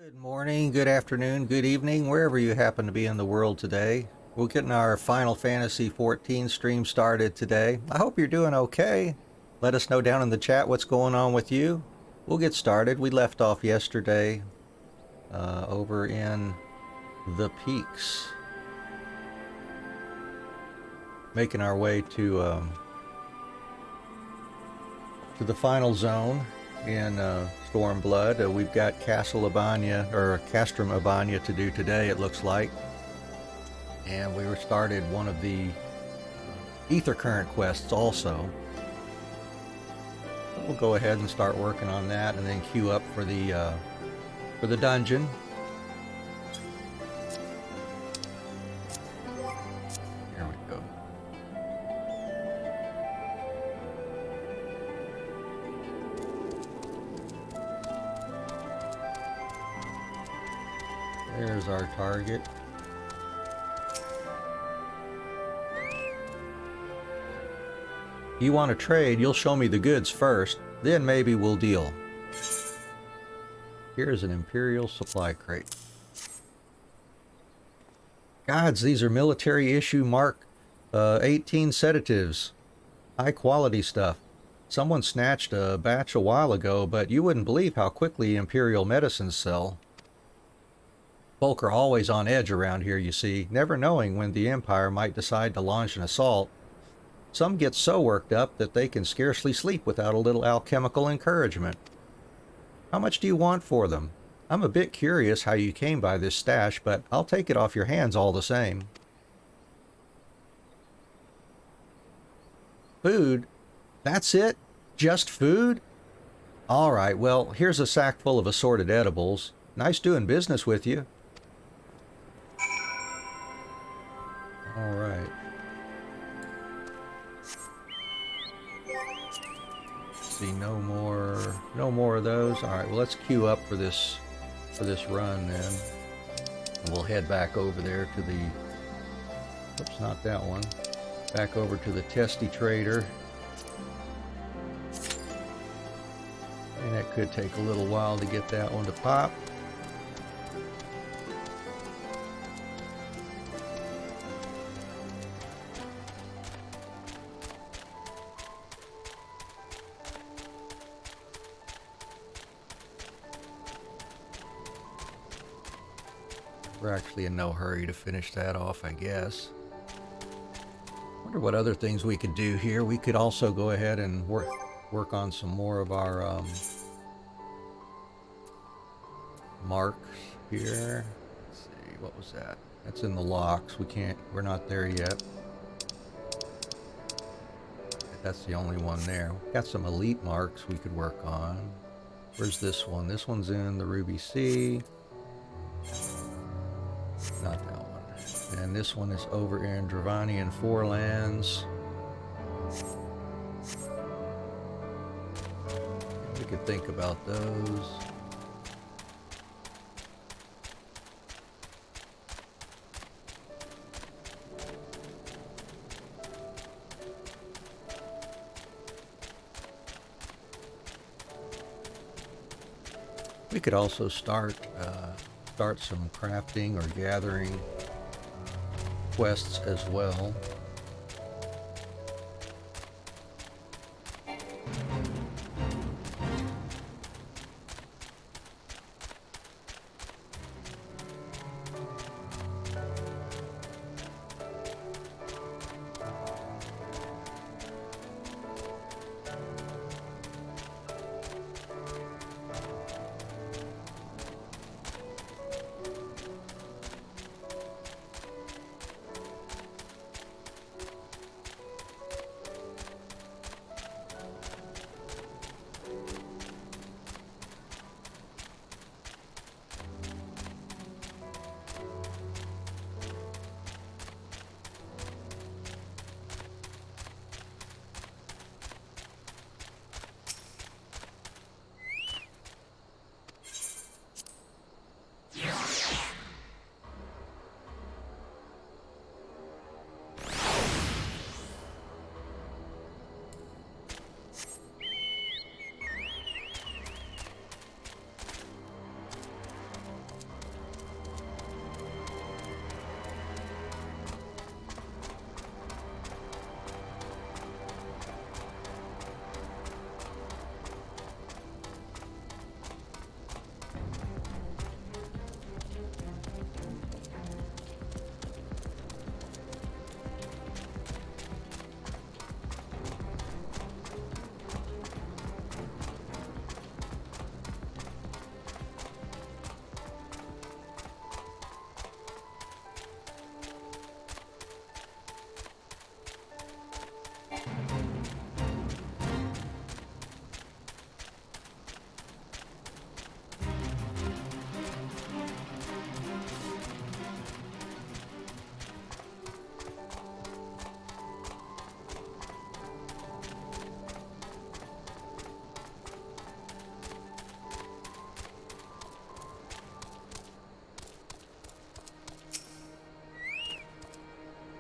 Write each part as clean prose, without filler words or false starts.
Good morning, good afternoon, good evening, wherever you happen to be in the world today. We're getting our Final Fantasy XIV stream started today. I hope you're doing okay. Let us know down in the chat what's going on with you. We'll get started. We left off yesterday over in the Peaks, making our way to the final zone in Stormblood. We've got Castrum Abania to do today, it looks like. And we started one of the Ether Current quests also. We'll go ahead and start working on that and then queue up for the dungeon. Here we go. There's our target. You want to trade, you'll show me the goods first, then maybe we'll deal. Here's an Imperial supply crate. Gods, these are military issue Mark 18 sedatives. High quality stuff. Someone snatched a batch a while ago, but you wouldn't believe how quickly Imperial medicines sell. Folk are always on edge around here, you see, never knowing when the Empire might decide to launch an assault. Some get so worked up that they can scarcely sleep without a little alchemical encouragement. How much do you want for them? I'm a bit curious how you came by this stash, but I'll take it off your hands all the same. Food? That's it? Just food? All right, well, here's a sack full of assorted edibles. Nice doing business with you. All right. See, no more of those. All right, well, let's queue up for this run then. And we'll head back over there to the, oops, not that one. Back over to the Testy Trader. And that could take a little while to get that one to pop. We're actually in no hurry to finish that off, I guess. Wonder what other things we could do here. We could also go ahead and work on some more of our marks here. Let's see, what was that? That's in the Lochs. We're not there yet. That's the only one there. We've got some elite marks we could work on. Where's this one? This one's in the Ruby Sea. Not that one. And this one is over in Dravanian Forelands. We could think about those. We could also start some crafting or gathering quests as well.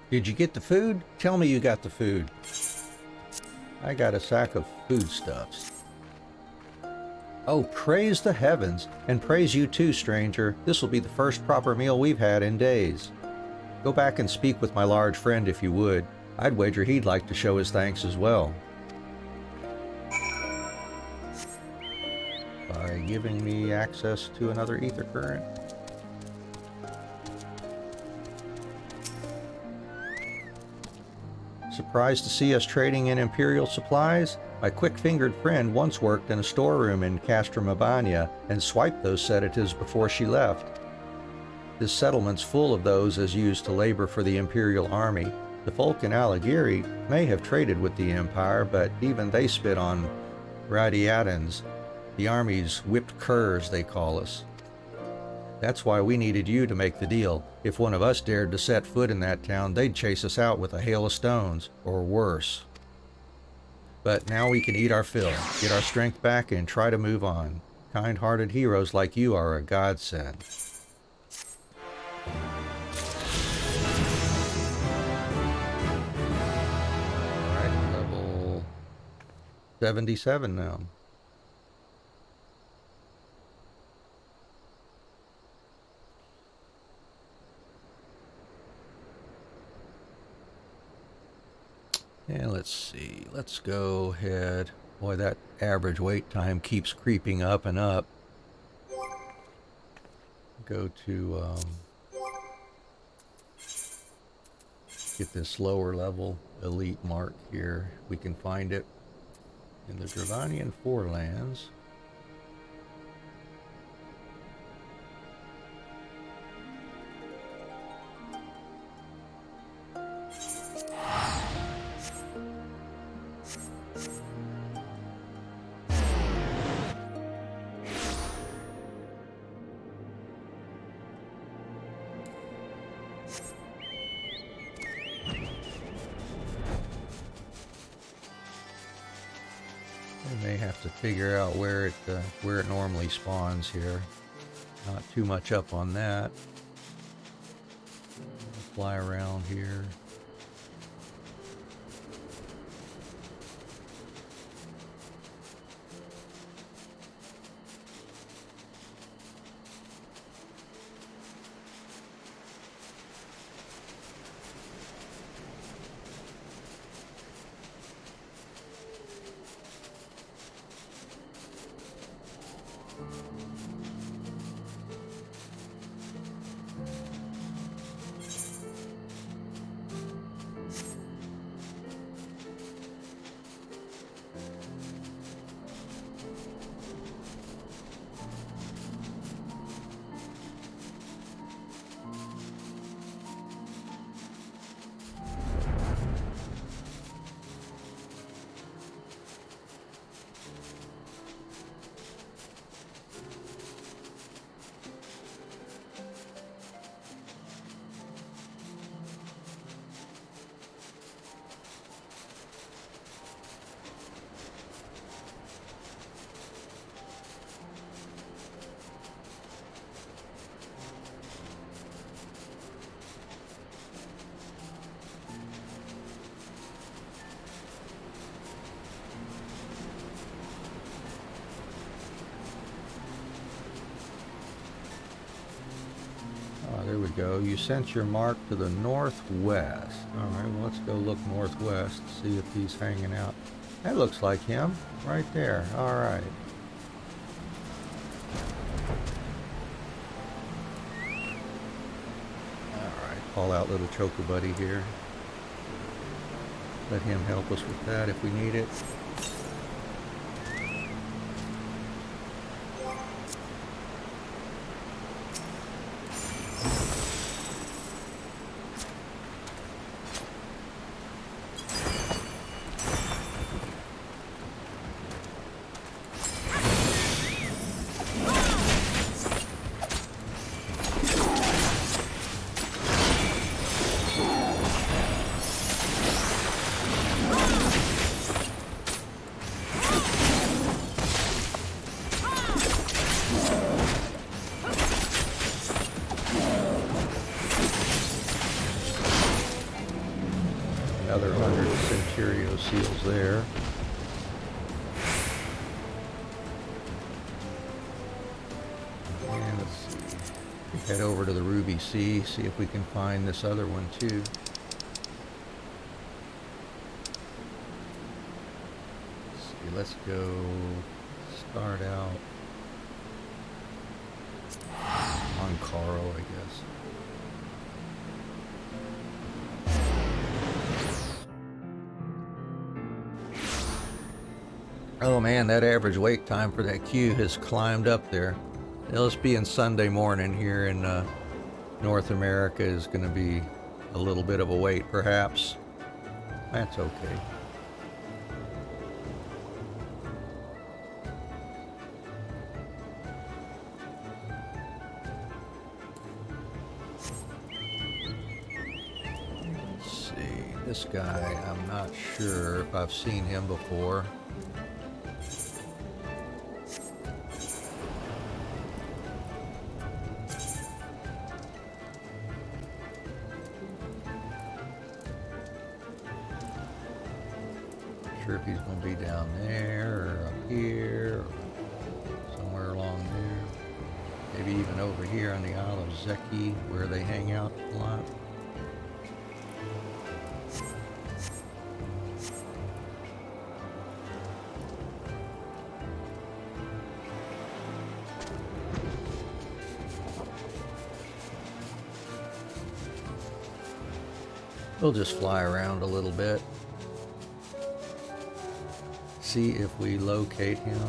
Did you get the food? Tell me you got the food. I got a sack of foodstuffs. Oh, praise the heavens, and praise you too, stranger. This will be the first proper meal we've had in days. Go back and speak with my large friend if you would. I'd wager he'd like to show his thanks as well. By giving me access to another ether current. Surprised to see us trading in Imperial supplies? My quick-fingered friend once worked in a storeroom in Castrum Abania and swiped those sedatives before she left. This settlement's full of those as used to labor for the Imperial army. The folk in Alagiri may have traded with the Empire, but even they spit on Radiatans, the army's whipped curs, they call us. That's why we needed you to make the deal. If one of us dared to set foot in that town, they'd chase us out with a hail of stones, or worse. But now we can eat our fill, get our strength back, and try to move on. Kind-hearted heroes like you are a godsend. Alright, level 77 now. And let's see, let's go ahead. Boy, that average wait time keeps creeping up and up. Go to get this lower level elite mark here. We can find it in the Dravanian Forelands. We may have to figure out where it normally spawns here. Not too much up on that. Fly around here. There we go. You sent your mark to the northwest. Alright, well, let's go look northwest, see if he's hanging out. That looks like him, right there. Alright. Alright, call out little Choker Buddy here. Let him help us with that if we need it. another 100 Centurio seals there. And let's see. Head over to the Ruby Sea, see if we can find this other one too. Let's go start out on Carl, I guess. Oh man, that average wait time for that queue has climbed up there. Us being Sunday morning here in North America is going to be a little bit of a wait, perhaps. That's okay. This guy, I'm not sure if I've seen him before. Not sure if he's going to be down there or up here or somewhere along there. Maybe even over here on the Isle of Zeki where they hang out a lot. We'll just fly around a little bit, see if we locate him.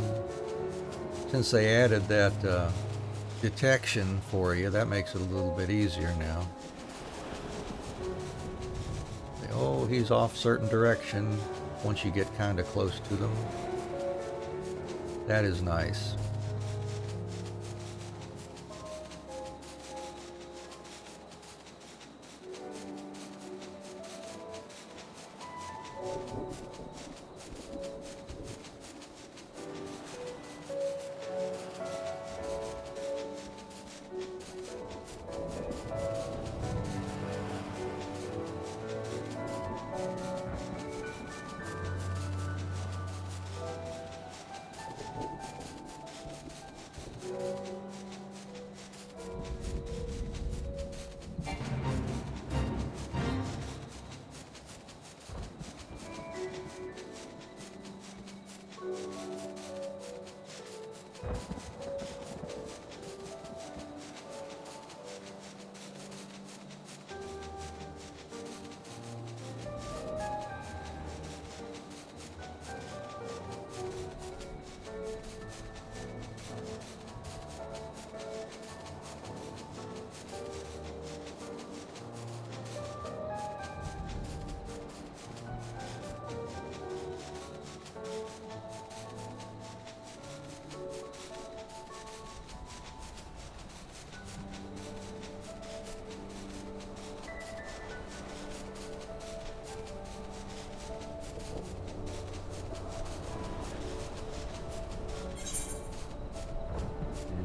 Since they added that detection for you, that makes it a little bit easier now. Oh, he's off certain direction once you get kind of close to them. That is nice.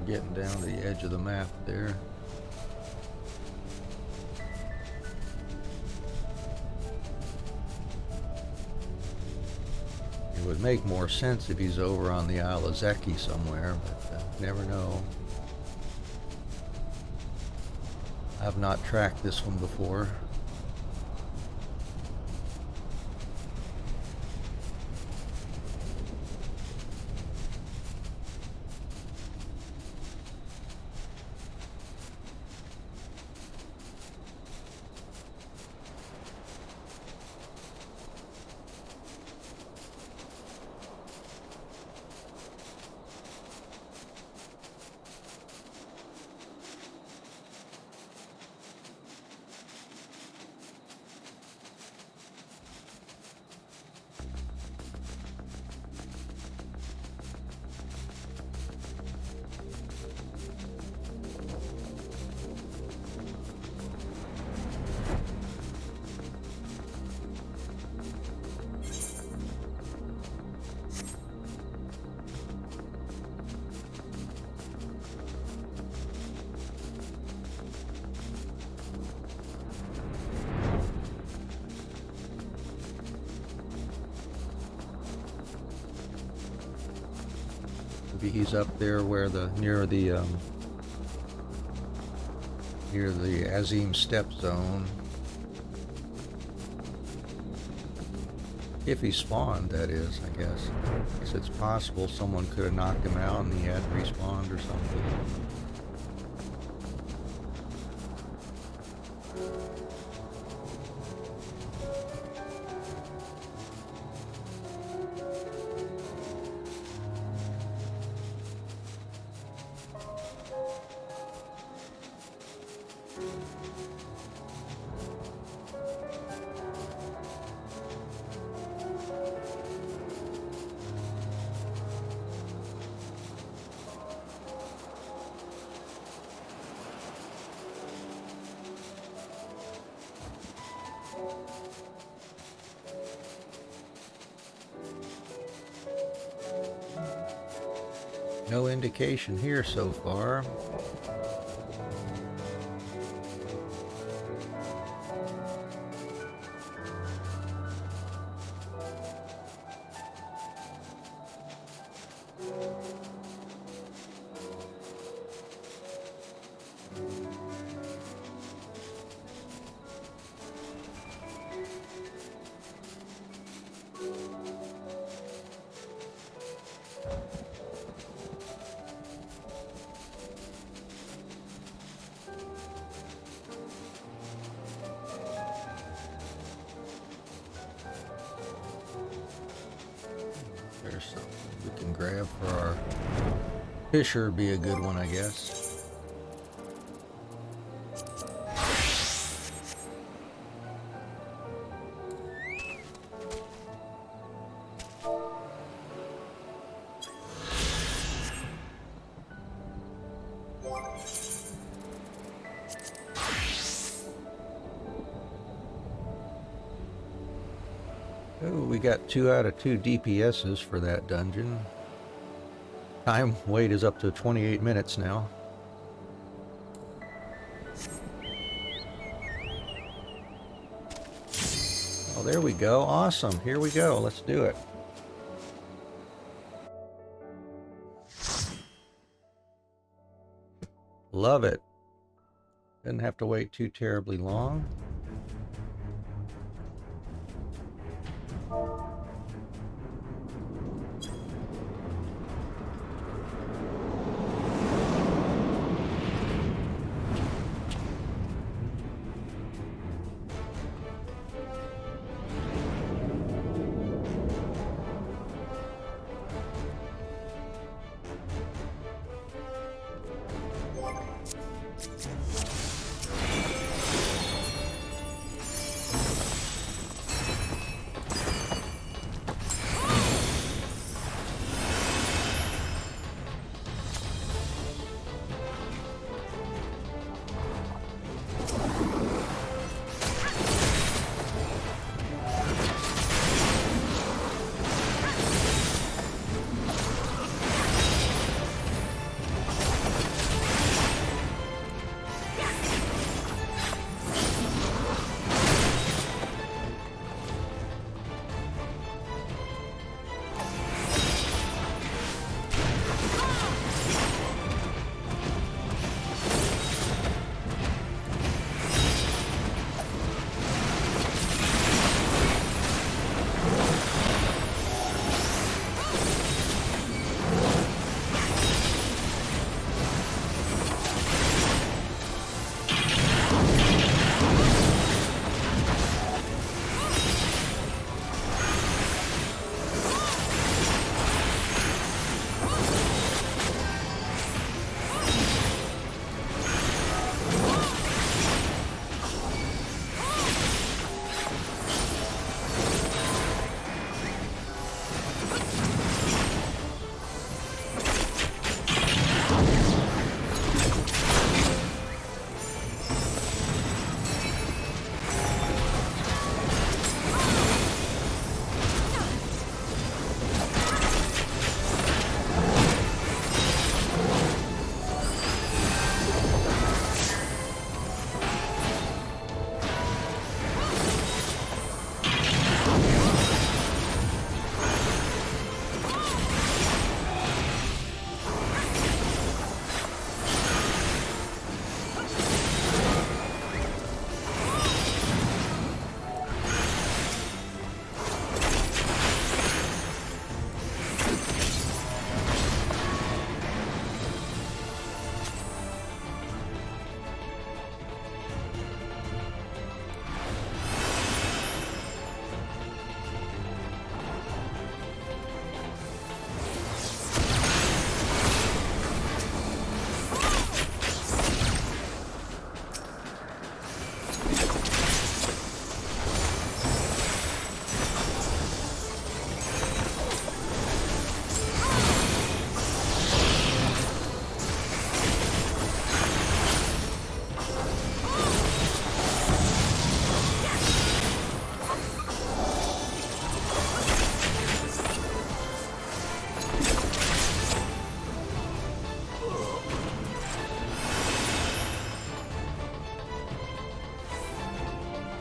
Getting down to the edge of the map there. It would make more sense if he's over on the Isle of Zeki somewhere, but never know. I've not tracked this one before. Maybe he's up there where near the Azim step zone. If he spawned, that is, I guess. I guess it's possible someone could have knocked him out and he had respawned or something. No indication here so far. There's something we can grab for our fisher, be a good one, I guess. Oh, we got 2 out of 2 DPSs for that dungeon. Time wait is up to 28 minutes now. Oh, there we go. Awesome. Here we go. Let's do it. Love it. Didn't have to wait too terribly long.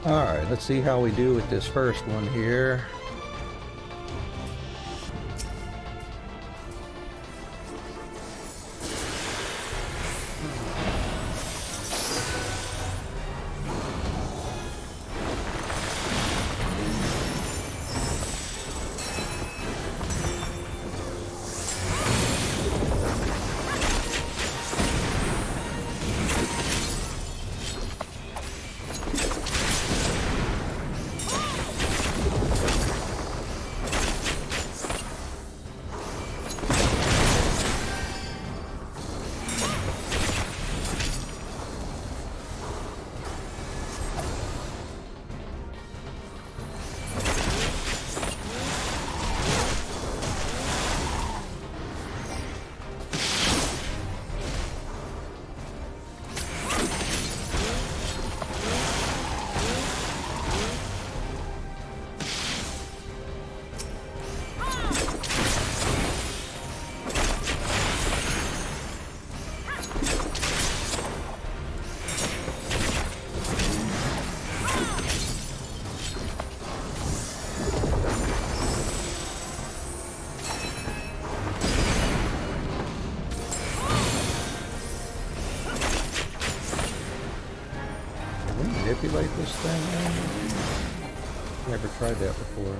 Alright, let's see how we do with this first one here. Manipulate this thing? Never tried that before.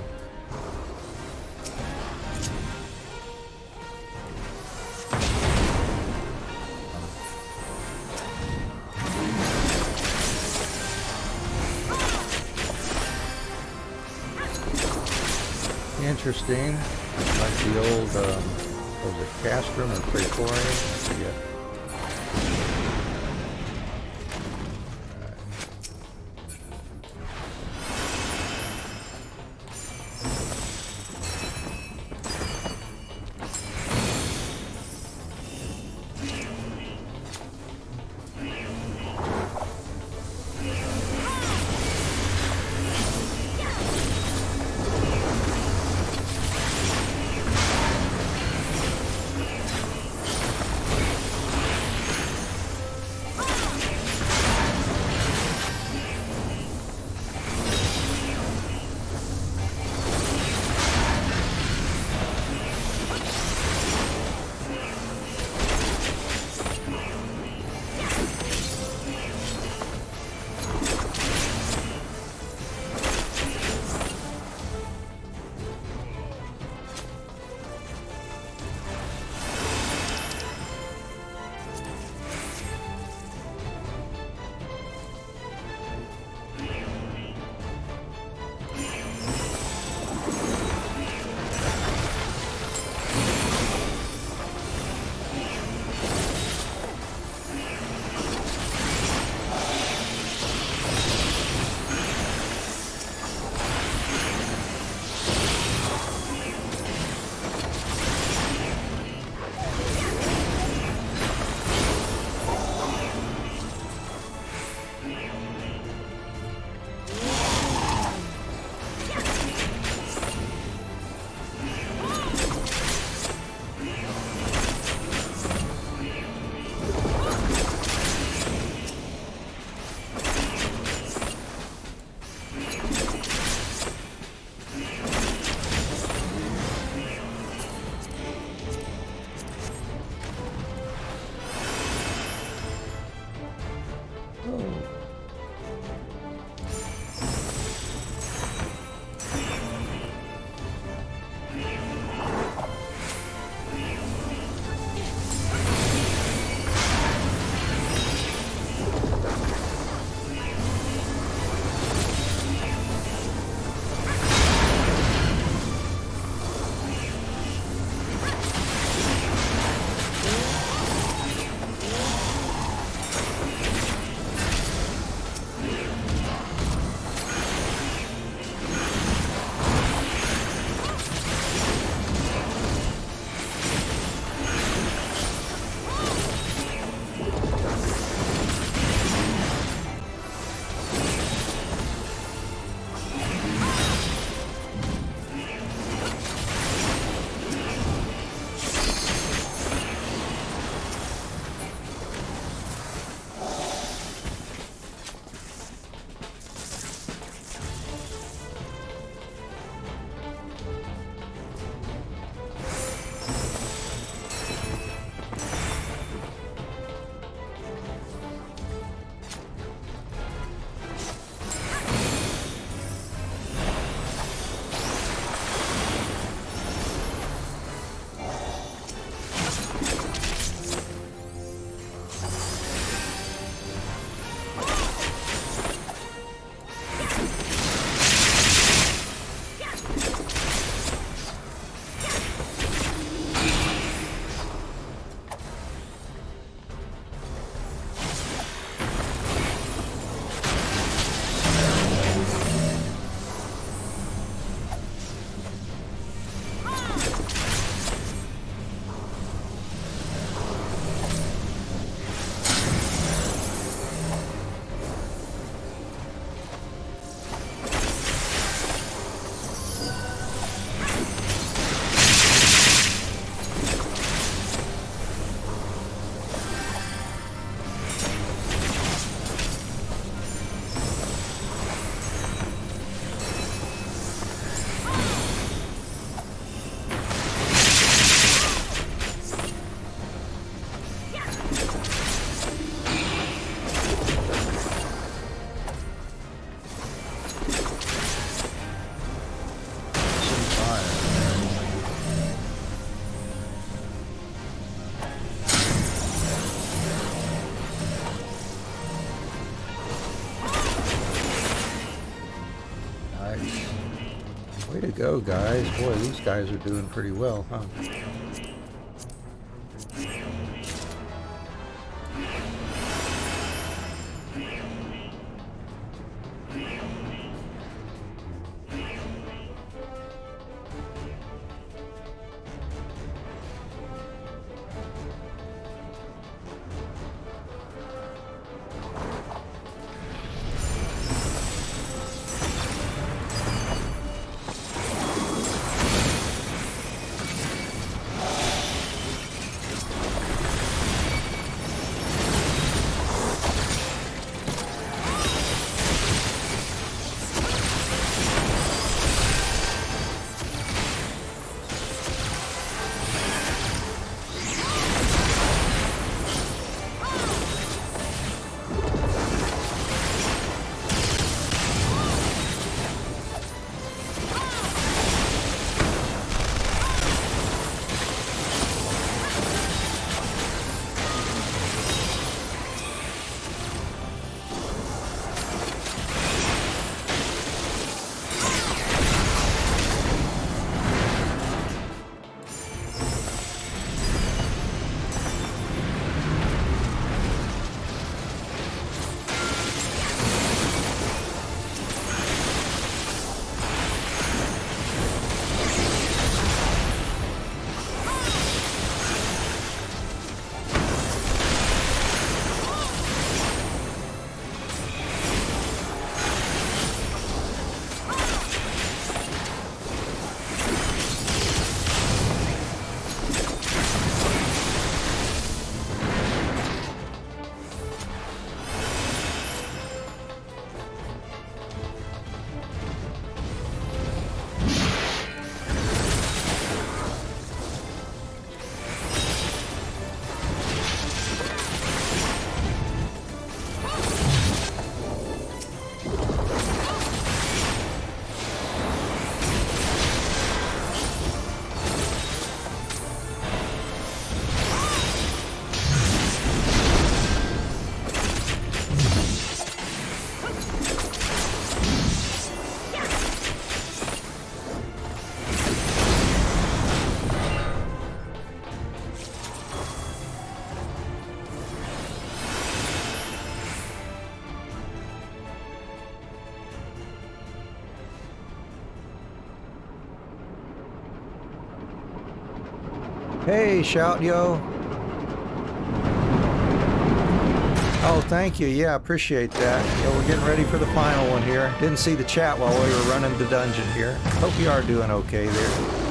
Interesting. Like the old, what was it, Castrum or Praetorian? I forget. Way to go, guys. Boy, these guys are doing pretty well, huh? Hey, Shout Yo. Oh, thank you. Yeah, appreciate that. Yeah, we're getting ready for the final one here. Didn't see the chat while we were running the dungeon here. Hope you are doing okay there.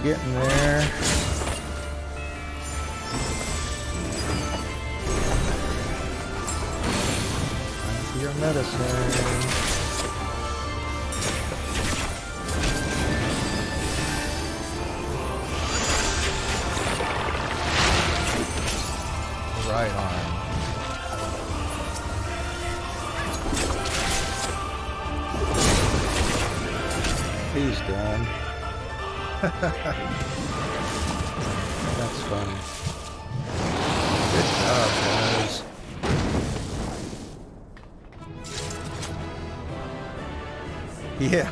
getting there. Time for your medicine. Right arm. He's done. That's funny. Good job, guys. Yeah.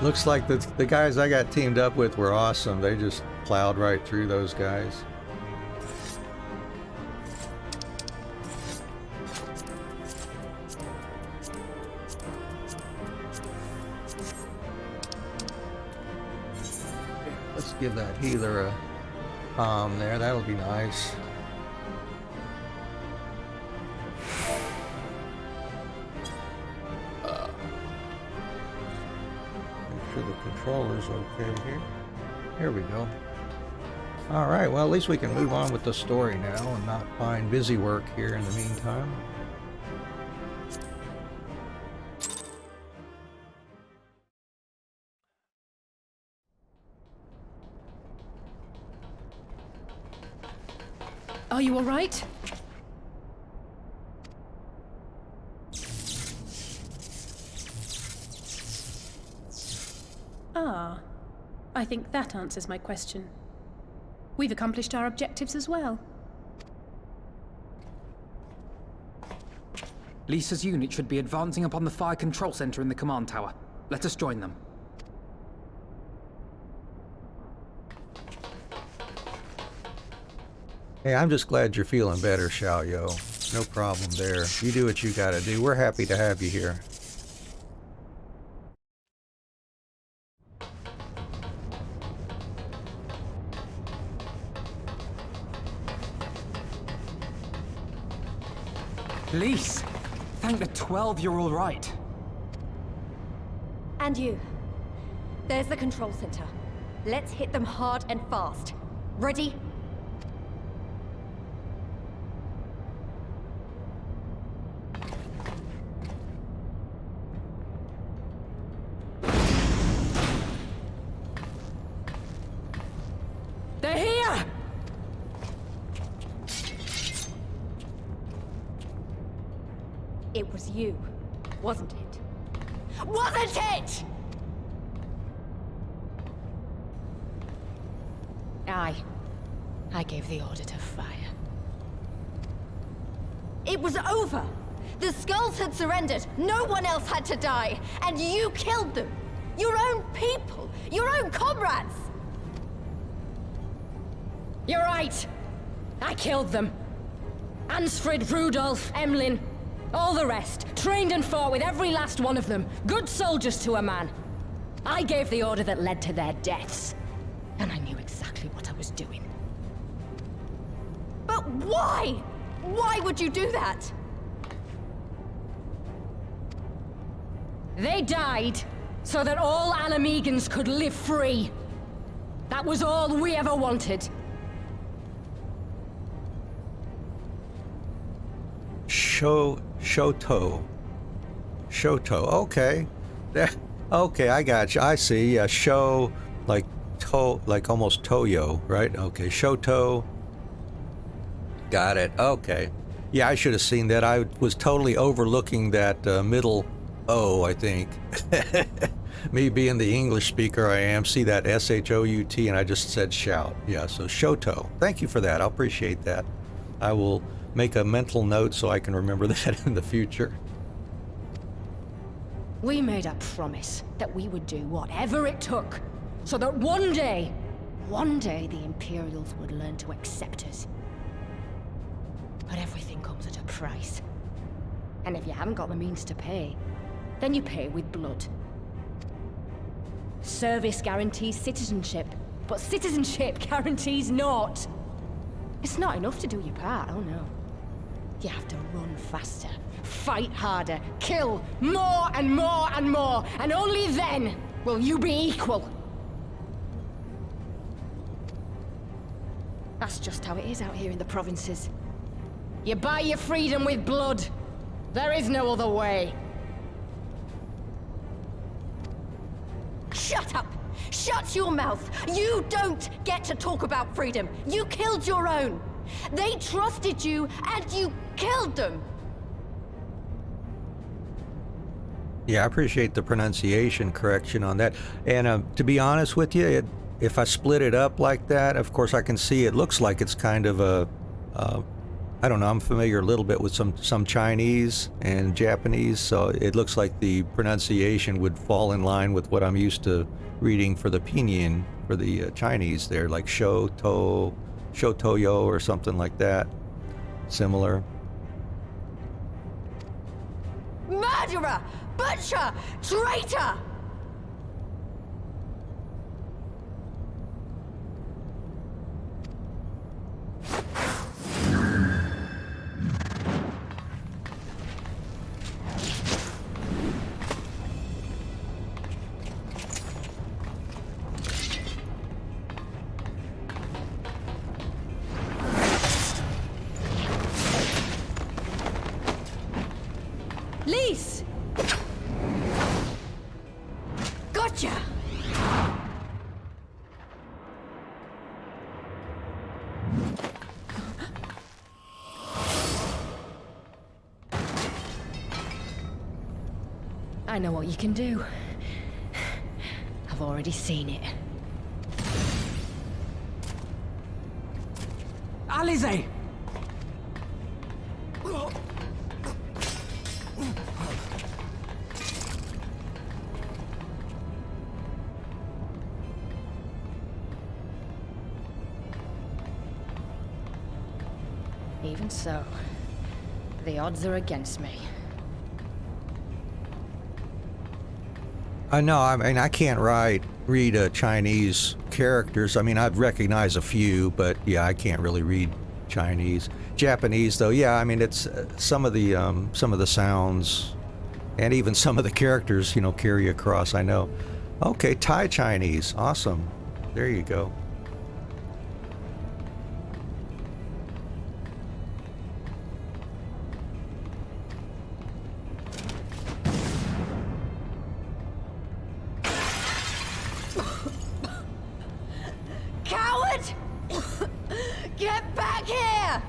Looks like the guys I got teamed up with were awesome. They just plowed right through those guys. Let's give that healer a palm there. That'll be nice. Make sure the controller's okay here. Here we go. Alright, well at least we can move on with the story now and not find busy work here in the meantime. Are you all right? Ah, I think that answers my question. We've accomplished our objectives as well. Lisa's unit should be advancing upon the fire control center in the command tower. Let us join them. Hey, I'm just glad you're feeling better, Xiaoyo. No problem there. You do what you gotta do. We're happy to have you here. Lise, thank the 12 you're all right. And you. There's the control center. Let's hit them hard and fast. Ready? They're here! It was you, wasn't it? Wasn't it?! I gave the order to fire. It was over! The Skulls had surrendered, no one else had to die, and you killed them! Your own people! Your own comrades! You're right! I killed them. Ansfrid, Rudolf, Emlyn, all the rest. Trained and fought with every last one of them. Good soldiers to a man. I gave the order that led to their deaths. And I knew exactly what I was doing. But why? Why would you do that? They died so that all Ala Mhigans could live free. That was all we ever wanted. Shoto. Okay. Okay, I got you. I see. Show like almost Toyo, right? Okay, Shoto. Got it. Okay. Yeah, I should have seen that. I was totally overlooking that middle O, I think. Me being the English speaker I am, see that S-H-O-U-T, and I just said shout. Yeah, so Shoto. Thank you for that. I appreciate that. I will make a mental note so I can remember that in the future. We made a promise that we would do whatever it took, so that one day the Imperials would learn to accept us. But everything comes at a price. And if you haven't got the means to pay, then you pay with blood. Service guarantees citizenship, but citizenship guarantees naught. It's not enough to do your part, oh no. You have to run faster, fight harder, kill more and more and more, and only then will you be equal. That's just how it is out here in the provinces. You buy your freedom with blood. There is no other way. Shut up! Shut your mouth! You don't get to talk about freedom. You killed your own. They trusted you, and you killed them. Yeah, I appreciate the pronunciation correction on that. And to be honest with you, if I split it up like that, of course I can see it looks like it's kind of a, I don't know, I'm familiar a little bit with some Chinese and Japanese, so it looks like the pronunciation would fall in line with what I'm used to reading for the pinyin, for the Chinese there, like Shotoyo or something like that, similar. Murderer! Butcher! Traitor! Lise! Gotcha! I know what you can do. I've already seen it. Alize! Even so, the odds are against me. I know. I mean, I can't read Chinese characters. I mean, I'd recognize a few, but yeah, I can't really read Chinese. Japanese, though, yeah. I mean, it's some of the sounds, and even some of the characters, carry across. I know. Okay, Thai Chinese, awesome. There you go. Coward! Get back here!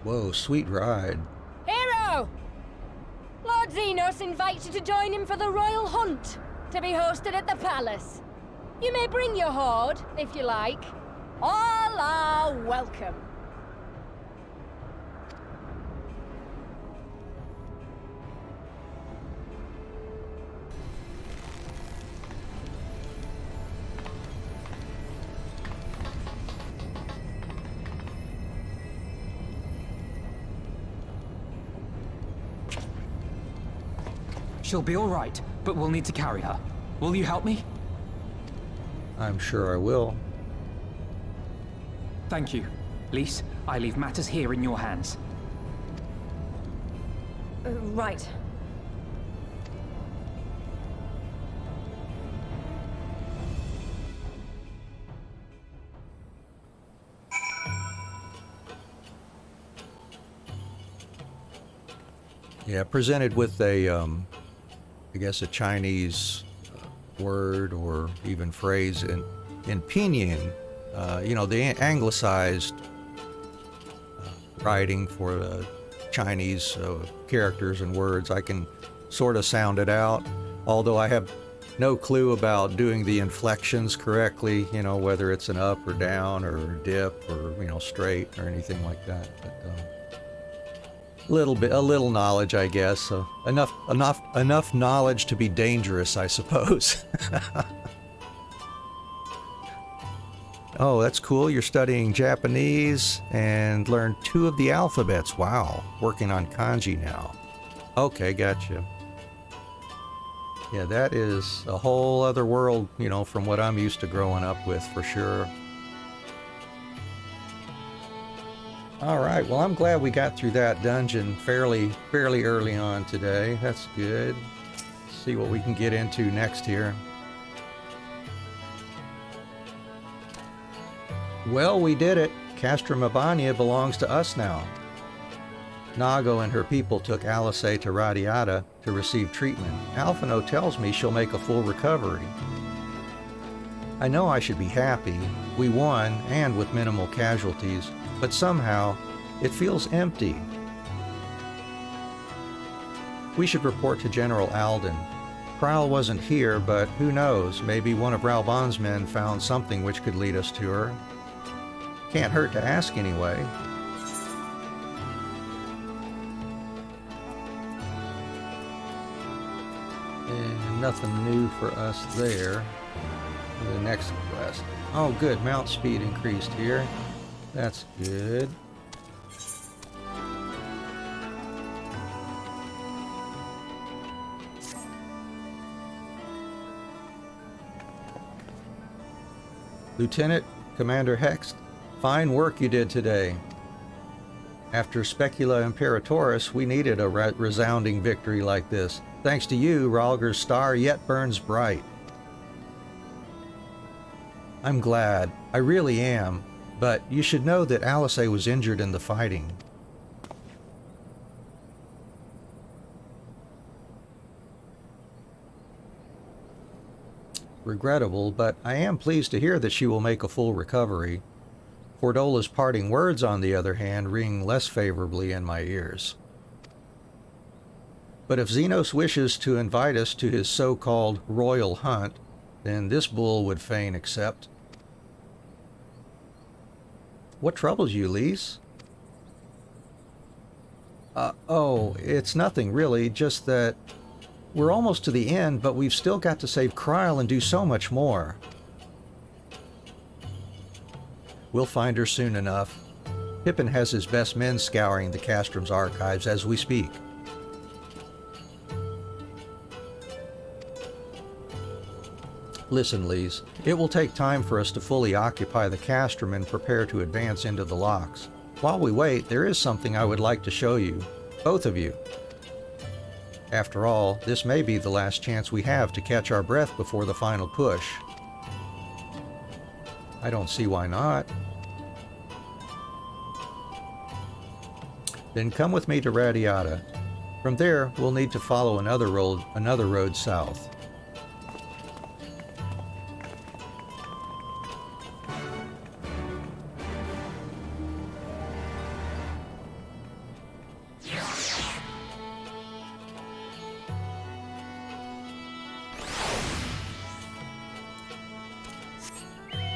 Whoa, sweet ride. Hero! Lord Zenos invites you to join him for the royal hunt, to be hosted at the palace. You may bring your horde, if you like. All are welcome. She'll be all right, but we'll need to carry her. Will you help me? I'm sure I will. Thank you. Lise, I leave matters here in your hands. Right. Yeah, presented with a, I guess a Chinese word or even phrase in pinyin, the anglicized writing for Chinese characters and words. I can sort of sound it out, although I have no clue about doing the inflections correctly, whether it's an up or down or dip or, straight or anything like that. But a little knowledge, I guess. So enough knowledge to be dangerous, I suppose. Oh, that's cool. You're studying Japanese and learned 2 of the alphabets. Wow. Working on kanji now. Okay, gotcha. Yeah, that is a whole other world, from what I'm used to growing up with, for sure. Alright, well, I'm glad we got through that dungeon fairly early on today. That's good. Let's see what we can get into next here. Well, we did it. Castrum Abania belongs to us now. Nago and her people took Alice to Radiata to receive treatment. Alphino tells me she'll make a full recovery. I know I should be happy. We won, and with minimal casualties, but somehow it feels empty. We should report to General Alden. Kryle wasn't here, but who knows, maybe one of Ralban's men found something which could lead us to her. Can't hurt to ask anyway. And nothing new for us there. The next quest. Oh good, mount speed increased here. That's good. Lieutenant Commander Hext, fine work you did today. After Specula Imperatoris, we needed a resounding victory like this. Thanks to you, Ralger's star yet burns bright. I'm glad. I really am. But you should know that Alice was injured in the fighting. Regrettable, but I am pleased to hear that she will make a full recovery. Fordola's parting words, on the other hand, ring less favorably in my ears. But if Zenos wishes to invite us to his so-called royal hunt, then this bull would fain accept. What troubles you, Lise? Oh, it's nothing really, just that we're almost to the end, but we've still got to save Kryle and do so much more. We'll find her soon enough. Pippin has his best men scouring the Castrum's archives as we speak. Listen, Lise, it will take time for us to fully occupy the Castrum and prepare to advance into the Lochs. While we wait, there is something I would like to show you, both of you. After all, this may be the last chance we have to catch our breath before the final push. I don't see why not. Then come with me to Radiata. From there, we'll need to follow another road south.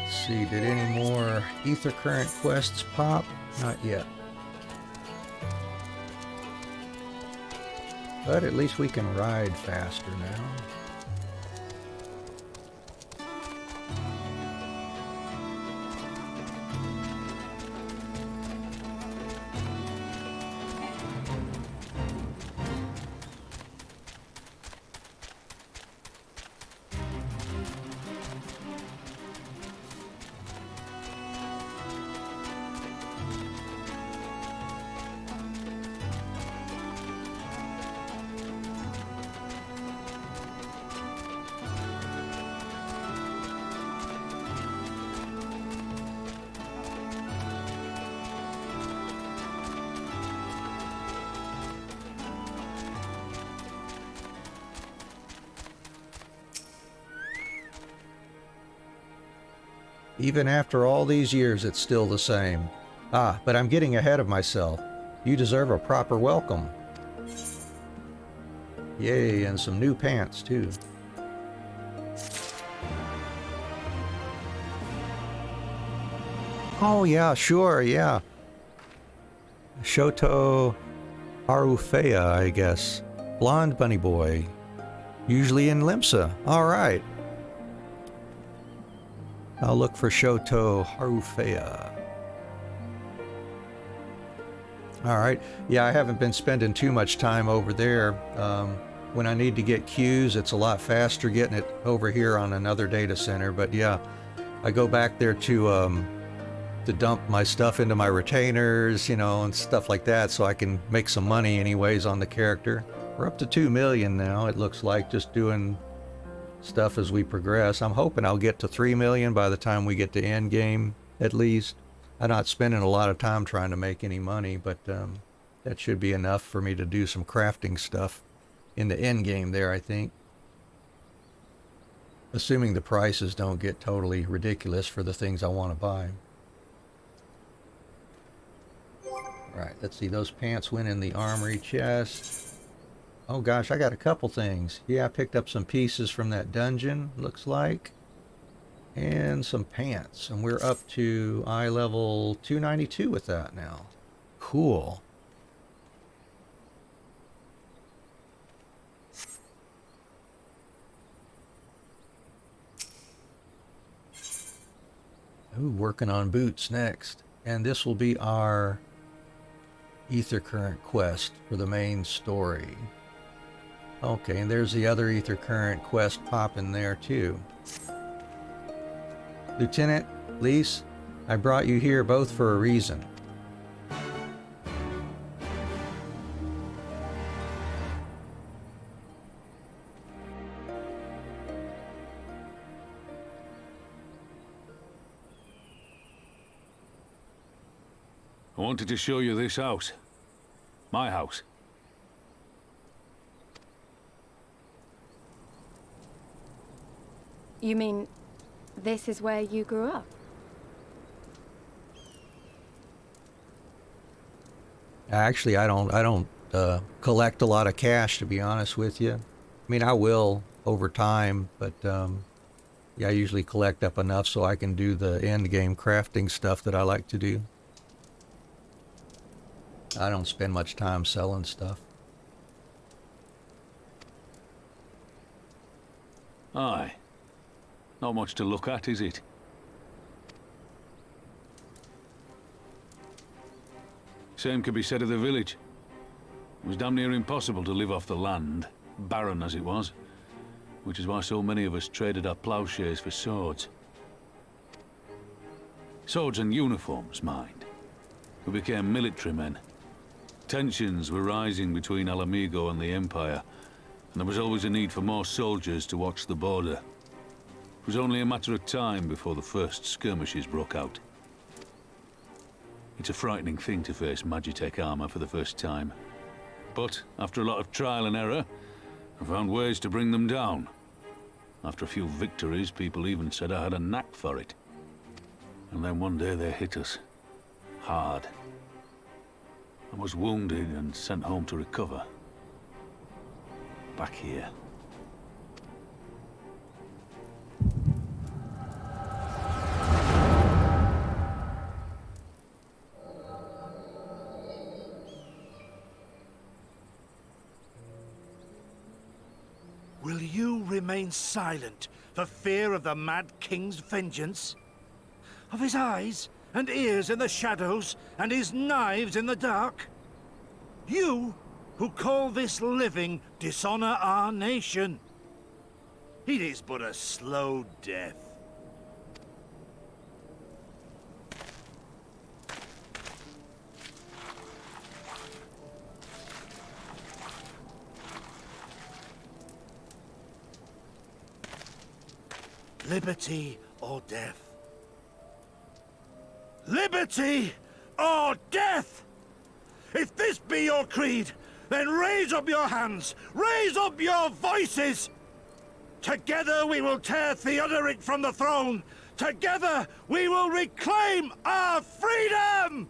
See, did any more ether current quests pop? Not yet. But at least we can ride faster now. Even after all these years, it's still the same. Ah, but I'm getting ahead of myself. You deserve a proper welcome. Yay, and some new pants, too. Oh, yeah, sure, yeah. Shoto Harufea, I guess. Blonde bunny boy. Usually in Limsa. All right. I'll look for Shoto Harufea. Alright, yeah, I haven't been spending too much time over there. When I need to get cues, it's a lot faster getting it over here on another data center. But yeah, I go back there to to dump my stuff into my retainers, you know, and stuff like that, so I can make some money anyways on the character. We're up to 2 million now, it looks like, just doing stuff as we progress. I'm hoping I'll get to 3 million by the time we get to end game, at least. I'm not spending a lot of time trying to make any money, but that should be enough for me to do some crafting stuff in the end game there, I think. Assuming the prices don't get totally ridiculous for the things I want to buy. Alright, let's see, those pants went in the armory chest. Oh gosh, I got a couple things. Yeah, I picked up some pieces from that dungeon, looks like. And some pants. And we're up to eye level 292 with that now. Cool. Ooh, working on boots next. And this will be our ether current quest for the main story. Okay, and there's the other ether current quest popping there too. Lieutenant, Lise, I brought you here both for a reason. I wanted to show you this house. My house. You mean this is where you grew up? Actually, I don't collect a lot of cash, to be honest with you. I mean, I will over time, but yeah, I usually collect up enough so I can do the end game crafting stuff that I like to do. I don't spend much time selling stuff. Aye. Not much to look at, is it? Same could be said of the village. It was damn near impossible to live off the land, barren as it was, which is why so many of us traded our plowshares for swords. Swords and uniforms, mind. We became military men. Tensions were rising between Ala Mhigan and the Empire, and there was always a need for more soldiers to watch the border. It was only a matter of time before the first skirmishes broke out. It's a frightening thing to face Magitech armor for the first time. But after a lot of trial and error, I found ways to bring them down. After a few victories, people even said I had a knack for it. And then one day they hit us. Hard. I was wounded and sent home to recover. Back here. Will you remain silent for fear of the Mad King's vengeance? Of his eyes and ears in the shadows and his knives in the dark? You, who call this living dishonor our nation. It is but a slow death. Liberty or death? Liberty or death! If this be your creed, then raise up your hands, raise up your voices! Together we will tear Theodoric from the throne! Together we will reclaim our freedom!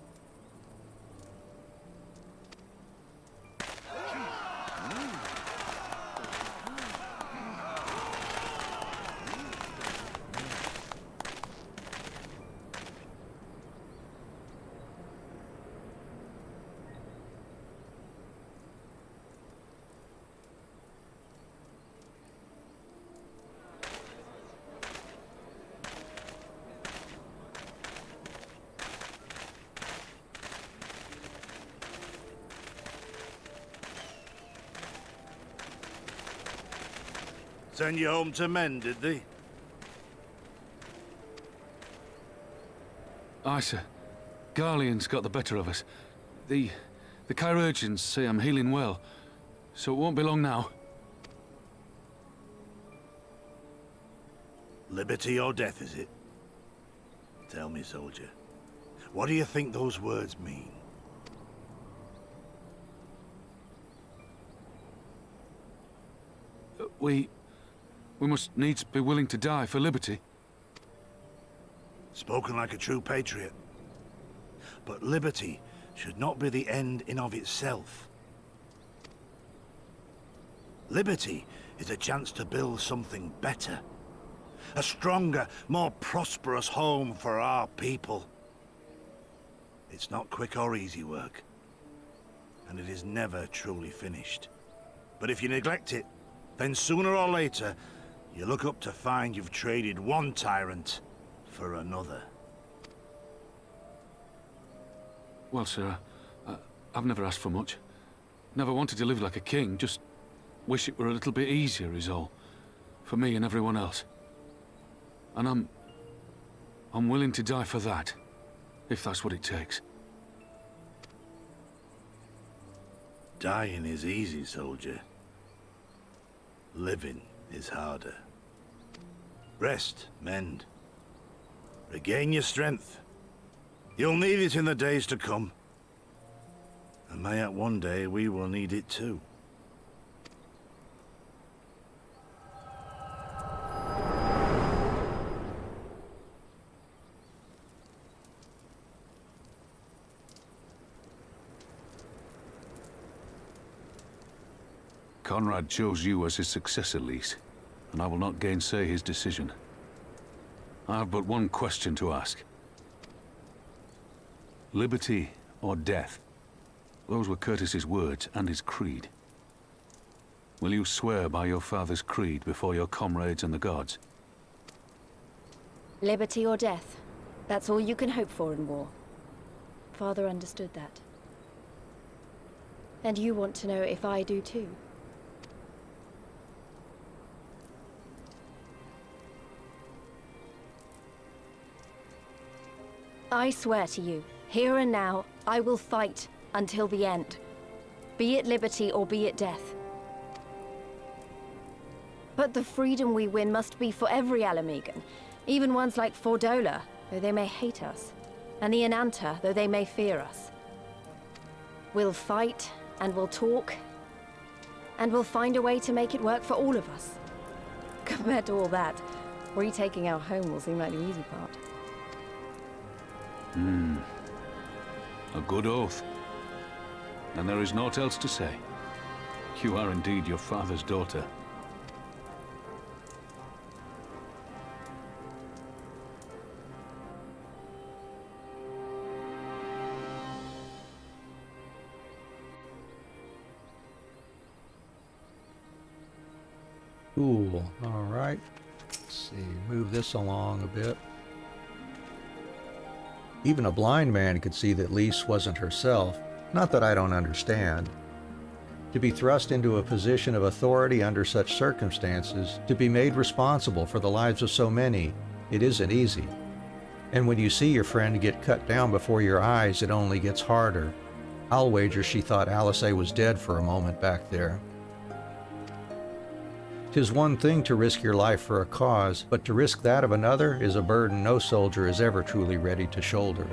Send you home to men, did they? Aye, sir. Garlean's got the better of us. The chirurgeons say I'm healing well, so it won't be long now. Liberty or death, is it? Tell me, soldier. What do you think those words mean? We must needs be willing to die for liberty. Spoken like a true patriot. But liberty should not be the end in of itself. Liberty is a chance to build something better. A stronger, more prosperous home for our people. It's not quick or easy work. And it is never truly finished. But if you neglect it, then sooner or later, you look up to find you've traded one tyrant for another. Well, sir, I've never asked for much. Never wanted to live like a king, just wish it were a little bit easier is all. For me and everyone else. And I'm willing to die for that, if that's what it takes. Dying is easy, soldier. Living is harder. Rest, mend. Regain your strength. You'll need it in the days to come. And mayhap one day we will need it too. Conrad chose you as his successor, Lys, and I will not gainsay his decision. I have but one question to ask. Liberty or death? Those were Curtis's words and his creed. Will you swear by your father's creed before your comrades and the gods? Liberty or death. That's all you can hope for in war. Father understood that. And you want to know if I do too. I swear to you, here and now, I will fight until the end. Be it liberty or be it death. But the freedom we win must be for every Ala Mhigan, even ones like Fordola, though they may hate us, and the Ananta, though they may fear us. We'll fight, and we'll talk, and we'll find a way to make it work for all of us. Compared to all that, retaking our home will seem like the easy part. A good oath. And there is naught else to say. You are indeed your father's daughter. Cool. All right. Let's see. Move this along a bit. Even a blind man could see that Lys wasn't herself. Not that I don't understand. To be thrust into a position of authority under such circumstances, to be made responsible for the lives of so many, it isn't easy. And when you see your friend get cut down before your eyes, it only gets harder. I'll wager she thought Alice was dead for a moment back there. 'Tis one thing to risk your life for a cause, but to risk that of another is a burden no soldier is ever truly ready to shoulder.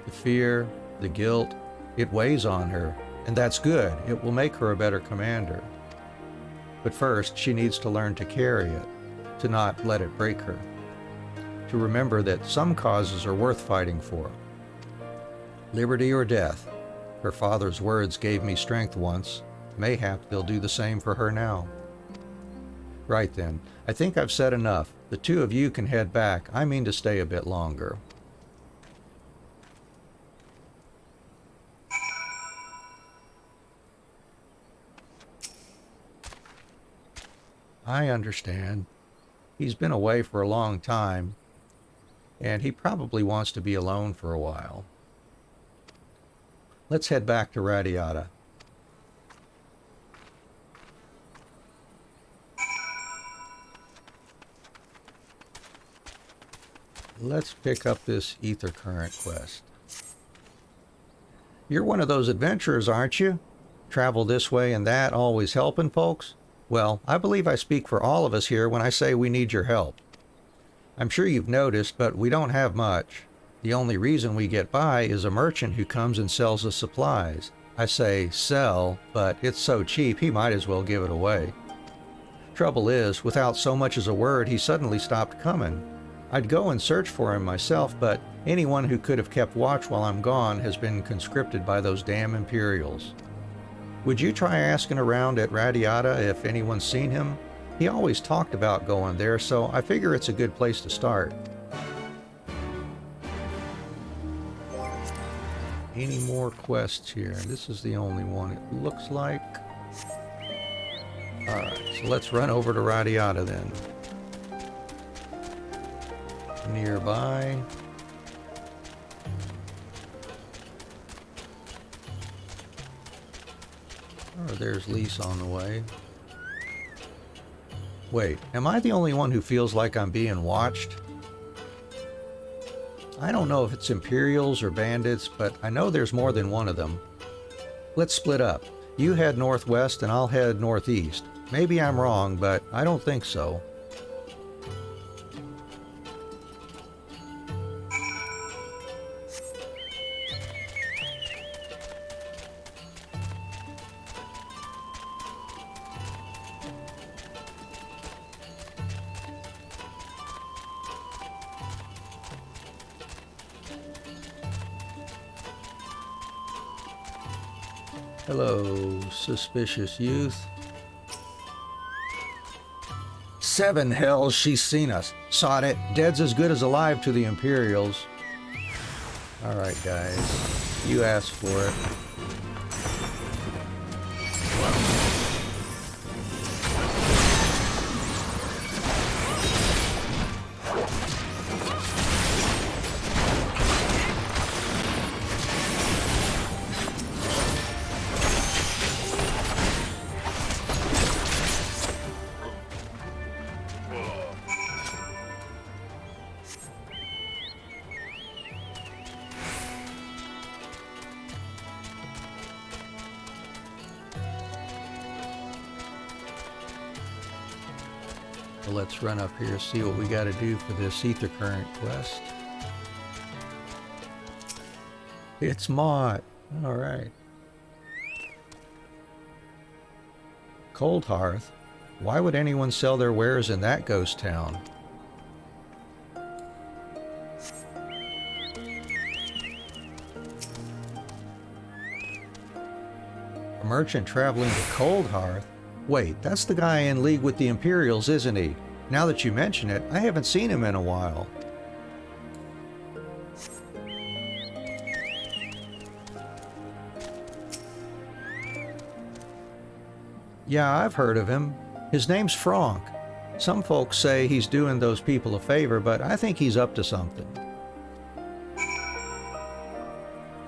The fear, the guilt, it weighs on her, and that's good. It will make her a better commander. But first, she needs to learn to carry it, to not let it break her, to remember that some causes are worth fighting for. Liberty or death. Her father's words gave me strength once. Mayhap they'll do the same for her now. Right then, I think I've said enough. The two of you can head back. I mean to stay a bit longer. I understand. He's been away for a long time, and he probably wants to be alone for a while. Let's head back to Radiata. let's pick up this ether current quest. You're one of those adventurers, aren't you? Travel this way and that, always helping folks? Well, I believe I speak for all of us here when I say we need your help. I'm sure you've noticed, but we don't have much. The only reason we get by is a merchant who comes and sells us supplies. I say sell, but it's so cheap he might as well give it away. Trouble is, without so much as a word, he suddenly stopped coming. I'd go and search for him myself, but anyone who could have kept watch while I'm gone has been conscripted by those damn Imperials. Would you try asking around at Radiata if anyone's seen him? He always talked about going there, so I figure it's a good place to start. Any more quests here? This is the only one it looks like. Alright, so let's run over to Radiata then. Nearby. Oh, there's Lise on the way. Wait, am I the only one who feels like I'm being watched? I don't know if it's Imperials or bandits, but I know there's more than one of them. Let's split up. You head northwest and I'll head northeast. Maybe I'm wrong, but I don't think so. Hello, suspicious youth. 7 hells, she's seen us. Sod it. Dead's as good as alive to the Imperials. Alright, guys. You asked for it. So let's run up here, see what we got to do for this ether current quest. It's Mott. All right. Cold Hearth. Why would anyone sell their wares in that ghost town? A merchant traveling to Cold Hearth? Wait, that's the guy in league with the Imperials, isn't he? Now that you mention it, I haven't seen him in a while. Yeah, I've heard of him. His name's Franck. Some folks say he's doing those people a favor, but I think he's up to something.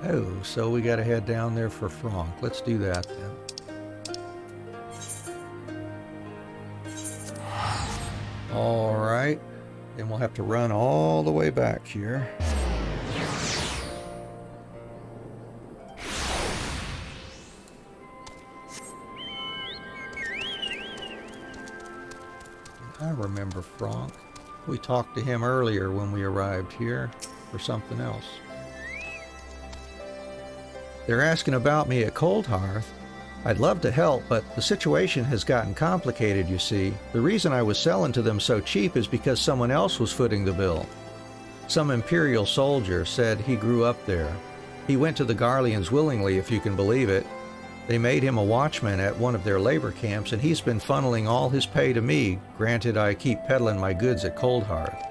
Oh, so we gotta head down there for Franck. Let's do that then. Alright, then we'll have to run all the way back here. I remember Franck. We talked to him earlier when we arrived here for something else. They're asking about me at Cold Hearth. I'd love to help, but the situation has gotten complicated, you see. The reason I was selling to them so cheap is because someone else was footing the bill. Some Imperial soldier said he grew up there. He went to the Garleans willingly, if you can believe it. They made him a watchman at one of their labor camps, and he's been funneling all his pay to me, granted I keep peddling my goods at Cold Hearth.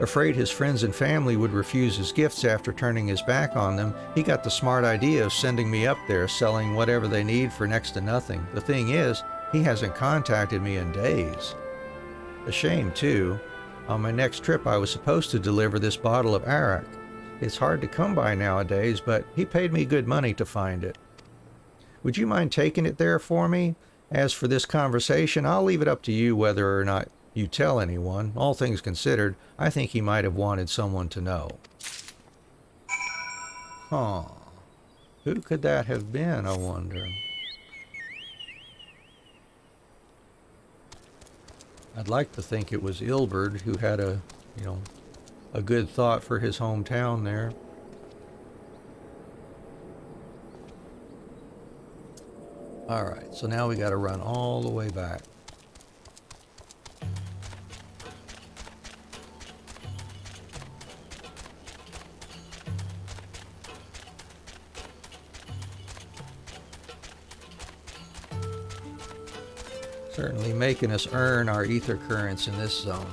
Afraid his friends and family would refuse his gifts after turning his back on them, he got the smart idea of sending me up there, selling whatever they need for next to nothing. The thing is, he hasn't contacted me in days. A shame, too. On my next trip, I was supposed to deliver this bottle of arak. It's hard to come by nowadays, but he paid me good money to find it. Would you mind taking it there for me? As for this conversation, I'll leave it up to you whether or not you tell anyone. All things considered, I think he might have wanted someone to know. Huh. Who could that have been, I wonder? I'd like to think it was Ilberd who had a good thought for his hometown there. Alright, so now we got to run all the way back. Certainly making us earn our ether currents in this zone.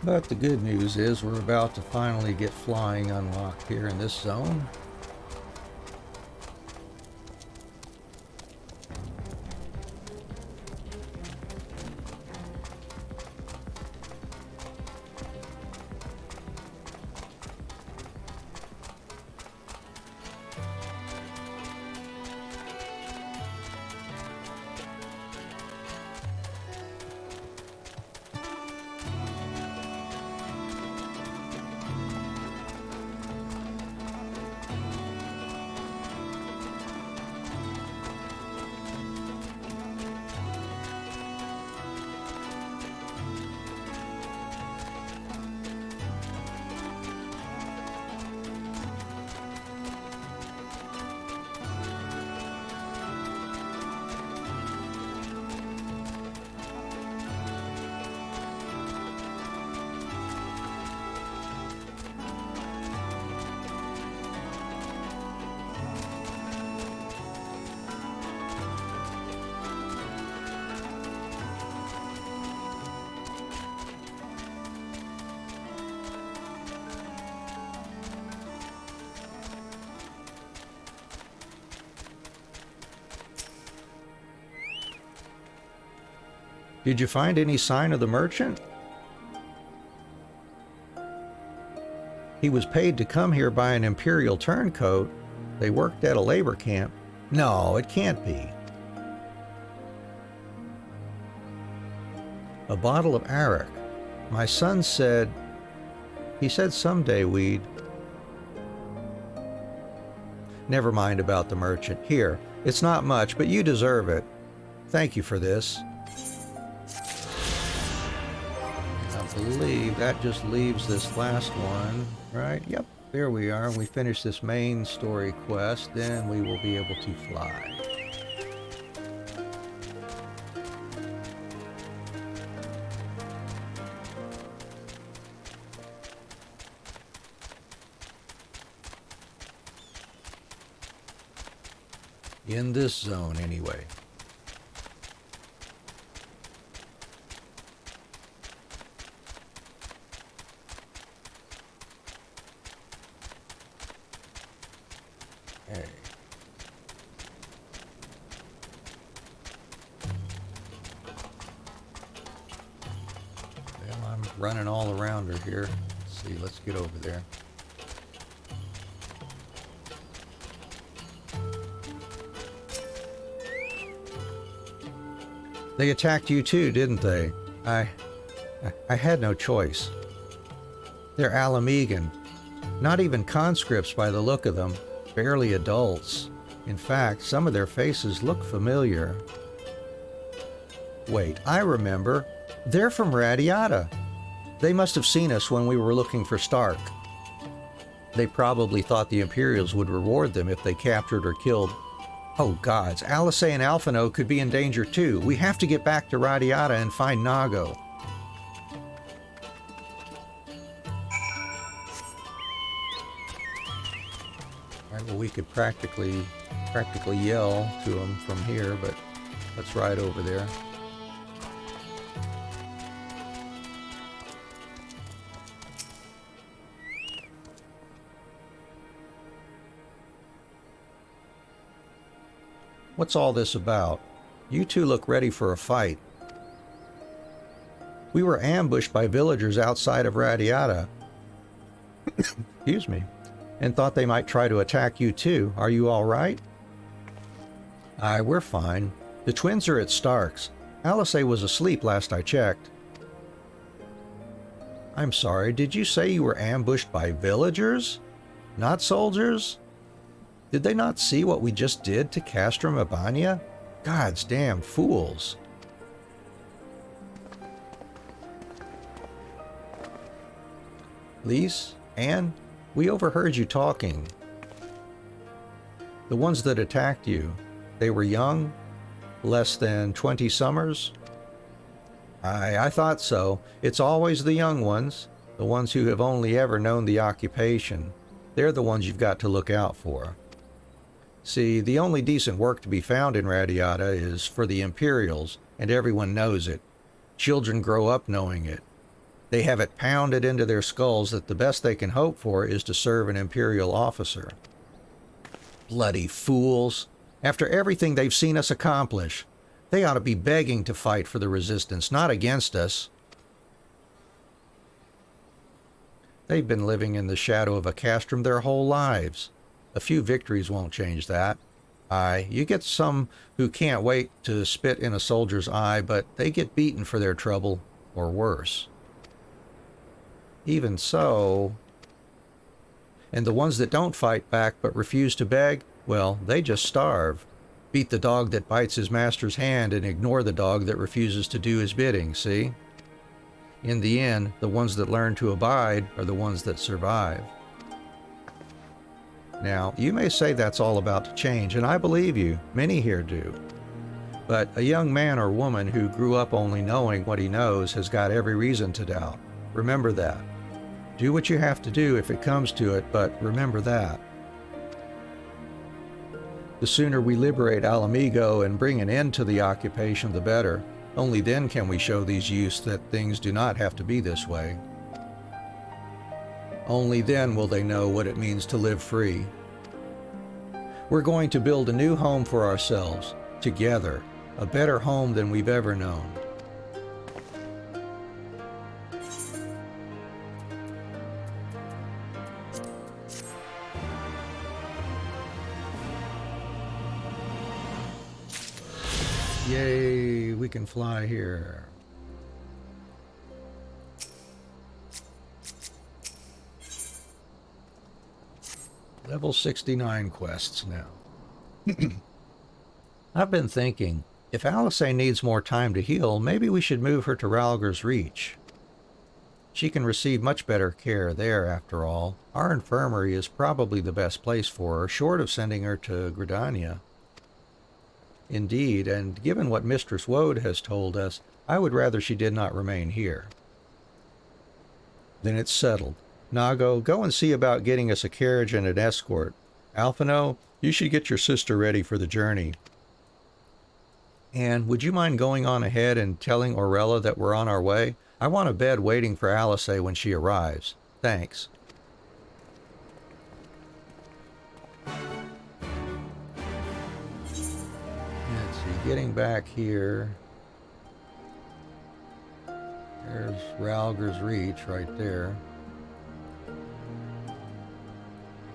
But the good news is we're about to finally get flying unlocked here in this zone. Did you find any sign of the merchant? He was paid to come here by an Imperial turncoat. They worked at a labor camp. No, it can't be. A bottle of arak. My son said... He said someday we'd... Never mind about the merchant. Here, it's not much, but you deserve it. Thank you for this. I believe that just leaves this last one, right? Yep, there we are. We finish this main story quest, then we will be able to fly. In this zone, anyway. Okay. Well, I'm running all around her here. Let's see, let's get over there. They attacked you too, didn't they? I had no choice. They're Ala Mhigan. Not even conscripts by the look of them, barely adults. In fact, some of their faces look familiar. Wait, I remember. They're from Radiata. They must have seen us when we were looking for Stark. They probably thought the Imperials would reward them if they captured or killed. Oh gods, Alisei and Alphino could be in danger too. We have to get back to Radiata and find Nago. Alright, well we could practically yell to them from here, but let's ride over there. What's all this about? You two look ready for a fight. We were ambushed by villagers outside of Radiata. Excuse me. And thought they might try to attack you too. Are you all right? Aye, we're fine. The twins are at Stark's. Alisei was asleep last I checked. I'm sorry, did you say you were ambushed by villagers? Not soldiers? Did they not see what we just did to Castrum Abania? God's damn fools. Lise, Anne, we overheard you talking. The ones that attacked you, they were young? Less than 20 summers? I thought so. It's always the young ones, the ones who have only ever known the occupation. They're the ones you've got to look out for. See, the only decent work to be found in Radiata is for the Imperials, and everyone knows it. Children grow up knowing it. They have it pounded into their skulls that the best they can hope for is to serve an Imperial officer. Bloody fools! After everything they've seen us accomplish, they ought to be begging to fight for the Resistance, not against us. They've been living in the shadow of a castrum their whole lives. A few victories won't change that. Aye, you get some who can't wait to spit in a soldier's eye, but they get beaten for their trouble, or worse. Even so... And the ones that don't fight back but refuse to beg, well, they just starve. Beat the dog that bites his master's hand and ignore the dog that refuses to do his bidding, see? In the end, the ones that learn to abide are the ones that survive. Now, you may say that's all about to change, and I believe you. Many here do. But a young man or woman who grew up only knowing what he knows has got every reason to doubt. Remember that. Do what you have to do if it comes to it, but remember that. The sooner we liberate Ala Mhigan and bring an end to the occupation, the better. Only then can we show these youths that things do not have to be this way. Only then will they know what it means to live free. We're going to build a new home for ourselves, together, a better home than we've ever known. Yay, we can fly here. Level 69 quests now. I've been thinking, if Alisei needs more time to heal, maybe we should move her to Ralger's Reach. She can receive much better care there, after all. Our infirmary is probably the best place for her, short of sending her to Gridania. Indeed, and given what Mistress Woad has told us, I would rather she did not remain here. Then it's settled. Nago, go and see about getting us a carriage and an escort. Alphino, you should get your sister ready for the journey. And would you mind going on ahead and telling Orella that we're on our way? I want a bed waiting for Alisei when she arrives. Thanks. Let's see, getting back here. There's Ralger's Reach right there.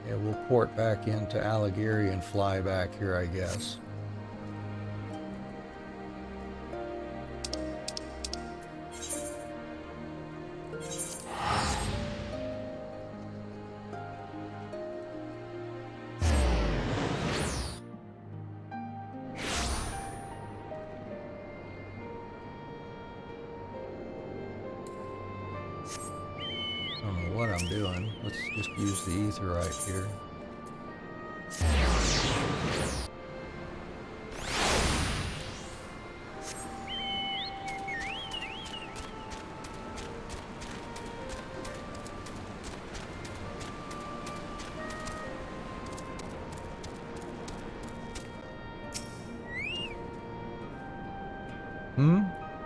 Yeah, we'll port back into Aligiri and fly back here, I guess. I'm doing. Let's just use the etherite here.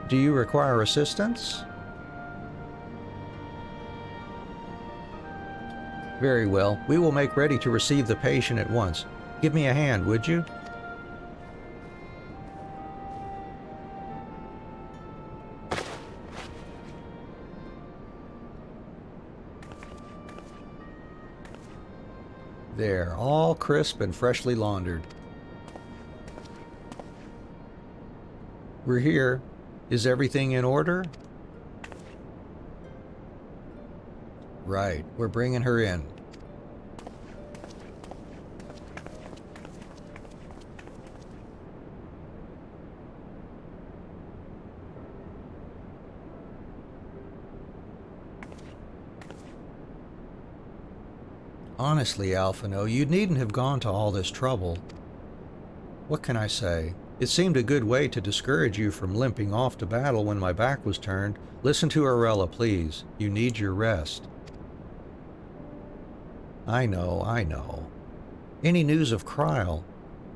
Do you require assistance? Very well. We will make ready to receive the patient at once. Give me a hand, would you? There, all crisp and freshly laundered. We're here. Is everything in order? Right, we're bringing her in. Honestly, Alphino, you needn't have gone to all this trouble. What can I say? It seemed a good way to discourage you from limping off to battle when my back was turned. Listen to Arella, please. You need your rest. I know, I know. Any news of Kryle?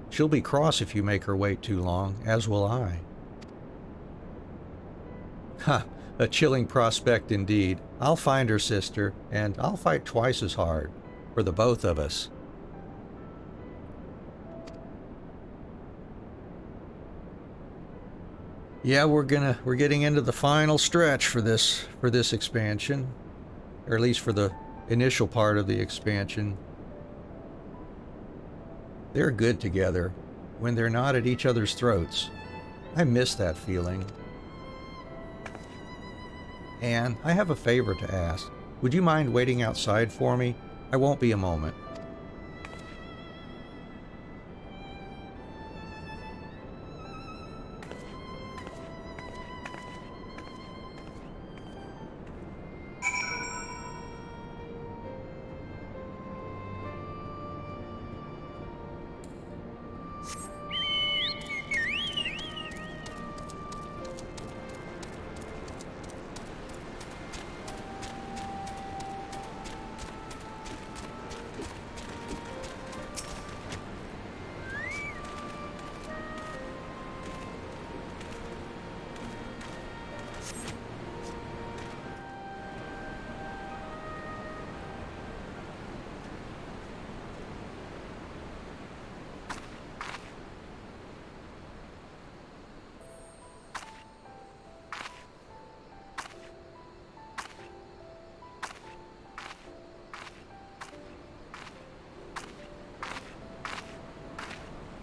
She'll be cross if you make her wait too long, as will I. Ha! A chilling prospect indeed. I'll find her, sister, and I'll fight twice as hard. For the both of us. Yeah, we're getting into the final stretch for this expansion, or at least for the initial part of the expansion. They're good together when they're not at each other's throats. I miss that feeling. Anne, I have a favor to ask. Would you mind waiting outside for me? I won't be a moment.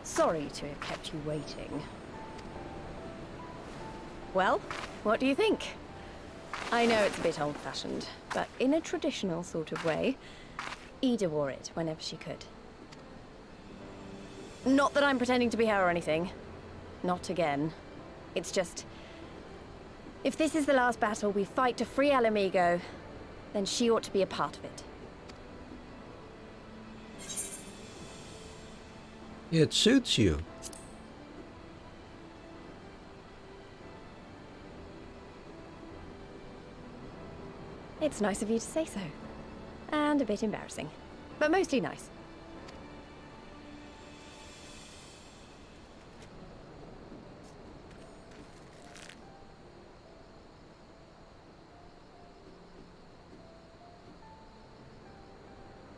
Sorry to have kept you waiting. Well, what do you think? I know it's a bit old-fashioned, but in a traditional sort of way, Ida wore it whenever she could. Not that I'm pretending to be her or anything. Not again. It's just... if this is the last battle we fight to free Ala Mhigan, then she ought to be a part of it. It suits you. It's nice of you to say so. And a bit embarrassing. But mostly nice.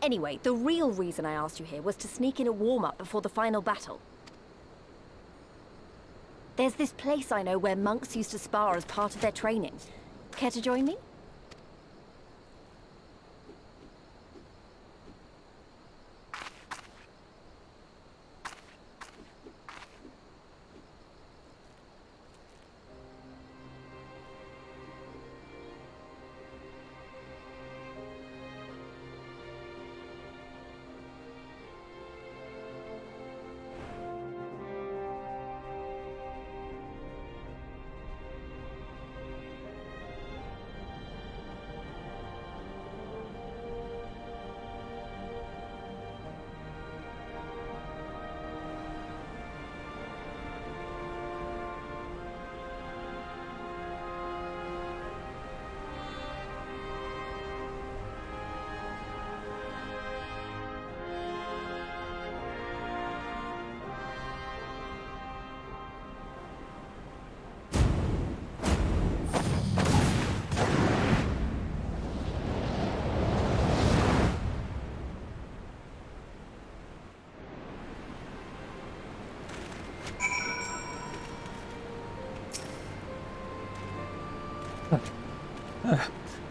Anyway, the real reason I asked you here was to sneak in a warm-up before the final battle. There's this place I know where monks used to spar as part of their training. Care to join me?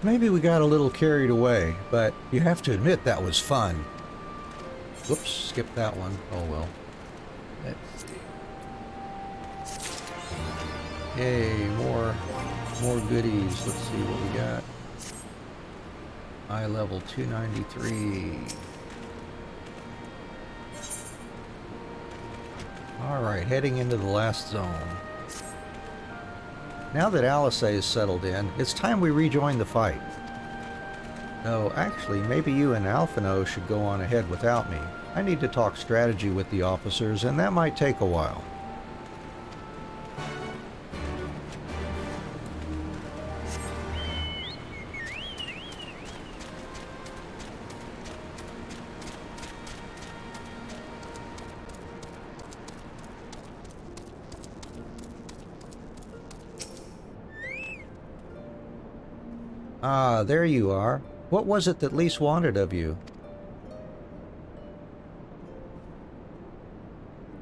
Maybe we got a little carried away, but you have to admit that was fun. Whoops, skip that one. Oh well. Let's see. Yay, more goodies. Let's see what we got. Eye level 293. Alright, heading into the last zone. Now that Alice is settled in, it's time we rejoin the fight. No, actually, maybe you and Alphino should go on ahead without me. I need to talk strategy with the officers, and that might take a while. Ah, there you are. What was it that Lys wanted of you?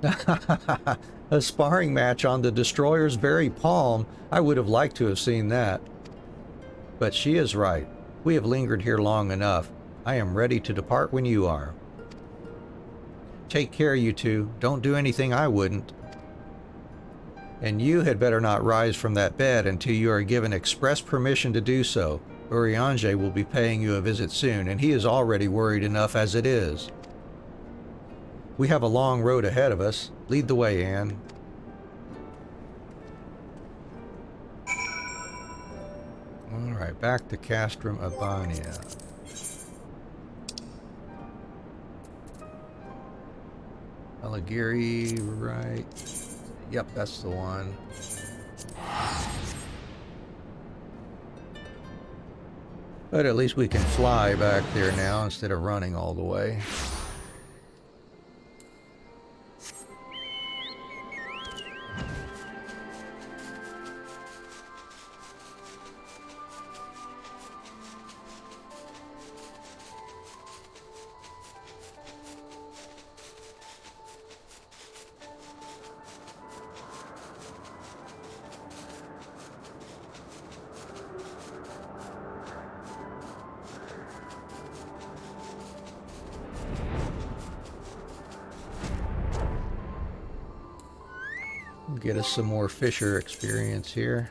A sparring match on the destroyer's very palm. I would have liked to have seen that. But she is right. We have lingered here long enough. I am ready to depart when you are. Take care, you two. Don't do anything I wouldn't. And you had better not rise from that bed until you are given express permission to do so. Urianger will be paying you a visit soon, and he is already worried enough as it is. We have a long road ahead of us. Lead the way, Anne. Alright, back to Castrum Abania. Aligiri, right. Yep, that's the one. But at least we can fly back there now instead of running all the way. Get us some more Fisher experience here.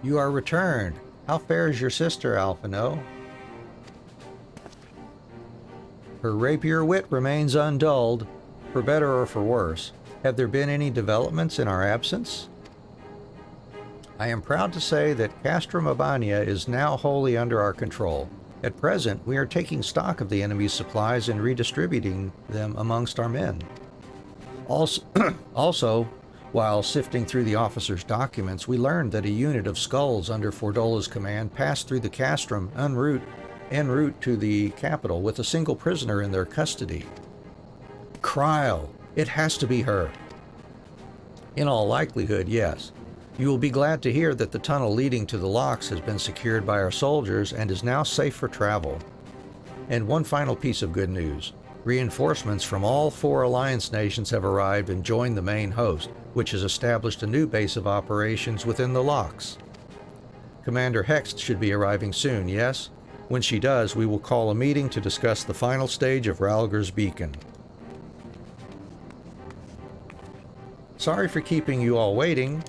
You are returned. How fares your sister, Alphino? Her rapier wit remains undulled, for better or for worse. Have there been any developments in our absence? I am proud to say that Castrum Abania is now wholly under our control. At present, we are taking stock of the enemy's supplies and redistributing them amongst our men. Also, while sifting through the officer's documents, we learned that a unit of skulls under Fordola's command passed through the castrum en route to the capital with a single prisoner in their custody. Kryl. It has to be her. In all likelihood, yes. You will be glad to hear that the tunnel leading to the Lochs has been secured by our soldiers and is now safe for travel. And one final piece of good news. Reinforcements from all 4 Alliance nations have arrived and joined the main host, which has established a new base of operations within the Lochs. Commander Hext should be arriving soon, yes? When she does, we will call a meeting to discuss the final stage of Ralger's Beacon. Sorry for keeping you all waiting.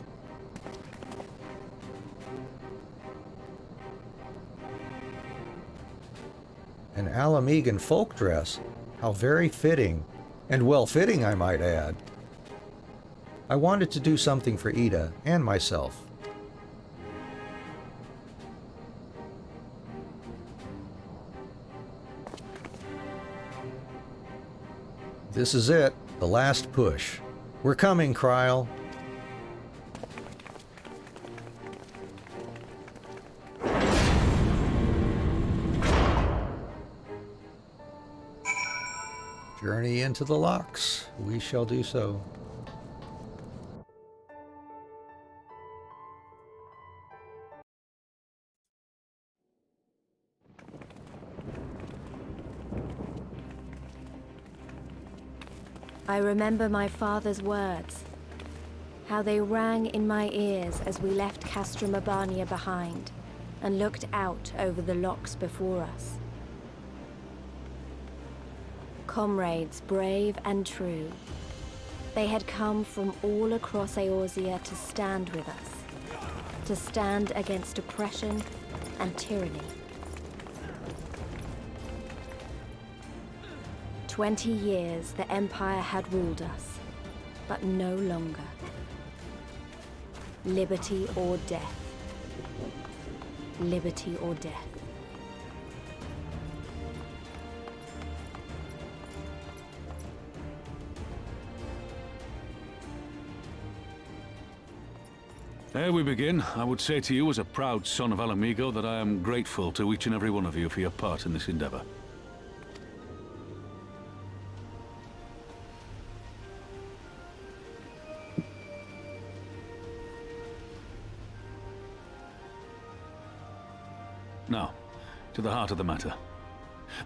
An Ala Mhigan folk dress. How very fitting. And well-fitting, I might add. I wanted to do something for Ida and myself. This is it, the last push. We're coming, Kryl. Journey into the Lochs. We shall do so. I remember my father's words, how they rang in my ears as we left Castrum Abania behind and looked out over the Lochs before us. Comrades brave and true, they had come from all across Eorzea to stand with us, to stand against oppression and tyranny. 20 years the Empire had ruled us, but no longer. Liberty or death. Liberty or death. Ere we begin, I would say to you as a proud son of Ala Mhigan that I am grateful to each and every one of you for your part in this endeavor. Now, to the heart of the matter.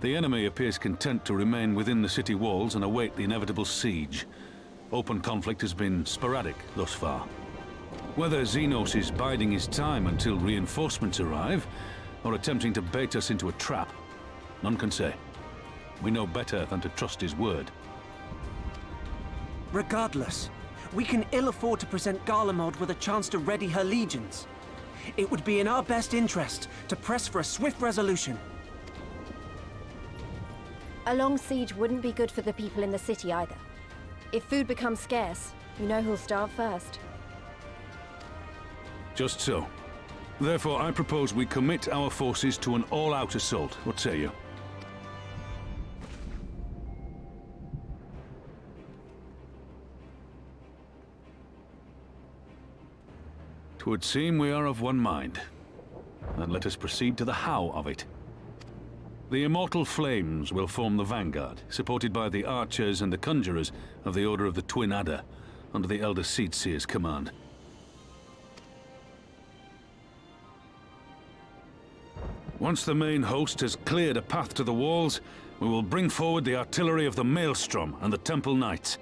The enemy appears content to remain within the city walls and await the inevitable siege. Open conflict has been sporadic thus far. Whether Zenos is biding his time until reinforcements arrive, or attempting to bait us into a trap, none can say. We know better than to trust his word. Regardless, we can ill afford to present Garlemald with a chance to ready her legions. It would be in our best interest to press for a swift resolution. A long siege wouldn't be good for the people in the city either. If food becomes scarce, you know who'll starve first. Just so. Therefore, I propose we commit our forces to an all-out assault. What say you? 'Twould seem we are of one mind. Then let us proceed to the how of it. The immortal flames will form the vanguard, supported by the archers and the conjurers of the Order of the Twin Adder, under the Elder Seedseer's command. Once the main host has cleared a path to the walls, we will bring forward the artillery of the Maelstrom and the Temple Knights.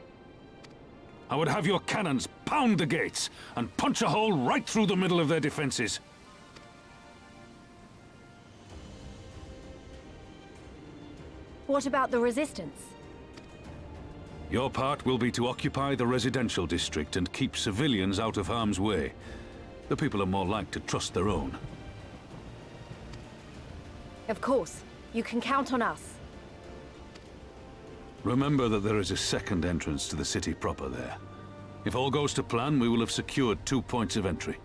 I would have your cannons pound the gates and punch a hole right through the middle of their defenses. What about the resistance? Your part will be to occupy the residential district and keep civilians out of harm's way. The people are more like to trust their own. Of course. You can count on us. Remember that there is a second entrance to the city proper there. If all goes to plan, we will have secured 2 points of entry.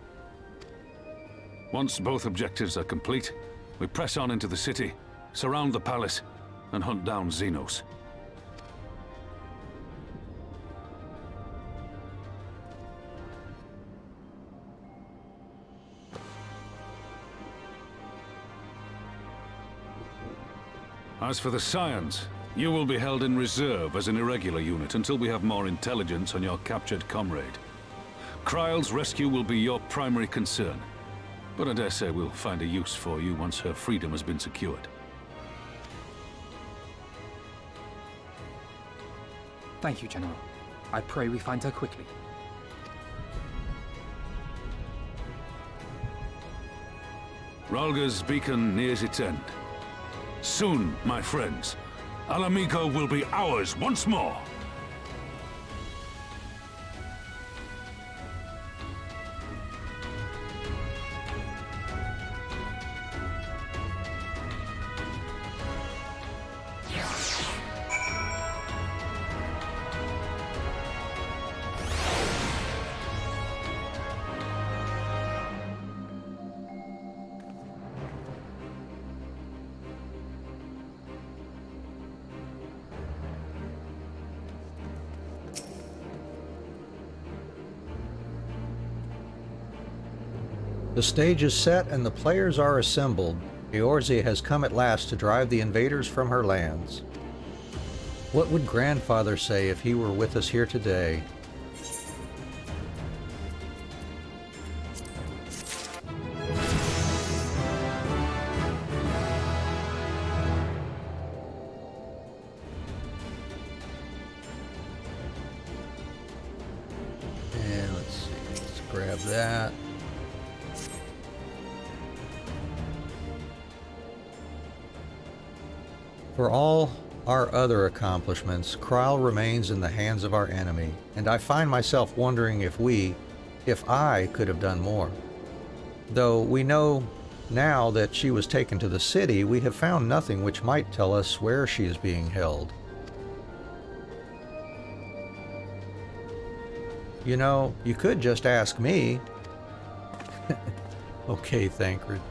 Once both objectives are complete, we press on into the city, surround the palace, and hunt down Zenos. As for the Scions, you will be held in reserve as an irregular unit until we have more intelligence on your captured comrade. Kryl's rescue will be your primary concern, but I dare say we'll find a use for you once her freedom has been secured. Thank you, General. I pray we find her quickly. Rhalga's beacon nears its end. Soon, my friends, Ala Mhigan will be ours once more! The stage is set and the players are assembled. Eorzea has come at last to drive the invaders from her lands. What would Grandfather say if he were with us here today? And let's see, let's grab that. For all our other accomplishments, Krile remains in the hands of our enemy, and I find myself wondering if I could have done more. Though we know now that she was taken to the city, we have found nothing which might tell us where she is being held. You know, you could just ask me. Okay, Thancred.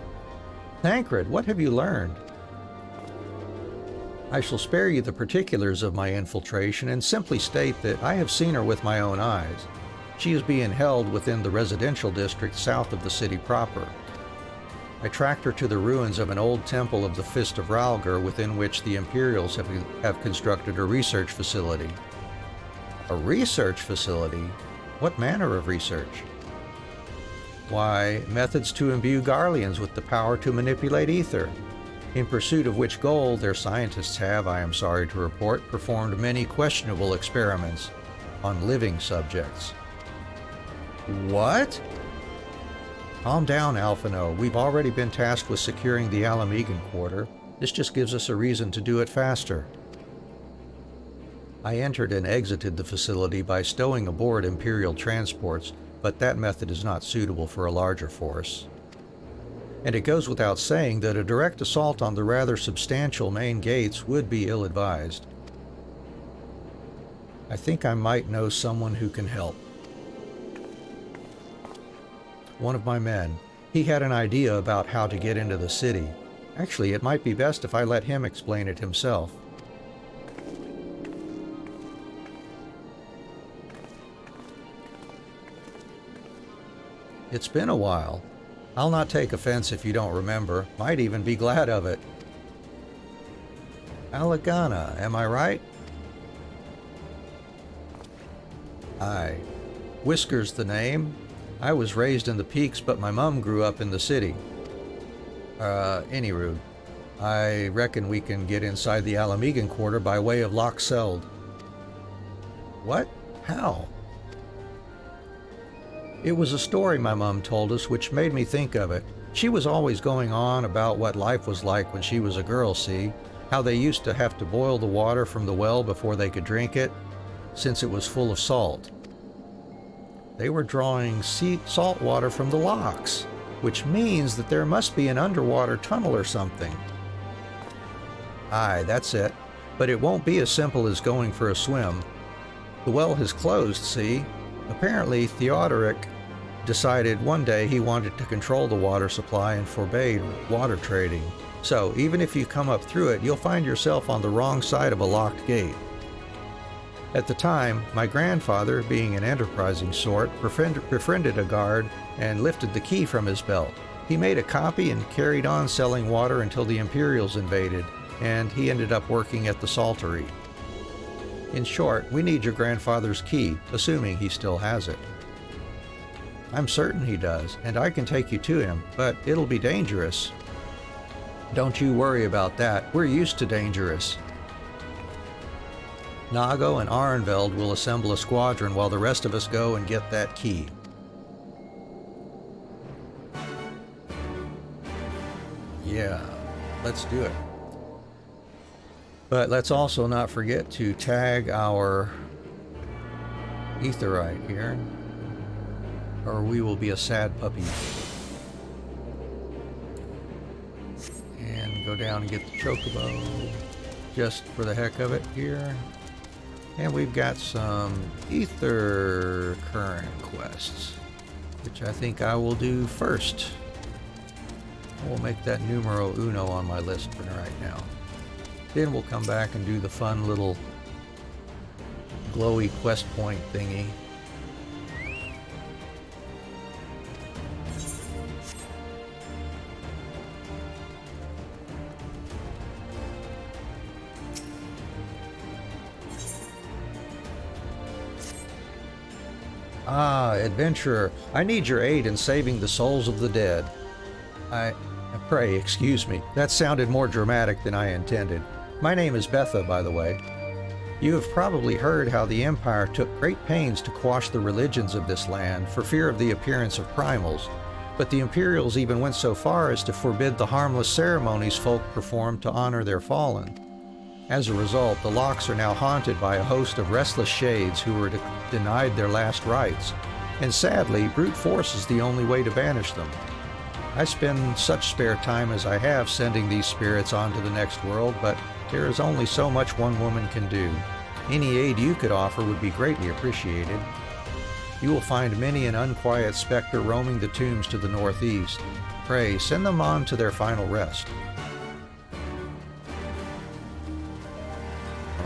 Thancred, what have you learned? I shall spare you the particulars of my infiltration and simply state that I have seen her with my own eyes. She is being held within the residential district south of the city proper. I tracked her to the ruins of an old temple of the Fist of Ralgar, within which the Imperials have constructed a research facility. A research facility? What manner of research? Why, methods to imbue Garleans with the power to manipulate ether. In pursuit of which goal, their scientists have, I am sorry to report, performed many questionable experiments on living subjects. What? Calm down, Alphino. We've already been tasked with securing the Ala Mhigan Quarter. This just gives us a reason to do it faster. I entered and exited the facility by stowing aboard Imperial transports, but that method is not suitable for a larger force. And it goes without saying that a direct assault on the rather substantial main gates would be ill-advised. I think I might know someone who can help. One of my men. He had an idea about how to get into the city. Actually, it might be best if I let him explain it himself. It's been a while. I'll not take offense if you don't remember. Might even be glad of it. Alagana, am I right? Aye. Whisker's the name. I was raised in the peaks, but my mum grew up in the city. Anywho, I reckon we can get inside the Ala Mhigan Quarter by way of Lochs. What? How? It was a story my mum told us which made me think of it. She was always going on about what life was like when she was a girl, see? How they used to have to boil the water from the well before they could drink it, since it was full of salt. They were drawing salt water from the Lochs, which means that there must be an underwater tunnel or something. Aye, that's it. But it won't be as simple as going for a swim. The well has closed, see? Apparently, Theodoric decided one day he wanted to control the water supply and forbade water trading. So, even if you come up through it, you'll find yourself on the wrong side of a locked gate. At the time, my grandfather, being an enterprising sort, befriended a guard and lifted the key from his belt. He made a copy and carried on selling water until the Imperials invaded, and he ended up working at the saltery. In short, we need your grandfather's key, assuming he still has it. I'm certain he does, and I can take you to him, but it'll be dangerous. Don't you worry about that. We're used to dangerous. Nago and Arenveld will assemble a squadron while the rest of us go and get that key. Yeah, let's do it. But let's also not forget to tag our Aetheryte here, or we will be a sad puppy. And go down and get the Chocobo, just for the heck of it here. And we've got some Ether Current quests, which I think I will do first. We'll make that numero uno on my list for right now. Then we'll come back and do the fun little glowy quest point thingy. Ah, adventurer, I need your aid in saving the souls of the dead. Pray, excuse me. That sounded more dramatic than I intended. My name is Betha, by the way. You have probably heard how the Empire took great pains to quash the religions of this land for fear of the appearance of primals, but the Imperials even went so far as to forbid the harmless ceremonies folk performed to honor their fallen. As a result, the Lochs are now haunted by a host of restless shades who were denied their last rites, and sadly, brute force is the only way to banish them. I spend such spare time as I have sending these spirits on to the next world, but there is only so much one woman can do. Any aid you could offer would be greatly appreciated. You will find many an unquiet specter roaming the tombs to the northeast. Pray, send them on to their final rest.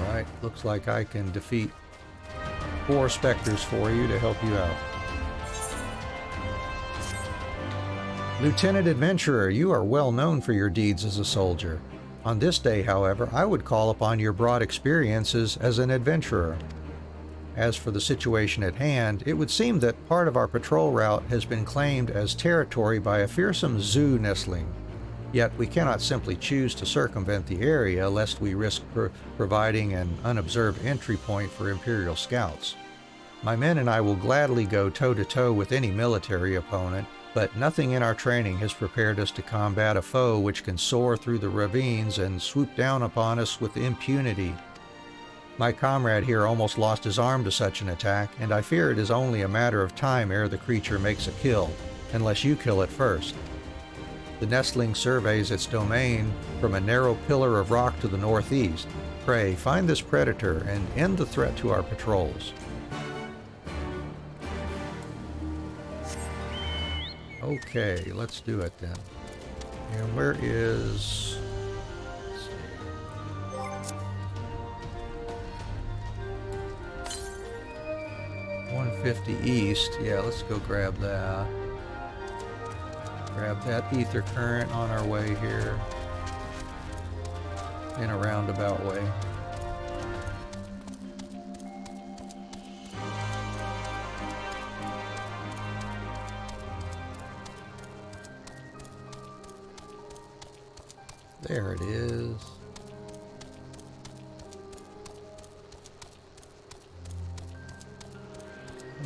Alright, looks like I can defeat 4 specters for you to help you out. Lieutenant Adventurer, you are well known for your deeds as a soldier. On this day, however, I would call upon your broad experiences as an adventurer. As for the situation at hand, it would seem that part of our patrol route has been claimed as territory by a fearsome zoo nestling. Yet we cannot simply choose to circumvent the area lest we risk providing an unobserved entry point for Imperial scouts. My men and I will gladly go toe-to-toe with any military opponent, but nothing in our training has prepared us to combat a foe which can soar through the ravines and swoop down upon us with impunity. My comrade here almost lost his arm to such an attack, and I fear it is only a matter of time ere the creature makes a kill, unless you kill it first. The nestling surveys its domain from a narrow pillar of rock to the northeast. Pray, find this predator and end the threat to our patrols. Okay, let's do it then. And where is... let's see. 150 east. Yeah, let's go grab that. Grab that ether current on our way here. In a roundabout way. There it is.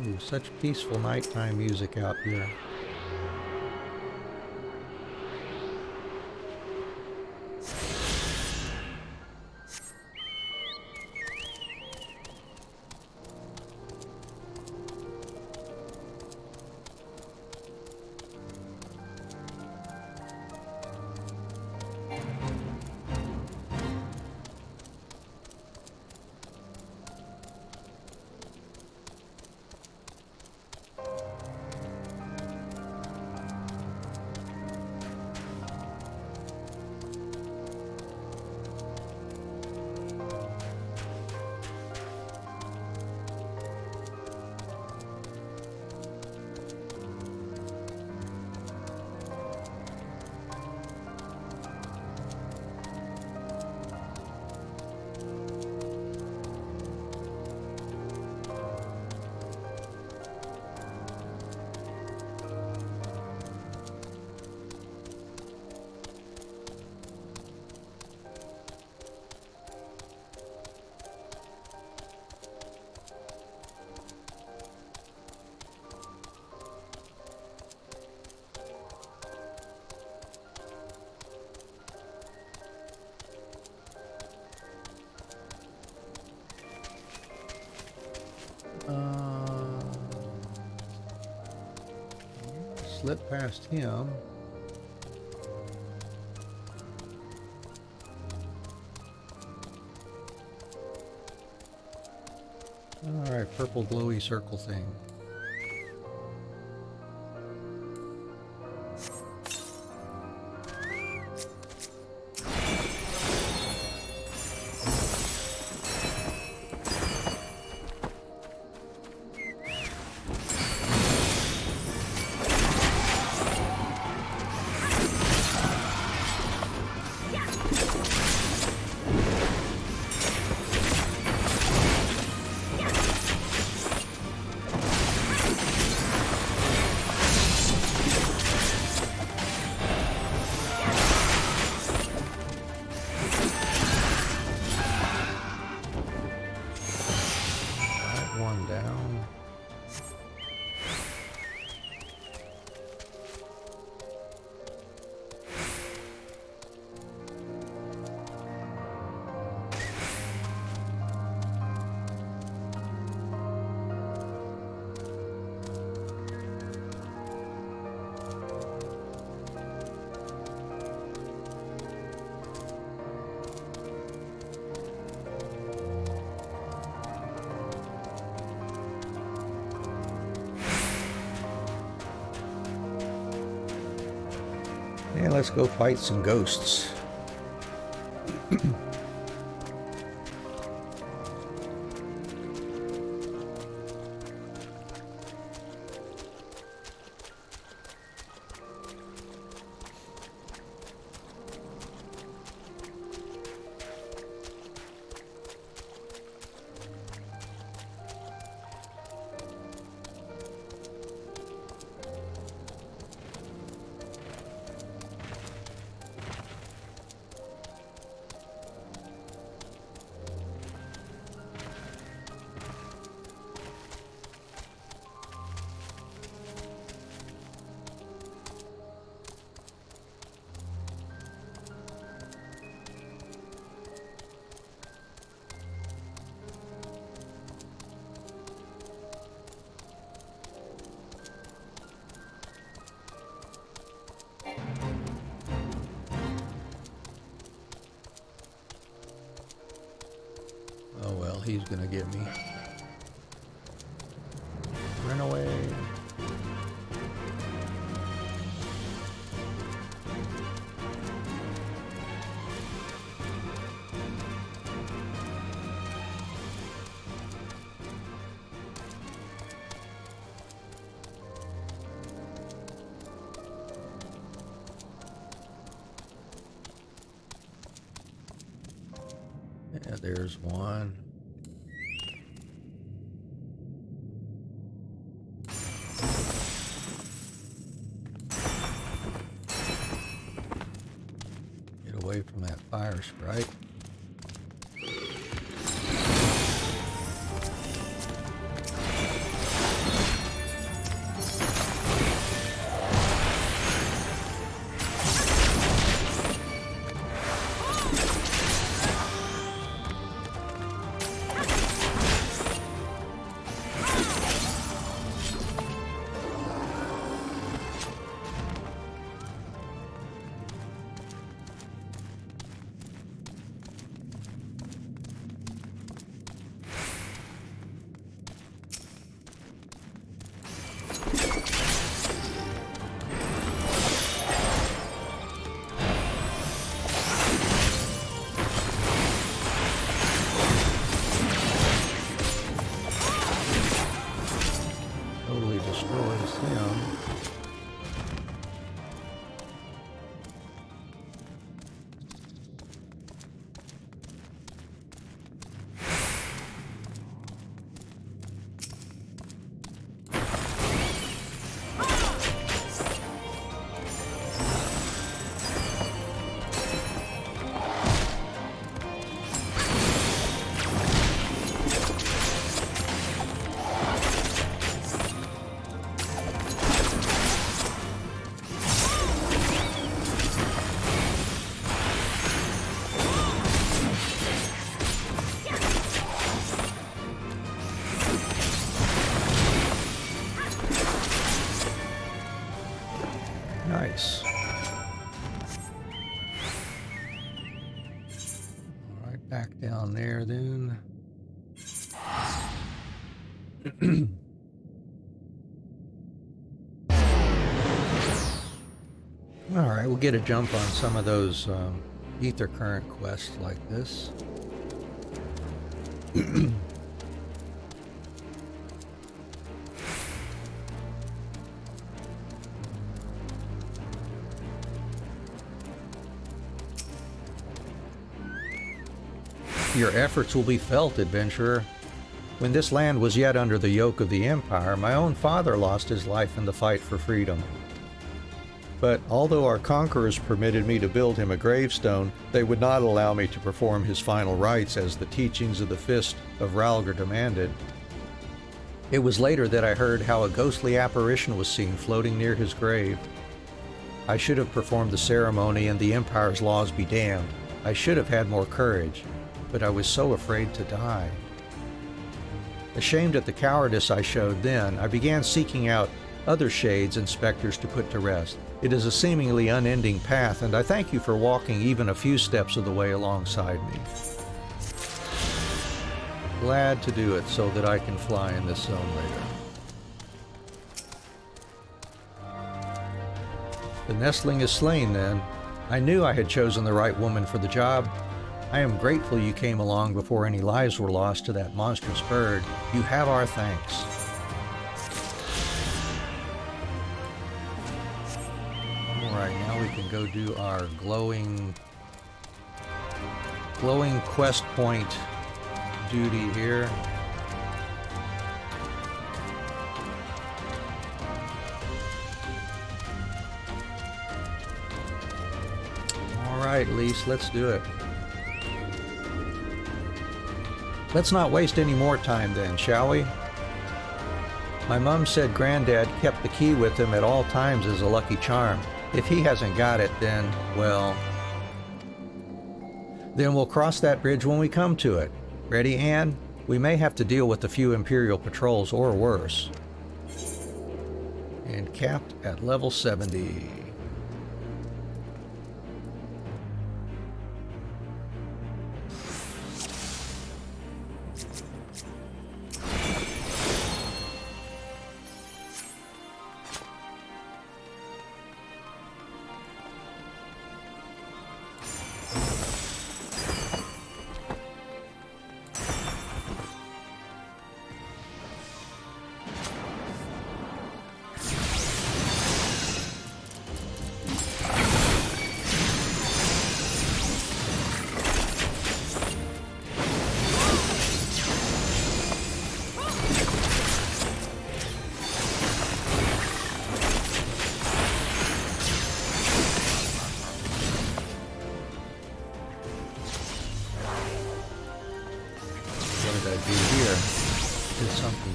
Ooh, such peaceful nighttime music out here. Slip past him. Alright, purple glowy circle thing. And let's go fight some ghosts. Oh well, he's gonna get me. Run away. Yeah, there's one. Get away from that fire sprite. Totally destroys him. Nice. All right, back down there then. All right, we'll get a jump on some of those ether current quests like this. Your efforts will be felt, adventurer. When this land was yet under the yoke of the Empire, my own father lost his life in the fight for freedom. But although our conquerors permitted me to build him a gravestone, they would not allow me to perform his final rites as the teachings of the Fist of Rhalgr demanded. It was later that I heard how a ghostly apparition was seen floating near his grave. I should have performed the ceremony and the Empire's laws be damned. I should have had more courage, but I was so afraid to die. Ashamed at the cowardice I showed then, I began seeking out other shades and specters to put to rest. It is a seemingly unending path, and I thank you for walking even a few steps of the way alongside me. Glad to do it so that I can fly in this zone later. The nestling is slain, then. I knew I had chosen the right woman for the job. I am grateful you came along before any lives were lost to that monstrous bird. You have our thanks. Alright, now we can go do our glowing quest point duty here. Alright, Lise, let's do it. Let's not waste any more time then, shall we? My mom said Granddad kept the key with him at all times as a lucky charm. If he hasn't got it, then, well... Then we'll cross that bridge when we come to it. Ready, Anne? We may have to deal with a few Imperial patrols or worse. And capped at level 70.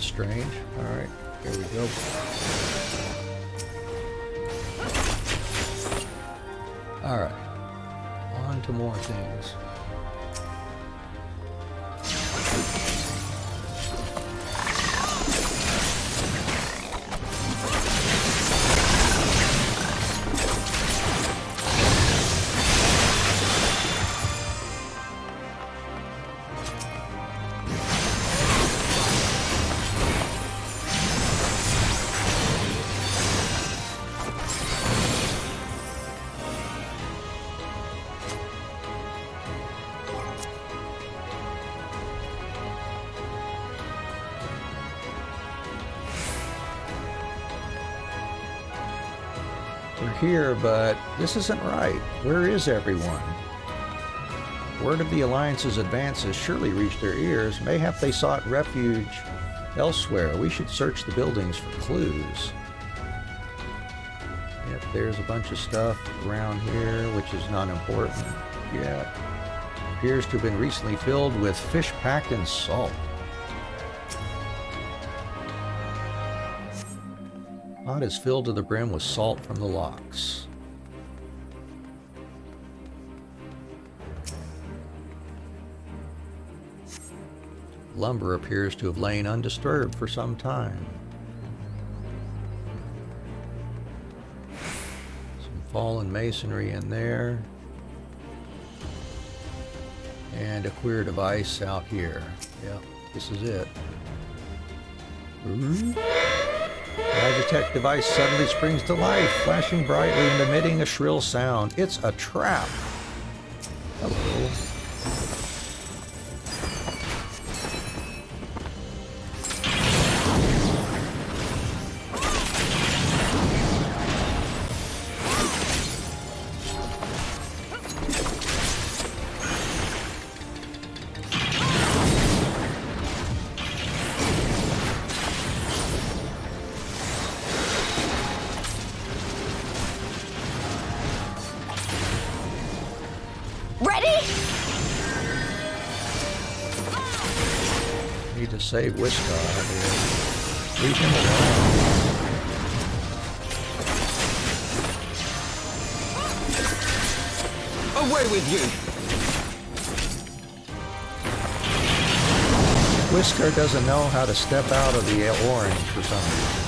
Strange. Alright, here we go. Alright, on to more things. Here, but this isn't right. Where is everyone? Word of the Alliance's advances surely reached their ears. Mayhap they sought refuge elsewhere. We should search the buildings for clues. Yep, there's a bunch of stuff around here, which is not important yet. Appears to have been recently filled with fish packed in salt. Pot is filled to the brim with salt from the Lochs. Lumber appears to have lain undisturbed for some time. Some fallen masonry in there. And a queer device out here. Yep, this is it. Logitech device suddenly springs to life, flashing brightly and emitting a shrill sound. It's a trap. Hello. To save Whisker here. Leave him alone. Away with you! Whisker doesn't know how to step out of the orange for some reason.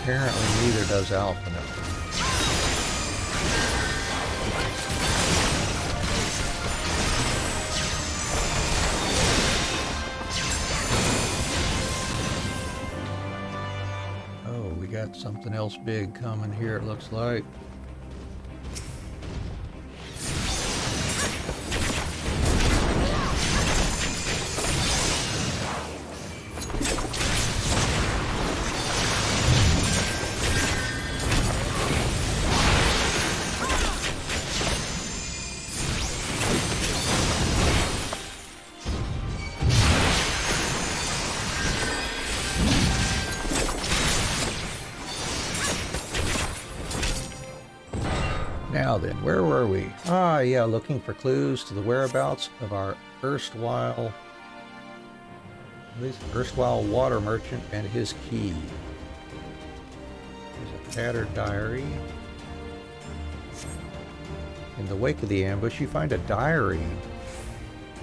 Apparently neither does Alpha. Oh, we got something else big coming here, it looks like. Now then, where were we? Ah, yeah, looking for clues to the whereabouts of our erstwhile water merchant and his key. There's a tattered diary. In the wake of the ambush, you find a diary.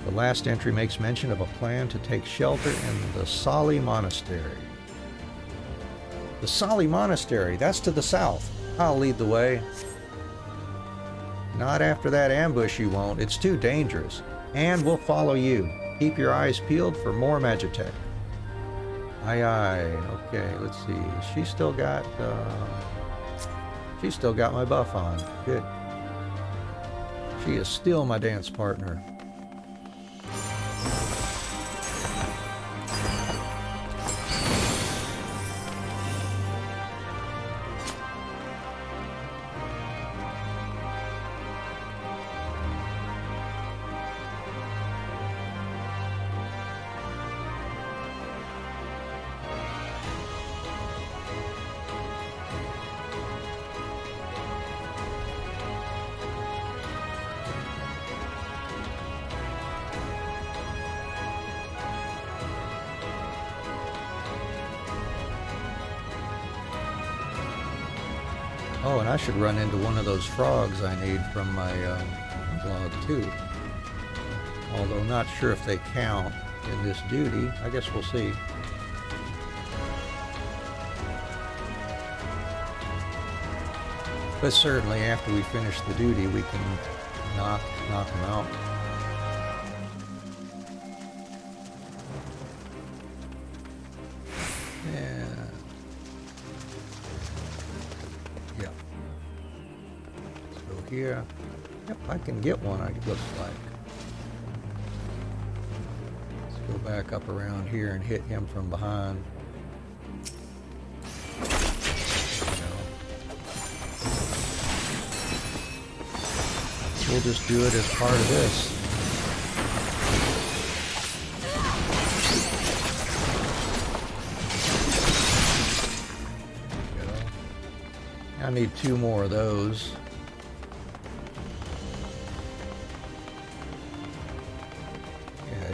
The last entry makes mention of a plan to take shelter in the Sali Monastery. The Sali Monastery, that's to the south. I'll lead the way. Not after that ambush you won't. It's too dangerous. And we'll follow you. Keep your eyes peeled for more Magitech. Aye aye. Okay, let's see. She's still got my buff on. Good. She is still my dance partner. Oh, and I should run into one of those frogs I need from my blog too. Although not sure if they count in this duty. I guess we'll see. But certainly after we finish the duty, we can knock them out. Here. Yep, I can get one, it looks like. Let's go back up around here and hit him from behind. We'll just do it as part of this. I need 2 more of those.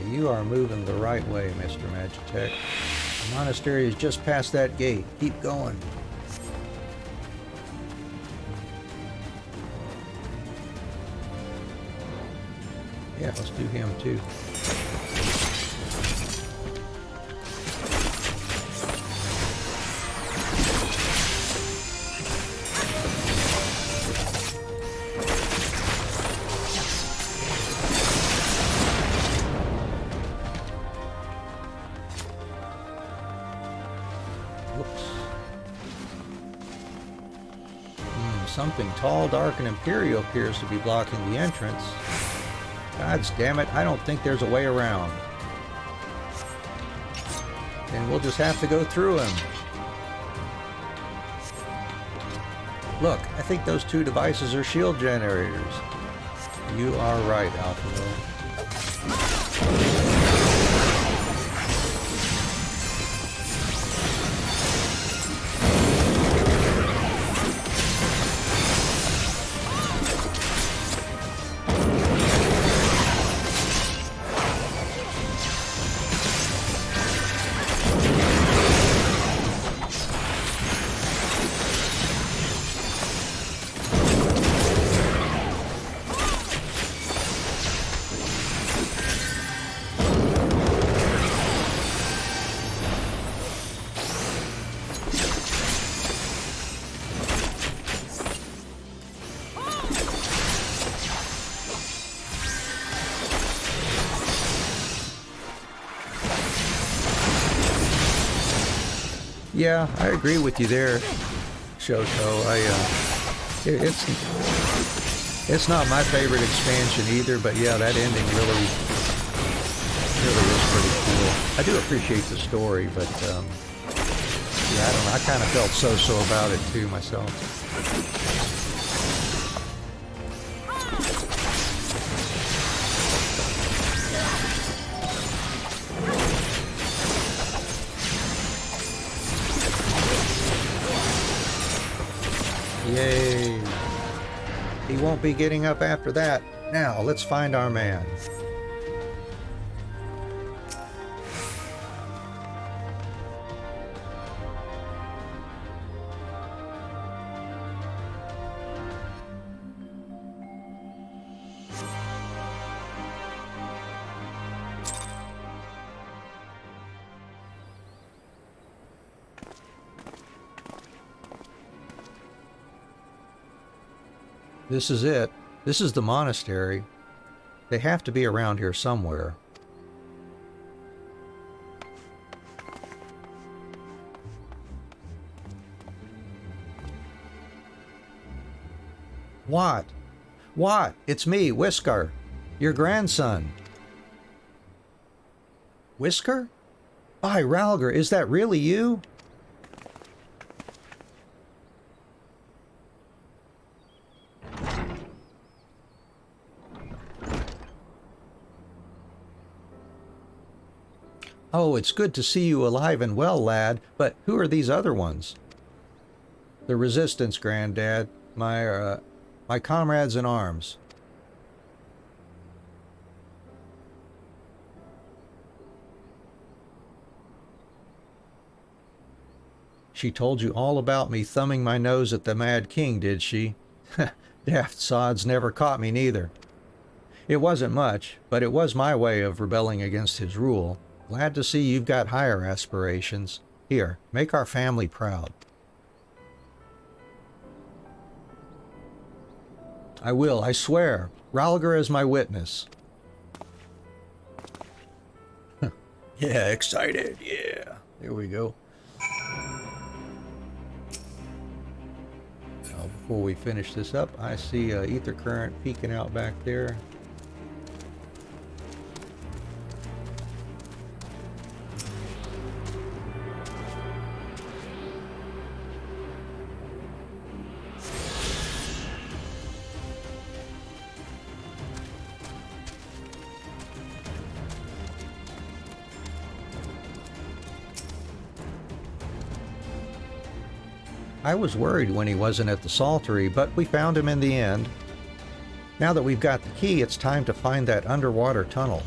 You are moving the right way, Mr. Magitech. The monastery is just past that gate. Keep going. Yeah, let's do him too. Something tall, dark, and imperial appears to be blocking the entrance. Gods damn it, I don't think there's a way around. Then we'll just have to go through him. Look, I think those 2 devices are shield generators. You are right, Alpha. Yeah, I agree with you there, Shoto. It's not my favorite expansion either, but yeah, that ending really is pretty cool. I do appreciate the story, but yeah, I don't know. I kind of felt so about it too myself. Yay. He won't be getting up after that. Now, let's find our man. This is it. This is the monastery. They have to be around here somewhere. What? What? It's me, Whisker. Your grandson. Whisker? By Ralger, is that really you? Oh, it's good to see you alive and well, lad, but who are these other ones? The Resistance, Granddad. My comrades in arms. She told you all about me thumbing my nose at the Mad King, did she? Daft sods never caught me neither. It wasn't much, but it was my way of rebelling against his rule. Glad to see you've got higher aspirations. Here, make our family proud. I will, I swear. Ralger is my witness. Yeah, excited, yeah. There we go. Now, before we finish this up, I see ether current peeking out back there. I was worried when he wasn't at the Saltery, but we found him in the end. Now that we've got the key, it's time to find that underwater tunnel.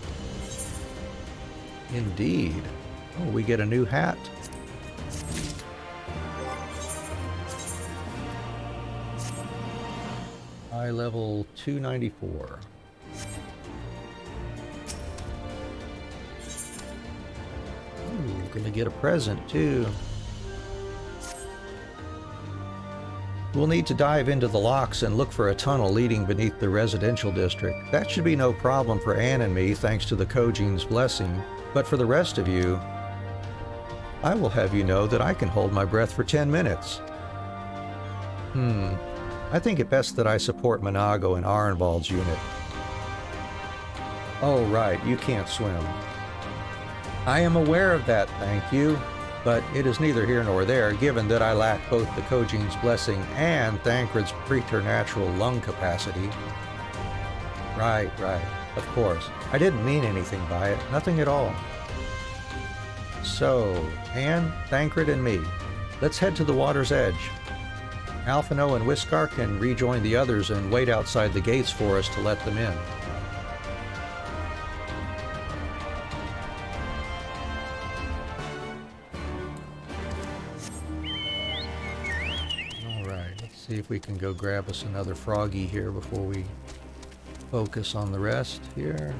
Indeed. Oh, we get a new hat. High level 294. Ooh, gonna get a present too. We'll need to dive into the Lochs and look for a tunnel leading beneath the residential district. That should be no problem for Anne and me, thanks to the Kojin's blessing. But for the rest of you, I will have you know that I can hold my breath for 10 minutes. I think it best that I support Monago and Arenvald's unit. Oh, right, you can't swim. I am aware of that, thank you. But it is neither here nor there, given that I lack both the Kojin's blessing and Thancred's preternatural lung capacity. Right, of course. I didn't mean anything by it, nothing at all. So, Anne, Thancred, and me, let's head to the water's edge. Alphino and Whiskar can rejoin the others and wait outside the gates for us to let them in. See if we can go grab us another froggy here before we focus on the rest here.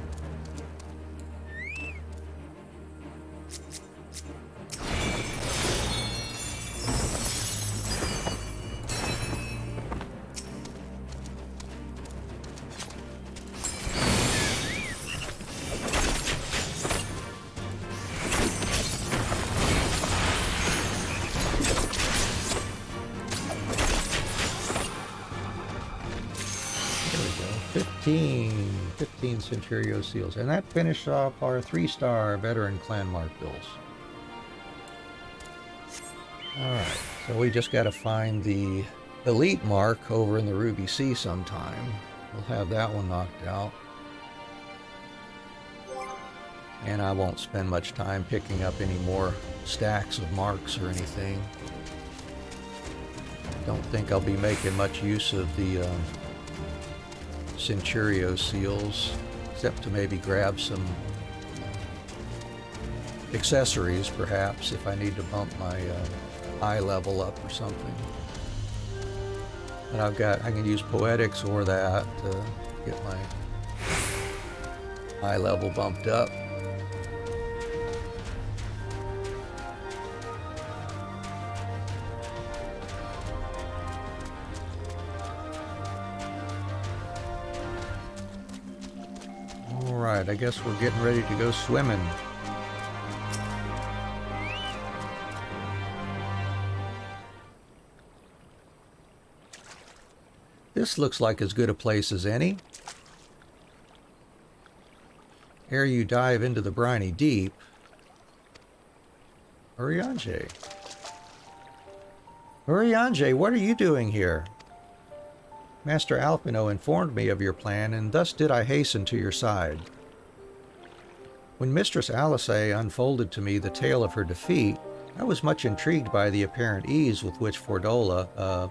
15 Centurio seals. And that finished off our 3-star veteran clan mark bills. Alright, so we just got to find the elite mark over in the Ruby Sea sometime. We'll have that one knocked out. And I won't spend much time picking up any more stacks of marks or anything. Don't think I'll be making much use of the Centurio seals, except to maybe grab some accessories, perhaps, if I need to bump my eye level up or something. But I can use Poetics or that to get my eye level bumped up. Alright, I guess we're getting ready to go swimming. This looks like as good a place as any. Ere you dive into the briny deep, Urianger. Urianger, what are you doing here? Master Alphino informed me of your plan, and thus did I hasten to your side. When Mistress Alice unfolded to me the tale of her defeat, I was much intrigued by the apparent ease with which Fordola, a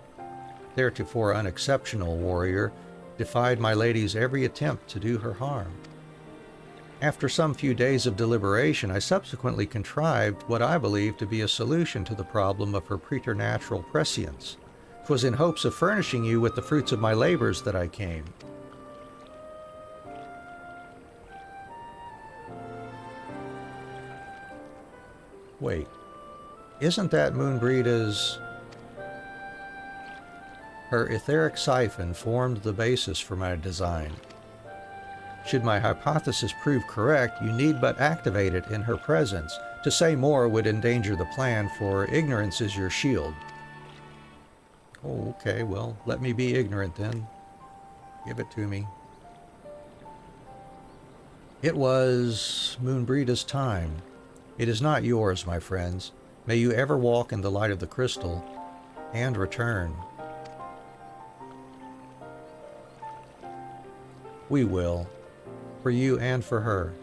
theretofore unexceptional warrior, defied my lady's every attempt to do her harm. After some few days of deliberation, I subsequently contrived what I believe to be a solution to the problem of her preternatural prescience. 'Twas in hopes of furnishing you with the fruits of my labors that I came. Wait, isn't that Moonbreeda's... Her etheric siphon formed the basis for my design. Should my hypothesis prove correct, you need but activate it in her presence. To say more would endanger the plan, for ignorance is your shield. Oh, okay, well, let me be ignorant then. Give it to me. It was Moonbreeda's time. It is not yours, my friends. May you ever walk in the light of the crystal, and return. We will. For you and for her.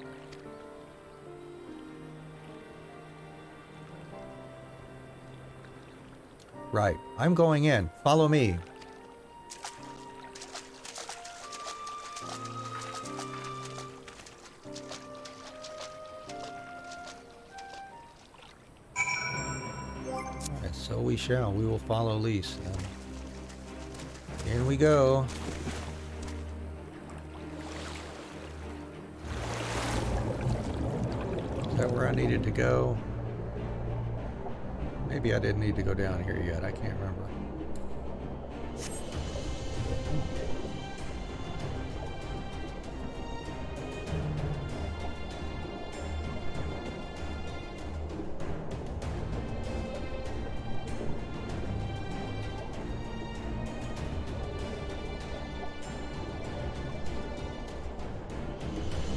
Right, I'm going in. Follow me. Alright, so we shall. We will follow Lise then. In we go. Is that where I needed to go? Maybe I didn't need to go down here yet. I can't remember.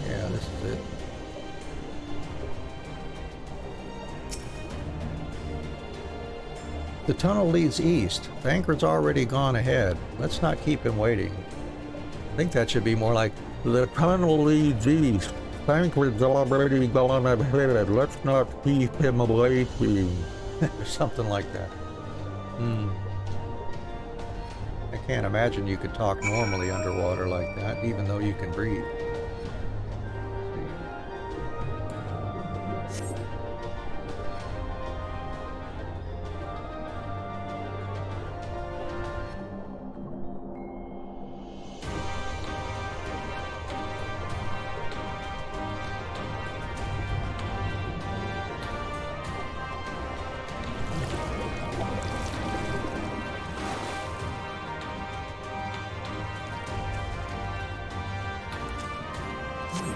Yeah, this is it. The tunnel leads east. Thancred's already gone ahead. Let's not keep him waiting. I think that should be more like, the tunnel leads east. Thancred's already gone ahead. Let's not keep him waiting. Or something like that. I can't imagine you could talk normally underwater like that, even though you can breathe.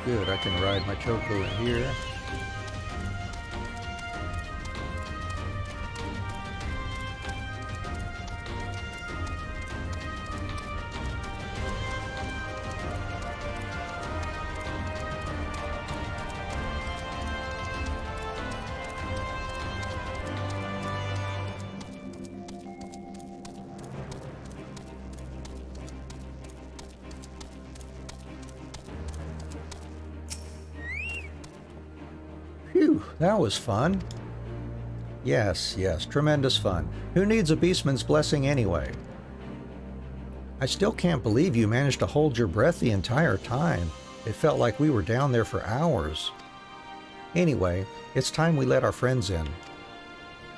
Good, I can ride my Choco in here. Phew, that was fun. Yes, tremendous fun. Who needs a beastman's blessing anyway? I still can't believe you managed to hold your breath the entire time. It felt like we were down there for hours. Anyway, it's time we let our friends in.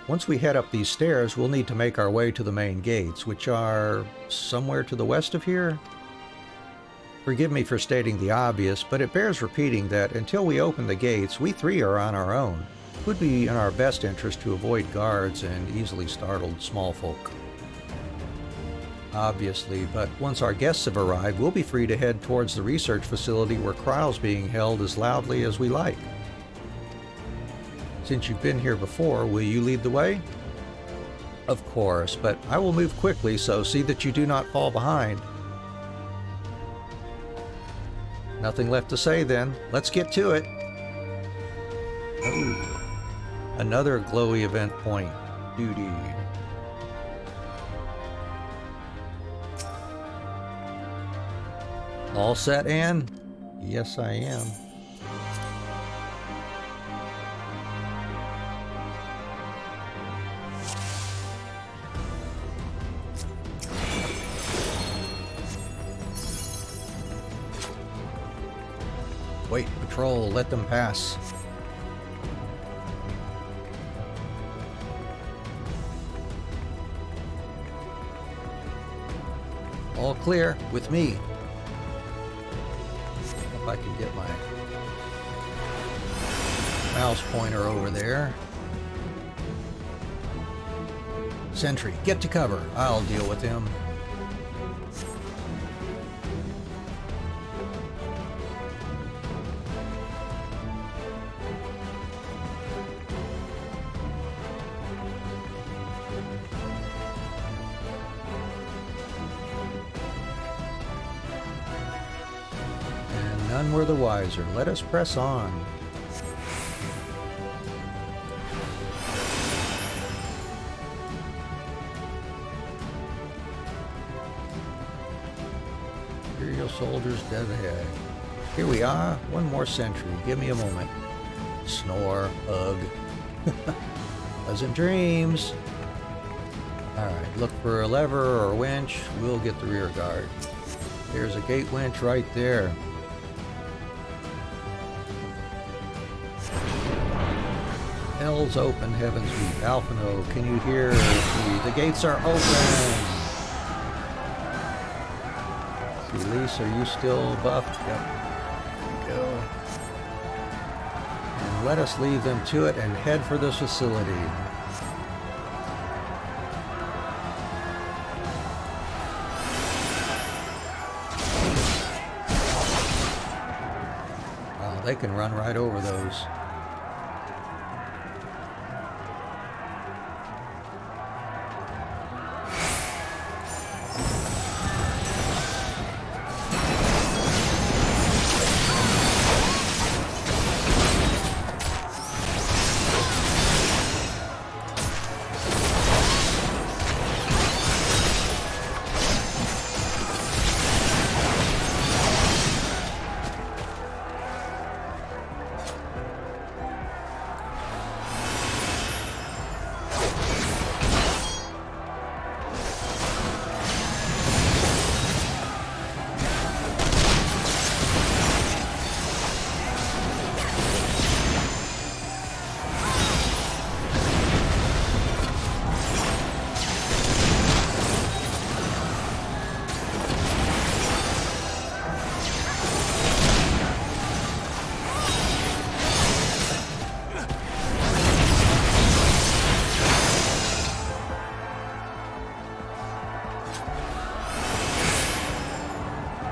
Once we head up these stairs, we'll need to make our way to the main gates, which are somewhere to the west of here. Forgive me for stating the obvious, but it bears repeating that until we open the gates, we three are on our own. It would be in our best interest to avoid guards and easily startled small folk. Obviously, but once our guests have arrived, we'll be free to head towards the research facility where trials being held as loudly as we like. Since you've been here before, will you lead the way? Of course, but I will move quickly, so see that you do not fall behind. Nothing left to say then. Let's get to it. Ooh. Another glowy event point. Duty. All set, Anne? Yes, I am. Wait, patrol, let them pass. All clear with me. If I can get my mouse pointer over there. Sentry, get to cover. I'll deal with him. None were the wiser. Let us press on. Imperial soldiers dead ahead. Here we are. One more sentry. Give me a moment. Snore. Ugh. Pleasant dreams. Alright, look for a lever or a winch. We'll get the rear guard. There's a gate winch right there. Hell's open, heavens weep. Alphino, can you hear me? The gates are open! Elise, are you still buffed? Yep. Go. And let us leave them to it and head for this facility. Wow, they can run right over those.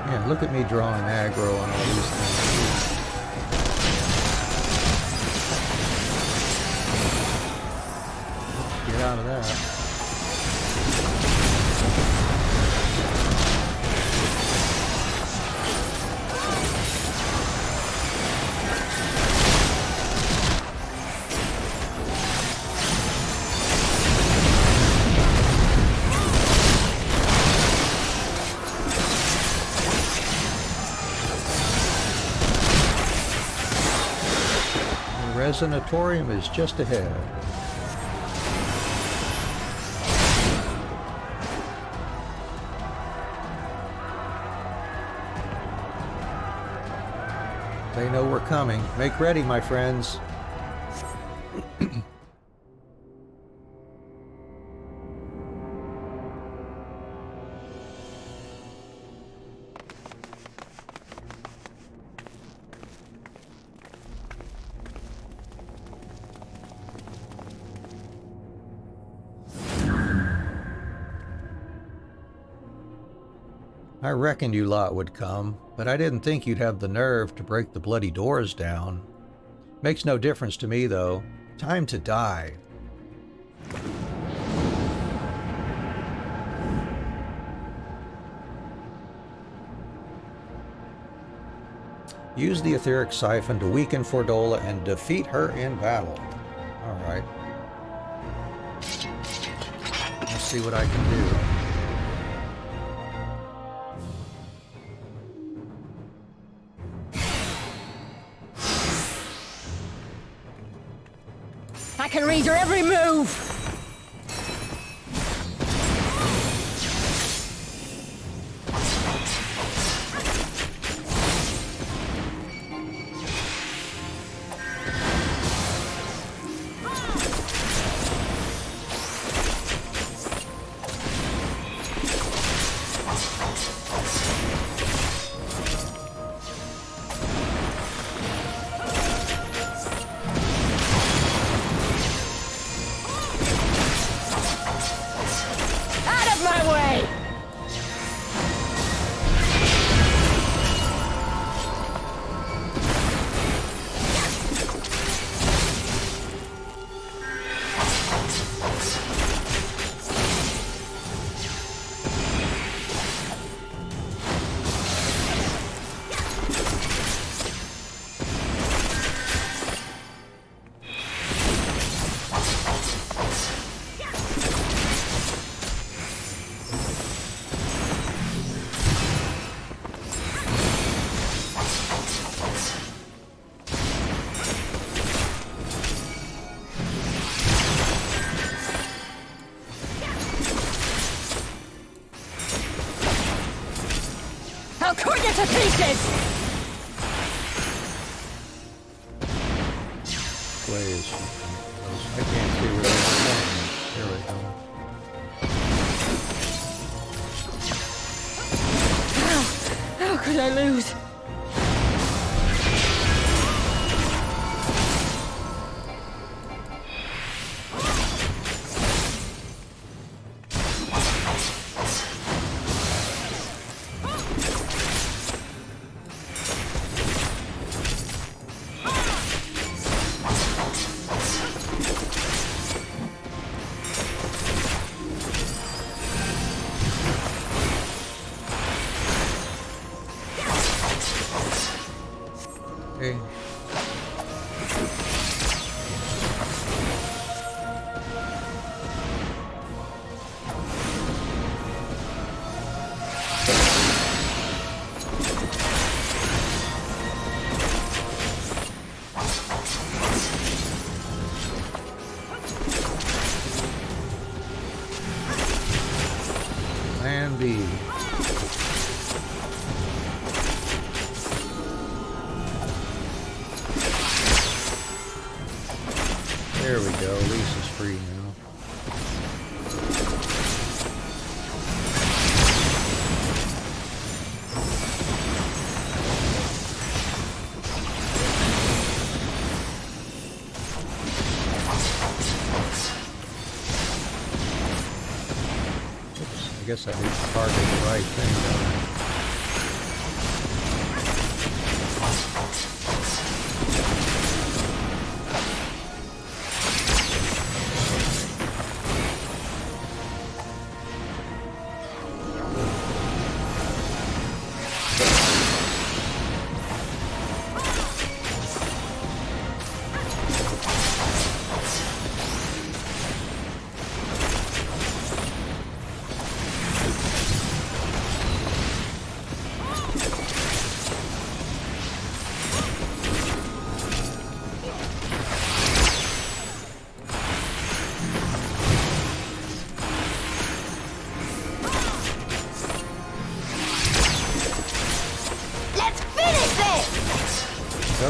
Man, look at me drawing aggro on all these things. Get out of that. resonatorium is just ahead. They know we're coming. Make ready, my friends. I reckoned you lot would come, but I didn't think you'd have the nerve to break the bloody doors down. Makes no difference to me, though. Time to die. Use the etheric siphon to weaken Fordola and defeat her in battle. Alright. Let's see what I can do. I can read your every move! I'll cut you to pieces! Way is she? I can't see where they're going. There we go. How could I lose? Okay. Plan B. There we go, Lisa's free now. Oops, I guess I need to target the right thing, don't I?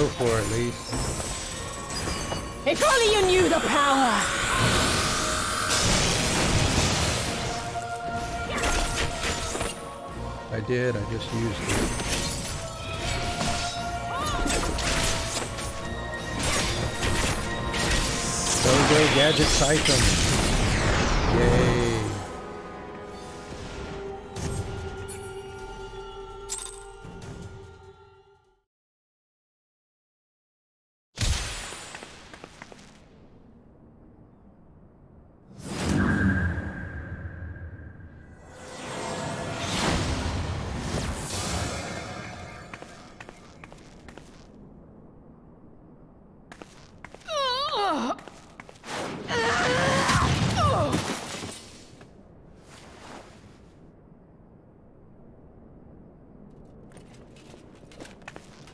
Go for it, Lise. If only you knew the power! I did, I just used it. Go, Gadget Siphon! Yay!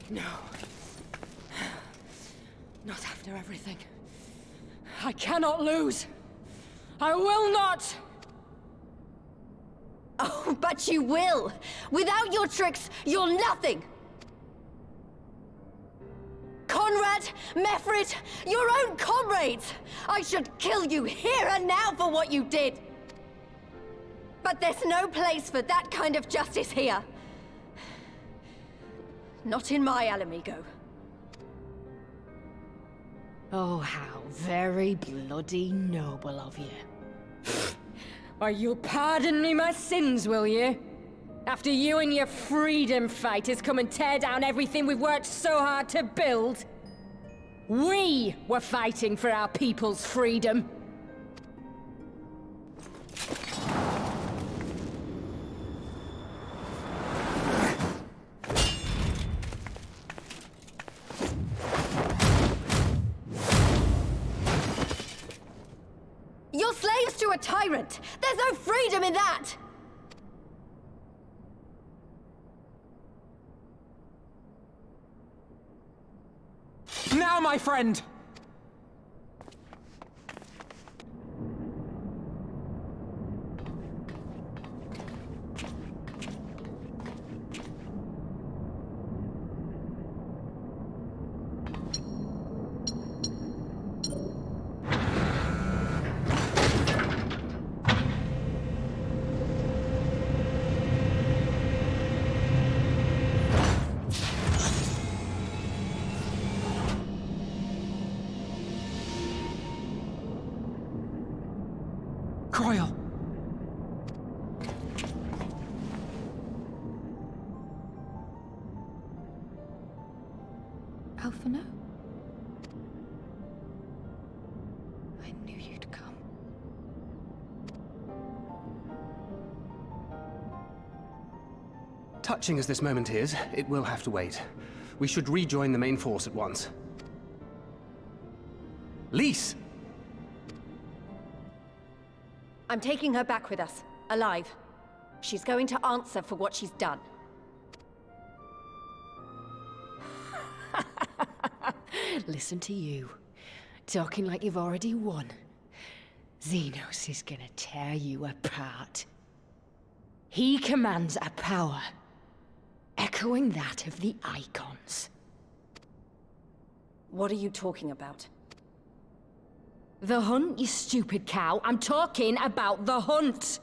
No. Not after everything. I cannot lose. I will not! Oh, but you will! Without your tricks, you're nothing! Conrad, Mefrid, your own comrades! I should kill you here and now for what you did! But there's no place for that kind of justice here. Not in my Ala Mhigan. Oh, how very bloody noble of you. Why, you'll pardon me my sins, will you? After you and your freedom fighters come and tear down everything we've worked so hard to build? We were fighting for our people's freedom. You're slaves to a tyrant! There's no freedom in that! Now, my friend! Croyle! Alphino? I knew you'd come. Touching as this moment is, it will have to wait. We should rejoin the main force at once. Lise! I'm taking her back with us, alive. She's going to answer for what she's done. Listen to you, talking like you've already won. Zenos is gonna tear you apart. He commands a power, echoing that of the Icons. What are you talking about? The hunt, you stupid cow. I'm talking about the hunt!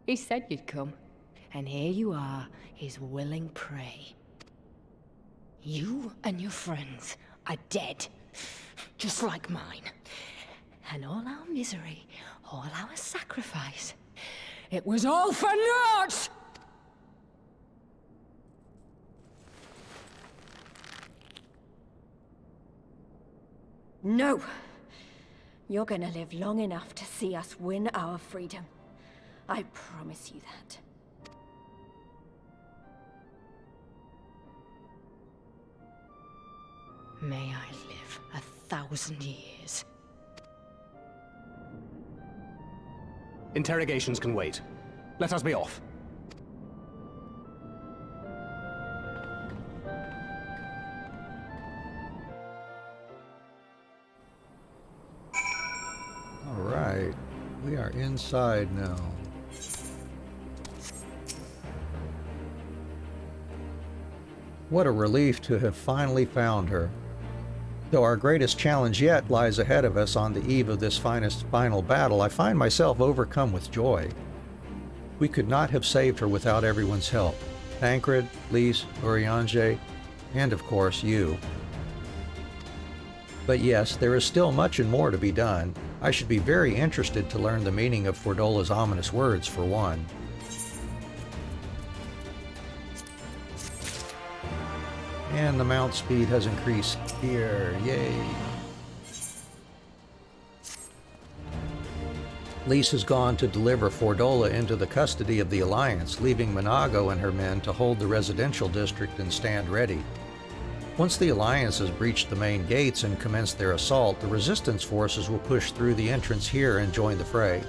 He said you'd come, and here you are, his willing prey. You and your friends are dead, just like mine. And all our misery, all our sacrifice, it was all for naught! No! You're gonna live long enough to see us win our freedom. I promise you that. May I live 1,000 years. Interrogations can wait. Let us be off. All right, we are inside now. What a relief to have finally found her. Though our greatest challenge yet lies ahead of us on the eve of this final battle, I find myself overcome with joy. We could not have saved her without everyone's help. Tancred, Lys, Urianger, and of course you. But yes, there is still much and more to be done. I should be very interested to learn the meaning of Fordola's ominous words, for one. And the mount speed has increased here, yay! Lys has gone to deliver Fordola into the custody of the Alliance, leaving Monago and her men to hold the residential district and stand ready. Once the Alliance has breached the main gates and commenced their assault, the Resistance forces will push through the entrance here and join the fray.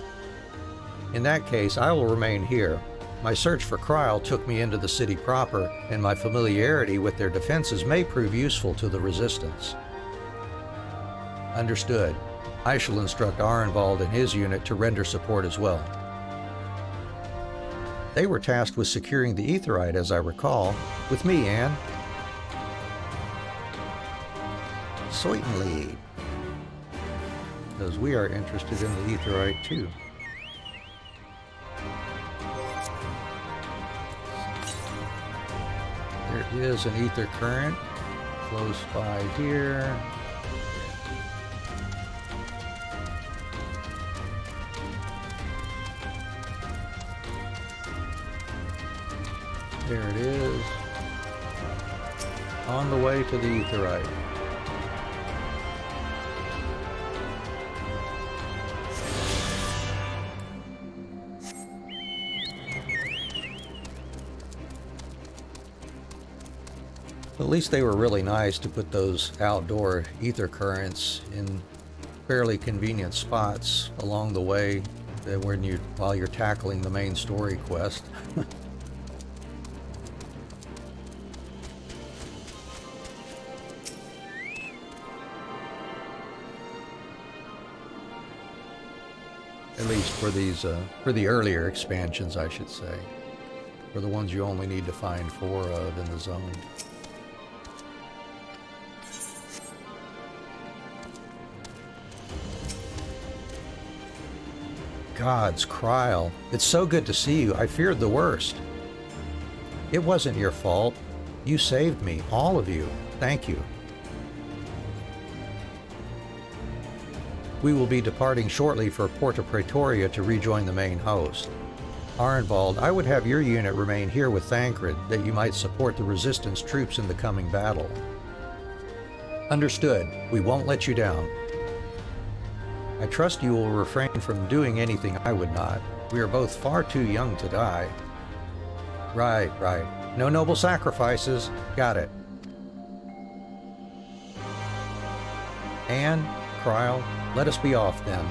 In that case, I will remain here. My search for Kryl took me into the city proper, and my familiarity with their defenses may prove useful to the Resistance. Understood. I shall instruct Arenvald and his unit to render support as well. They were tasked with securing the Aetheryte, as I recall. With me, Anne. Certainly. Because we are interested in the Aetheryte too. There is an ether current close by here. There it is. On the way to the Aetheryte. At least they were really nice to put those outdoor ether currents in fairly convenient spots along the way while you're tackling the main story quest. At least for these, for the earlier expansions, I should say. For the ones you only need to find 4 of in the zone. Gods, Kryl, it's so good to see you. I feared the worst. It wasn't your fault. You saved me, all of you. Thank you. We will be departing shortly for Porta Praetoria to rejoin the main host. Arenvald, I would have your unit remain here with Tancred, that you might support the Resistance troops in the coming battle. Understood. We won't let you down. I trust you will refrain from doing anything I would not. We are both far too young to die. Right. No noble sacrifices. Got it. Anne, Kryl, let us be off then.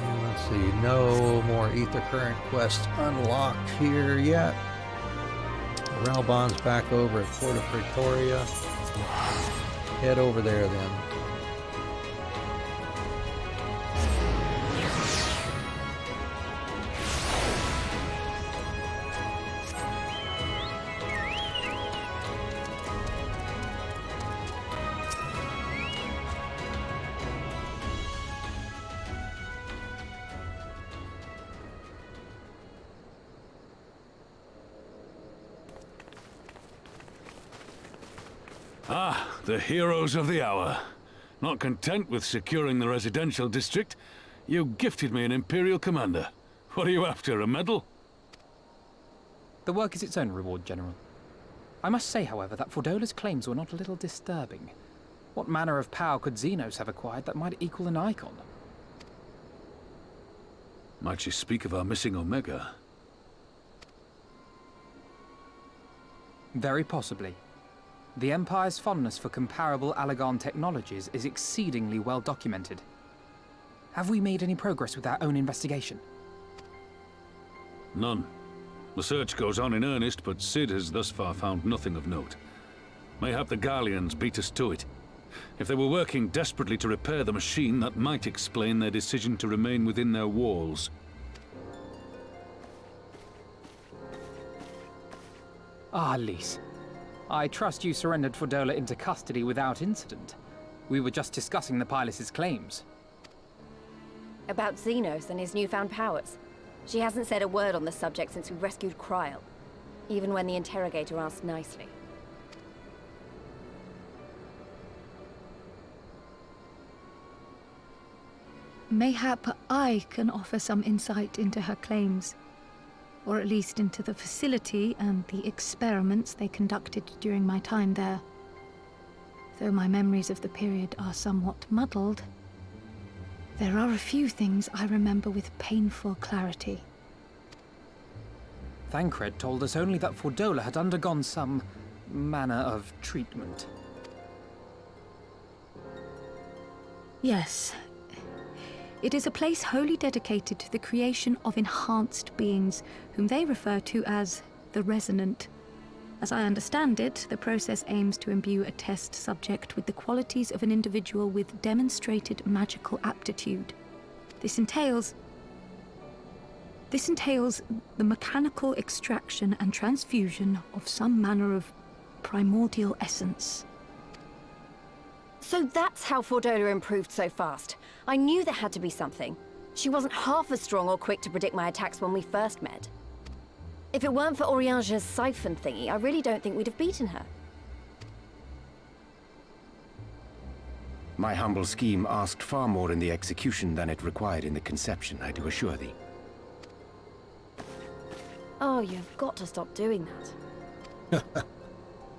And let's see, no more ether current quests unlocked here yet. Ralbon's back over at Porta Praetoria. Head over there then. Ah, the heroes of the hour. Not content with securing the residential district, you gifted me an Imperial commander. What are you after, a medal? The work is its own reward, General. I must say, however, that Fordola's claims were not a little disturbing. What manner of power could Zenos have acquired that might equal an icon? Might she speak of our missing Omega? Very possibly. The Empire's fondness for comparable Alagan technologies is exceedingly well documented. Have we made any progress with our own investigation? None. The search goes on in earnest, but Cid has thus far found nothing of note. Mayhap the Galleons beat us to it. If they were working desperately to repair the machine, that might explain their decision to remain within their walls. Ah, Lys. I trust you surrendered Fordola into custody without incident. We were just discussing the pilot's claims. About Zenos and his newfound powers. She hasn't said a word on the subject since we rescued Kryl, even when the interrogator asked nicely. Mayhap I can offer some insight into her claims, or at least into the facility and the experiments they conducted during my time there. Though my memories of the period are somewhat muddled, there are a few things I remember with painful clarity. Thancred told us only that Fordola had undergone some manner of treatment. Yes. It is a place wholly dedicated to the creation of enhanced beings, whom they refer to as the Resonant. As I understand it, the process aims to imbue a test subject with the qualities of an individual with demonstrated magical aptitude. This entails the mechanical extraction and transfusion of some manner of primordial essence. So that's how Fordola improved so fast. I knew there had to be something. She wasn't half as strong or quick to predict my attacks when we first met. If it weren't for Oriange's siphon thingy, I really don't think we'd have beaten her. My humble scheme asked far more in the execution than it required in the conception, I do assure thee. Oh, you've got to stop doing that.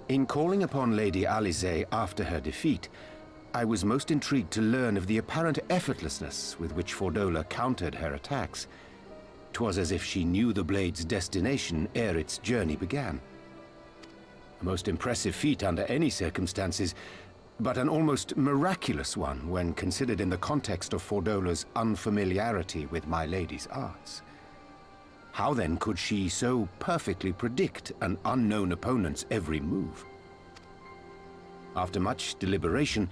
In calling upon Lady Alisaie after her defeat, I was most intrigued to learn of the apparent effortlessness with which Fordola countered her attacks. 'Twas as if she knew the blade's destination ere its journey began. A most impressive feat under any circumstances, but an almost miraculous one when considered in the context of Fordola's unfamiliarity with my lady's arts. How then could she so perfectly predict an unknown opponent's every move? After much deliberation,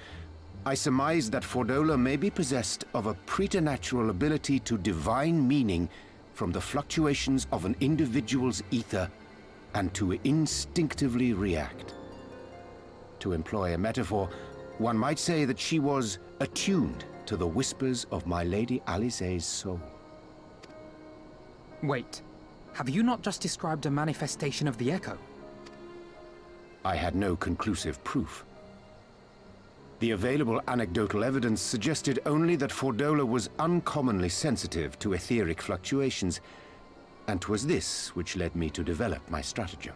I surmised that Fordola may be possessed of a preternatural ability to divine meaning from the fluctuations of an individual's ether and to instinctively react. To employ a metaphor, one might say that she was attuned to the whispers of my Lady Alisaie's soul. Wait, have you not just described a manifestation of the Echo? I had no conclusive proof. The available anecdotal evidence suggested only that Fordola was uncommonly sensitive to etheric fluctuations, and 'twas this which led me to develop my stratagem.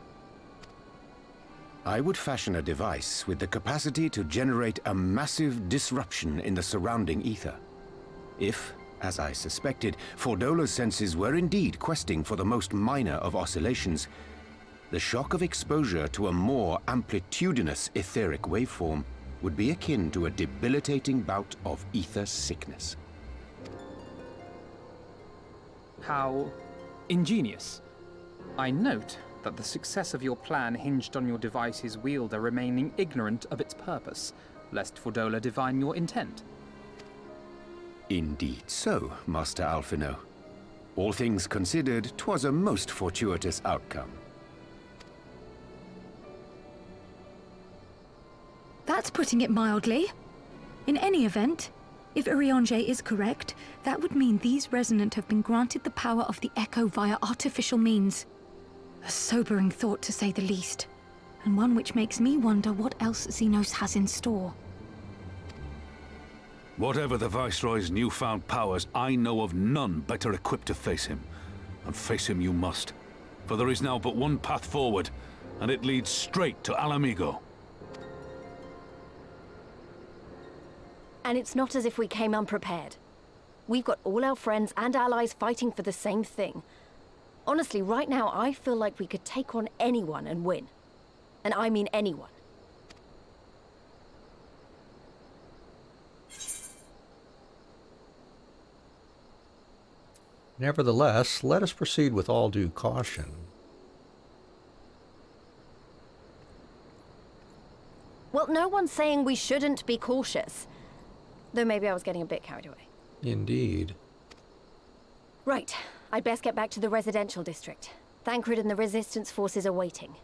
I would fashion a device with the capacity to generate a massive disruption in the surrounding ether. If, as I suspected, Fordola's senses were indeed questing for the most minor of oscillations, the shock of exposure to a more amplitudinous etheric waveform would be akin to a debilitating bout of ether sickness. How ingenious. I note that the success of your plan hinged on your device's wielder remaining ignorant of its purpose, lest Fordola divine your intent. Indeed so, Master Alphino. All things considered, 'twas a most fortuitous outcome. That's putting it mildly. In any event, if Oriange is correct, that would mean these Resonant have been granted the power of the Echo via artificial means. A sobering thought, to say the least, and one which makes me wonder what else Zenos has in store. Whatever the Viceroy's newfound powers, I know of none better equipped to face him. And face him you must, for there is now but one path forward, and it leads straight to Ala Mhigan. And it's not as if we came unprepared. We've got all our friends and allies fighting for the same thing. Honestly, right now, I feel like we could take on anyone and win. And I mean anyone. Nevertheless, let us proceed with all due caution. Well, no one's saying we shouldn't be cautious. Though maybe I was getting a bit carried away. Indeed. Right. I'd best get back to the residential district. Thancred and the Resistance forces are waiting.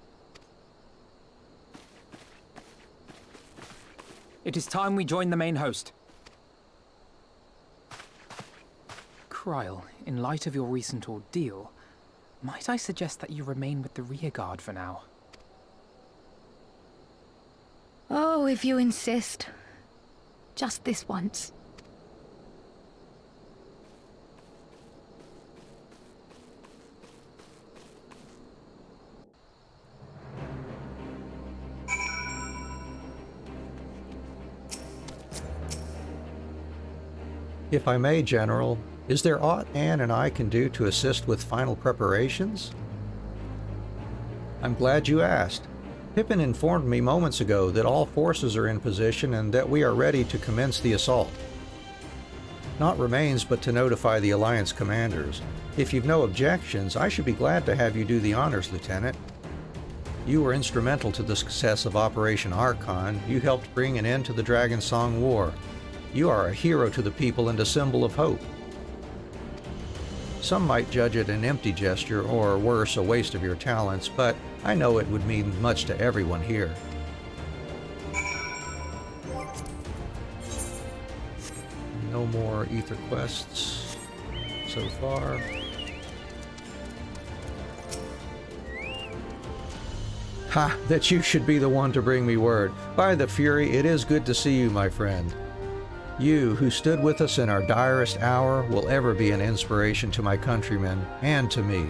It is time we join the main host. Kryl, in light of your recent ordeal, might I suggest that you remain with the rearguard for now? Oh, if you insist. Just this once. If I may, General, is there aught Anne and I can do to assist with final preparations? I'm glad you asked. Pippin informed me moments ago that all forces are in position and that we are ready to commence the assault. Naught remains but to notify the Alliance commanders. If you've no objections, I should be glad to have you do the honors, Lieutenant. You were instrumental to the success of Operation Archon. You helped bring an end to the Dragon Song War. You are a hero to the people and a symbol of hope. Some might judge it an empty gesture, or worse, a waste of your talents, but I know it would mean much to everyone here. No more ether quests so far. Ha! That you should be the one to bring me word. By the Fury, it is good to see you, my friend. You, who stood with us in our direst hour, will ever be an inspiration to my countrymen and to me.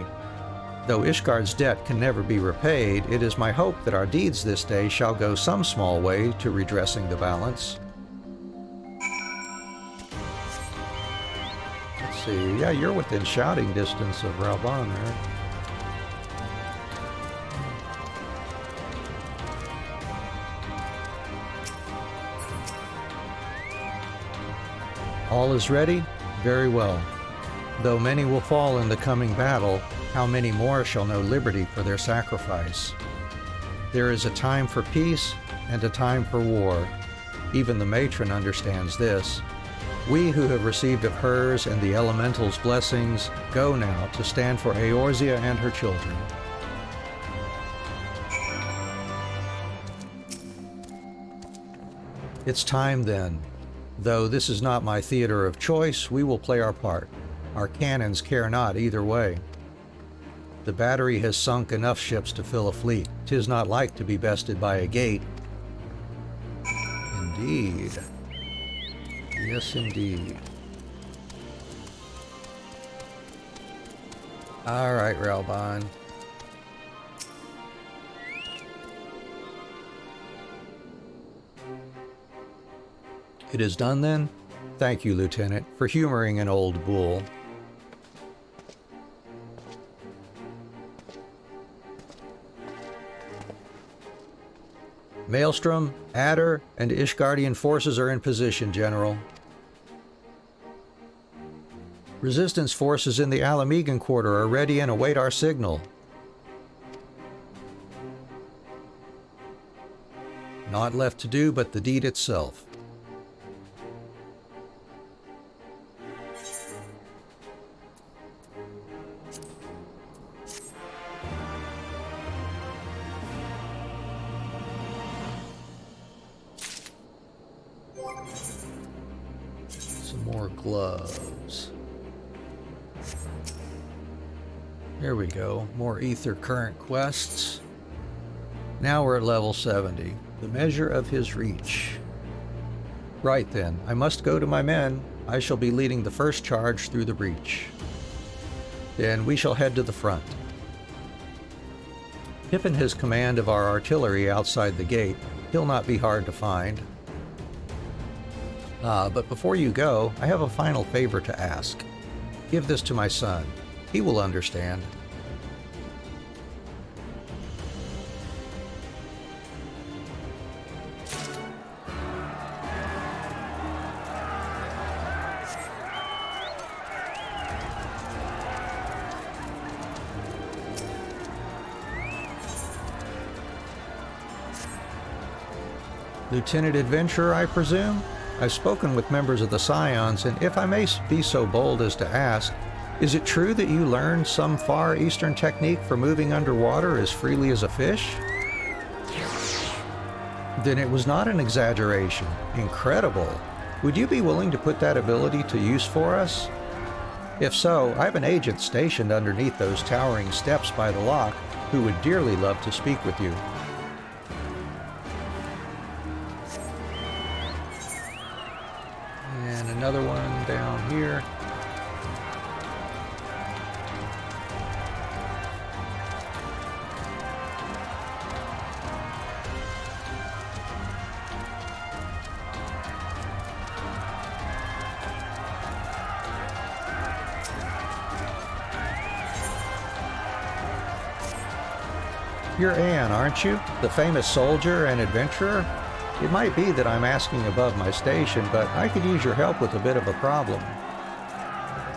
Though Ishgard's debt can never be repaid, it is my hope that our deeds this day shall go some small way to redressing the balance. Let's see, yeah, you're within shouting distance of Ralban there. All is ready? Very well. Though many will fall in the coming battle, how many more shall know liberty for their sacrifice? There is a time for peace and a time for war. Even the matron understands this. We who have received of hers and the elemental's blessings go now to stand for Eorzea and her children. It's time then. Though this is not my theater of choice, we will play our part. Our cannons care not either way. The battery has sunk enough ships to fill a fleet. 'Tis not like to be bested by a gate. Indeed. Yes, indeed. All right, Ralban. It is done then? Thank you, Lieutenant, for humoring an old bull. Maelstrom, Adder, and Ishgardian forces are in position, General. Resistance forces in the Ala Mhigan Quarter are ready and await our signal. Naught left to do but the deed itself. Some more gloves. There we go. More ether current quests. Now we're at level 70. The measure of his reach. Right then, I must go to my men. I shall be leading the first charge through the breach. Then we shall head to the front. Pippin has command of our artillery outside the gate. He'll not be hard to find. But before you go, I have a final favor to ask. Give this to my son. He will understand. Lieutenant Adventurer, I presume? I've spoken with members of the Scions, and if I may be so bold as to ask, is it true that you learned some Far Eastern technique for moving underwater as freely as a fish? Then it was not an exaggeration. Incredible. Would you be willing to put that ability to use for us? If so, I have an agent stationed underneath those towering steps by the lock who would dearly love to speak with you. And another one down here. You're Anne, aren't you? The famous soldier and adventurer? It might be that I'm asking above my station, but I could use your help with a bit of a problem.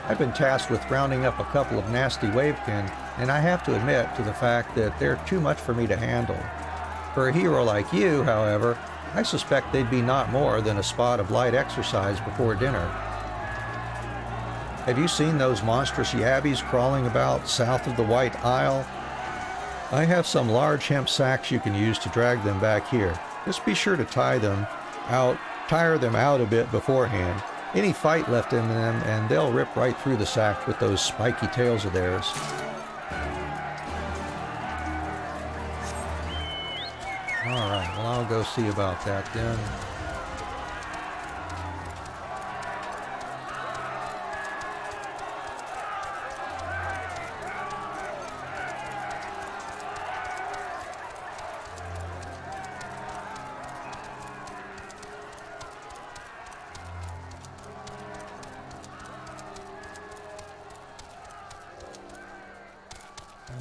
I've been tasked with rounding up a couple of nasty wavekin, and I have to admit to the fact that they're too much for me to handle. For a hero like you, however, I suspect they'd be not more than a spot of light exercise before dinner. Have you seen those monstrous yabbies crawling about south of the White Isle? I have some large hemp sacks you can use to drag them back here. Just be sure to tire them out a bit beforehand. Any fight left in them and they'll rip right through the sack with those spiky tails of theirs. Alright, well I'll go see about that then.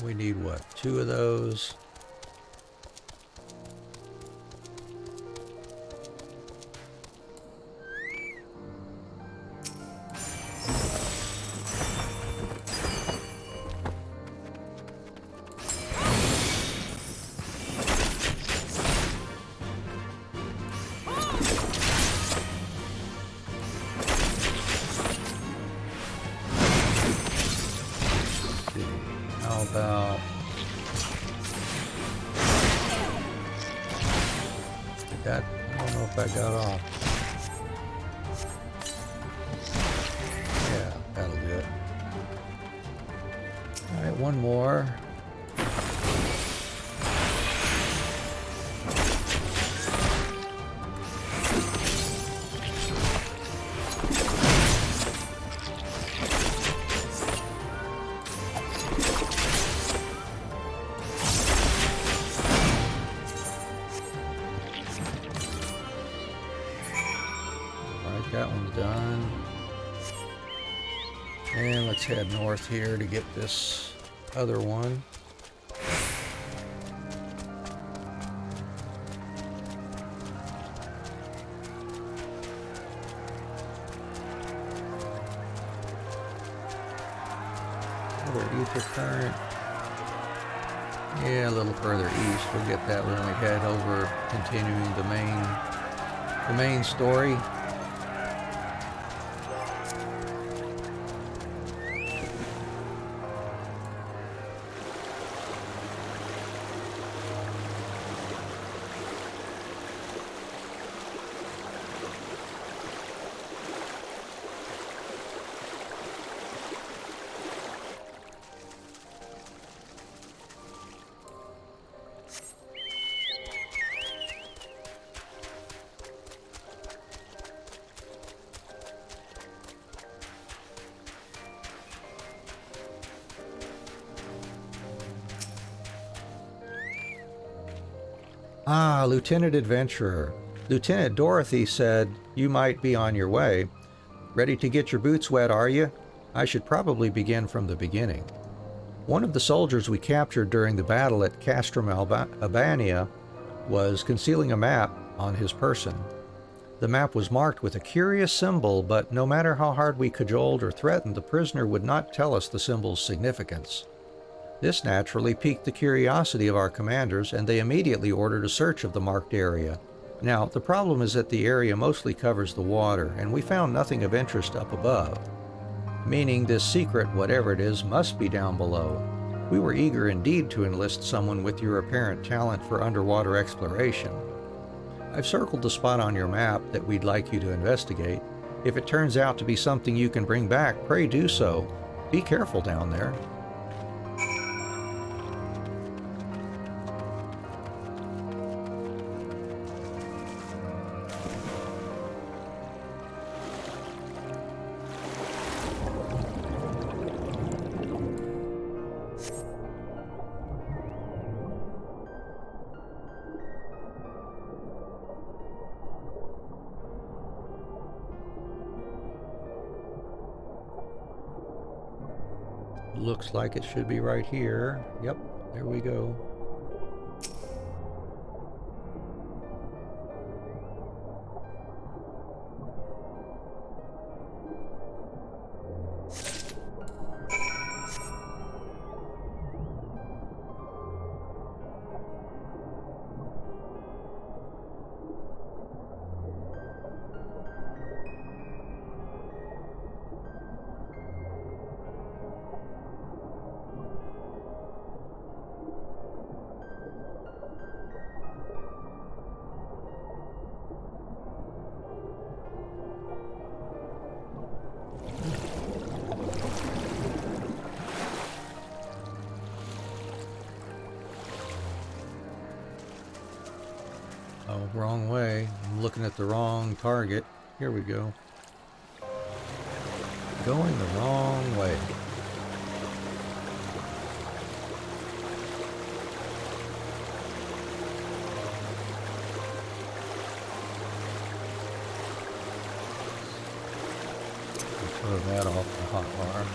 We need what? 2 of those. About that, I don't know if I got off. Yeah, that'll do it. All right, one more. That one's done. And let's head north here to get this other one. Another ether current. Yeah, a little further east. We'll get that when we head over, continuing the main story. Ah, Lieutenant Adventurer. Lieutenant Dorothy said you might be on your way. Ready to get your boots wet, are you? I should probably begin from the beginning. One of the soldiers we captured during the battle at Castrum Abania was concealing a map on his person. The map was marked with a curious symbol, but no matter how hard we cajoled or threatened, the prisoner would not tell us the symbol's significance. This naturally piqued the curiosity of our commanders, and they immediately ordered a search of the marked area. Now, the problem is that the area mostly covers the water, and we found nothing of interest up above. Meaning this secret, whatever it is, must be down below. We were eager indeed to enlist someone with your apparent talent for underwater exploration. I've circled the spot on your map that we'd like you to investigate. If it turns out to be something you can bring back, pray do so. Be careful down there. Looks like it should be right here. Yep, there we go. Oh, wrong way. I'm looking at the wrong target. Here we go. Going the wrong way. Throw that off the hot bar.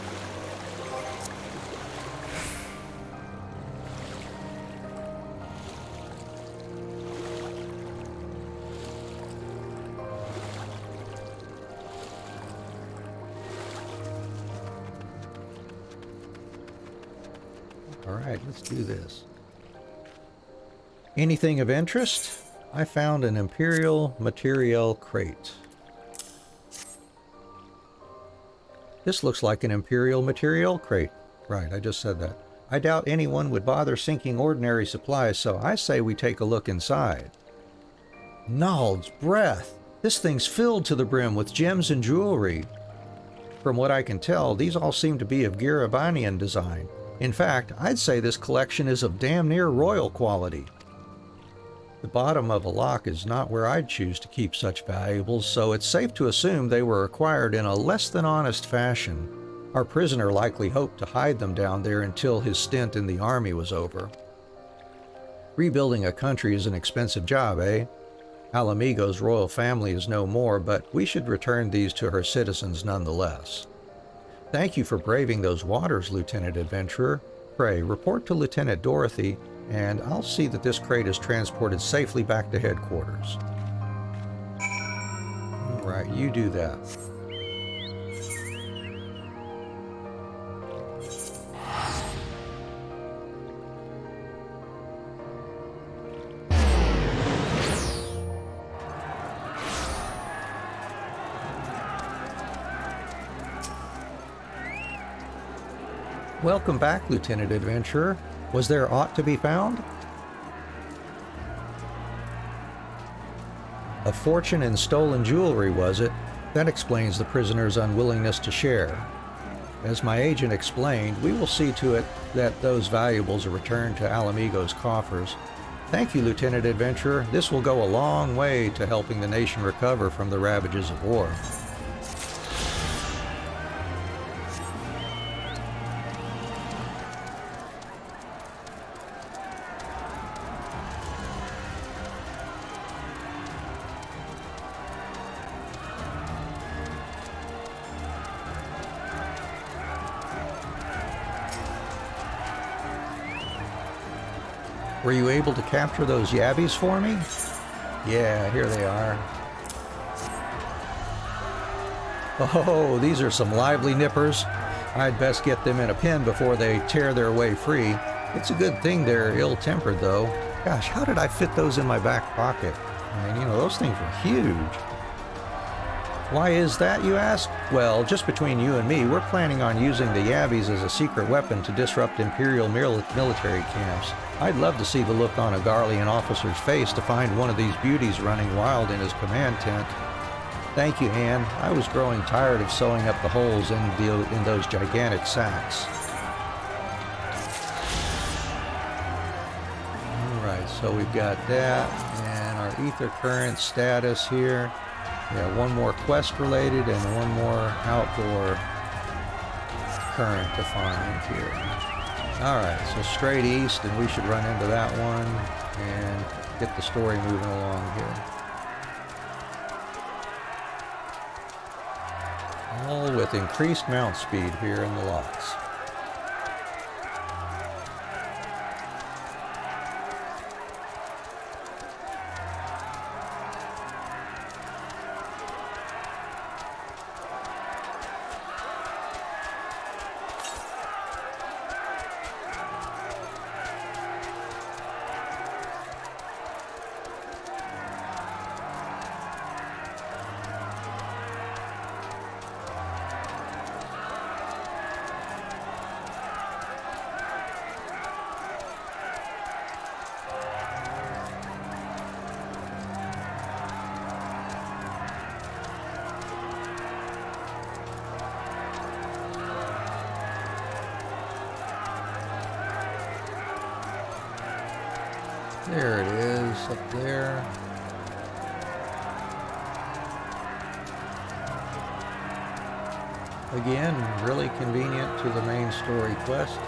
Alright, let's do this. Anything of interest? I found an Imperial materiel crate. This looks like an Imperial materiel crate. Right, I just said that. I doubt anyone would bother sinking ordinary supplies, so I say we take a look inside. Nald's breath! This thing's filled to the brim with gems and jewelry. From what I can tell, these all seem to be of Abanian design. In fact, I'd say this collection is of damn near royal quality. The bottom of a lock is not where I'd choose to keep such valuables, so it's safe to assume they were acquired in a less than honest fashion. Our prisoner likely hoped to hide them down there until his stint in the army was over. Rebuilding a country is an expensive job, eh? Ala Mhigan's royal family is no more, but we should return these to her citizens nonetheless. Thank you for braving those waters, Lieutenant Adventurer. Pray, report to Lieutenant Dorothy, and I'll see that this crate is transported safely back to headquarters. All right, you do that. Welcome back, Lieutenant Adventurer. Was there aught to be found? A fortune in stolen jewelry, was it? That explains the prisoner's unwillingness to share. As my agent explained, we will see to it that those valuables are returned to Ala Mhigan's coffers. Thank you, Lieutenant Adventurer. This will go a long way to helping the nation recover from the ravages of war. Were you able to capture those yabbies for me? Yeah, here they are. Oh, these are some lively nippers. I'd best get them in a pen before they tear their way free. It's a good thing they're ill-tempered, though. Gosh, how did I fit those in my back pocket? I mean, you know, those things were huge. Why is that, you ask? Well, just between you and me, we're planning on using the Yabbies as a secret weapon to disrupt Imperial military camps. I'd love to see the look on a Garlean officer's face to find one of these beauties running wild in his command tent. Thank you, Anne. I was growing tired of sewing up the holes in those gigantic sacks. Alright, so we've got that, and our ether current status here. Yeah, one more quest related and one more outdoor current to find here. Alright, so straight east, and we should run into that one and get the story moving along here. All with increased mount speed here in the Lochs. There it is, up there. Again, really convenient to the main story quest.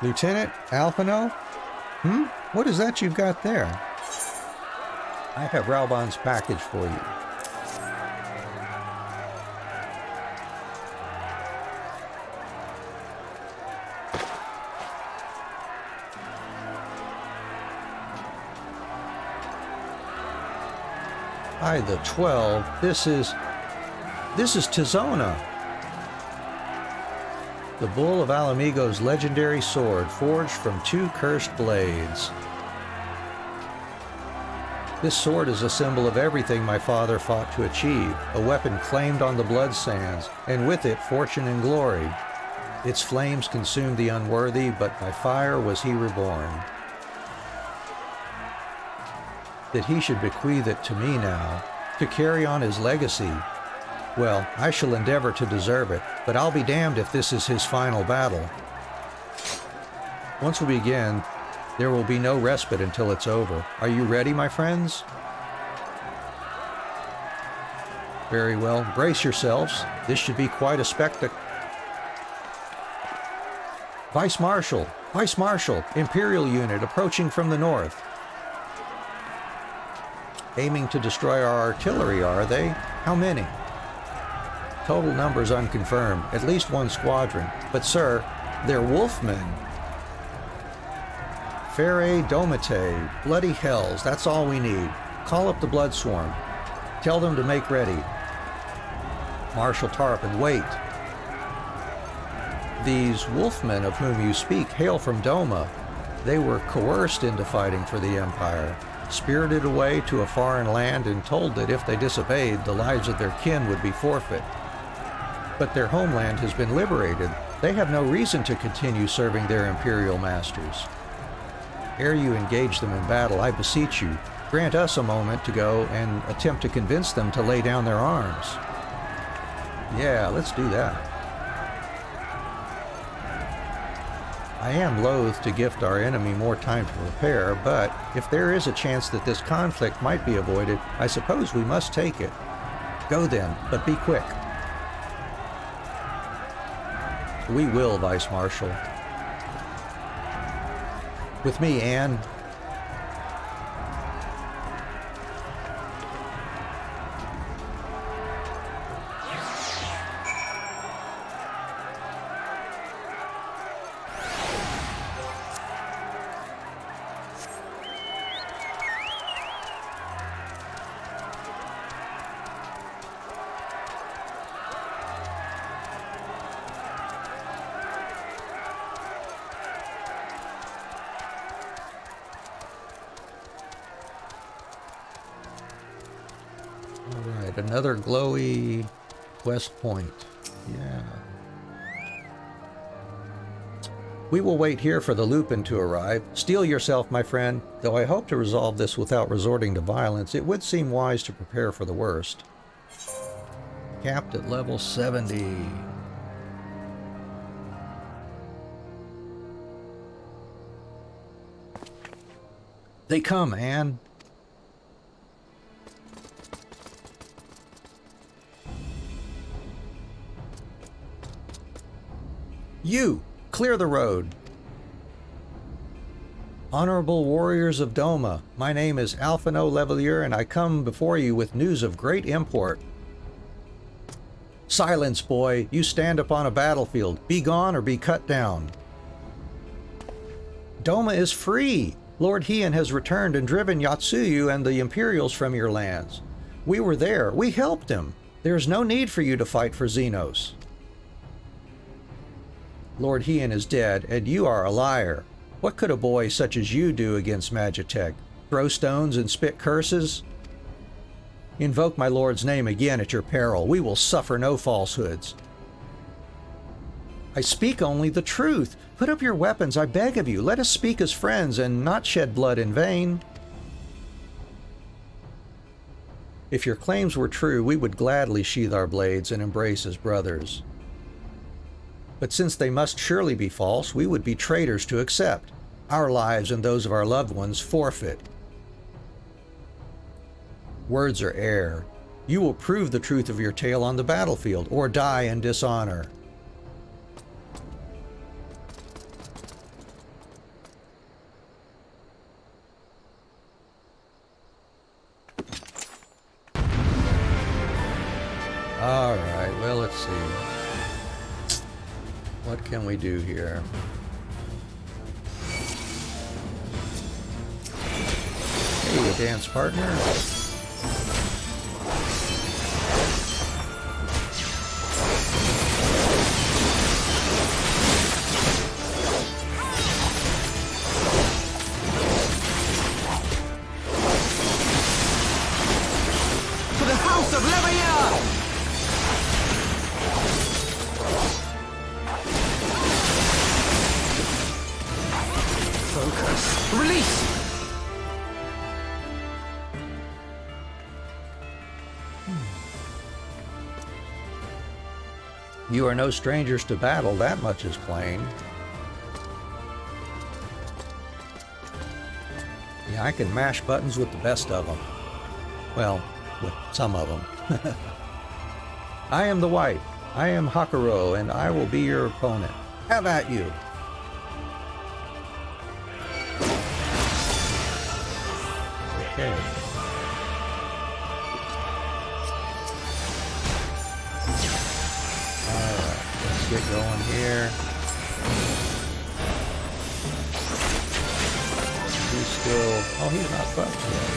Lieutenant Alphino? What is that you've got there? I have Ralbon's package for you. By the 12, this is Tizona. The bull of Alamigo's legendary sword, forged from 2 cursed blades. This sword is a symbol of everything my father fought to achieve, a weapon claimed on the blood sands, and with it fortune and glory. Its flames consumed the unworthy, but by fire was he reborn. That he should bequeath it to me now, to carry on his legacy. Well, I shall endeavor to deserve it, but I'll be damned if this is his final battle. Once we begin, there will be no respite until it's over. Are you ready, my friends? Very well. Brace yourselves. This should be quite a spectacle. Vice Marshal, Imperial unit approaching from the north. Aiming to destroy our artillery, are they? How many? Total numbers unconfirmed, at least 1 squadron. But sir, they're wolfmen. Fere Domite, bloody hells, that's all we need. Call up the Blood Swarm. Tell them to make ready. Marshal Tarpon, wait. These wolfmen of whom you speak hail from Doma. They were coerced into fighting for the Empire, spirited away to a foreign land and told that if they disobeyed, the lives of their kin would be forfeit. But their homeland has been liberated. They have no reason to continue serving their imperial masters. Ere you engage them in battle, I beseech you, grant us a moment to go and attempt to convince them to lay down their arms. Yeah, let's do that. I am loath to gift our enemy more time to prepare, but if there is a chance that this conflict might be avoided, I suppose we must take it. Go then, but be quick. We will, Vice Marshal. With me, Anne. another glowy quest point. Yeah. We will wait here for the Lupin to arrive. Steel yourself, my friend. Though I hope to resolve this without resorting to violence, it would seem wise to prepare for the worst. Capped at level 70. They come, Anne. You! Clear the road. Honorable warriors of Doma, my name is Alphino Levelier, and I come before you with news of great import. Silence, boy. You stand upon a battlefield. Be gone or be cut down. Doma is free. Lord Heian has returned and driven Yatsuyu and the Imperials from your lands. We were there. We helped him. There is no need for you to fight for Zenos. Lord Heian is dead, and you are a liar. What could a boy such as you do against Magitech? Throw stones and spit curses? Invoke my lord's name again at your peril. We will suffer no falsehoods. I speak only the truth. Put up your weapons, I beg of you. Let us speak as friends and not shed blood in vain. If your claims were true, we would gladly sheathe our blades and embrace as brothers. But since they must surely be false, we would be traitors to accept. Our lives and those of our loved ones forfeit. Words are air. You will prove the truth of your tale on the battlefield, or die in dishonor. All right, well, let's see. What can we do here? Hey, a dance partner. For the House of Liberated! Focus. Release! You are no strangers to battle, that much is plain. Yeah, I can mash buttons with the best of them. Well, with some of them. I am the White. I am Hakuro, and I will be your opponent. Have at you! Okay. Alright, let's get going here. He's still... Oh, he's not buffed yet.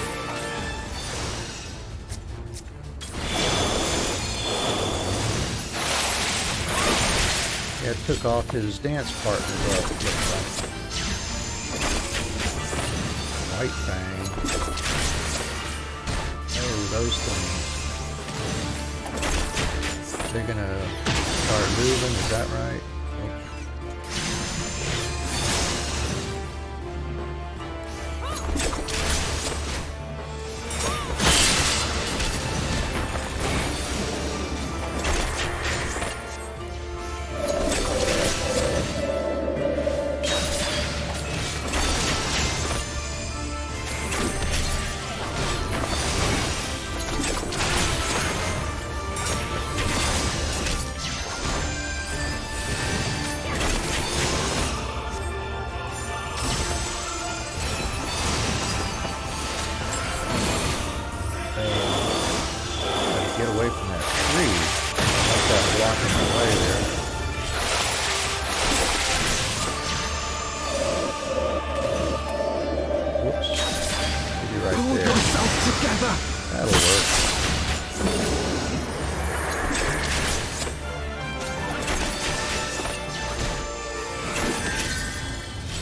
Yeah, took off his dance partner, though, it looks like. White Fang. Oh, those things. They're gonna start moving, is that right?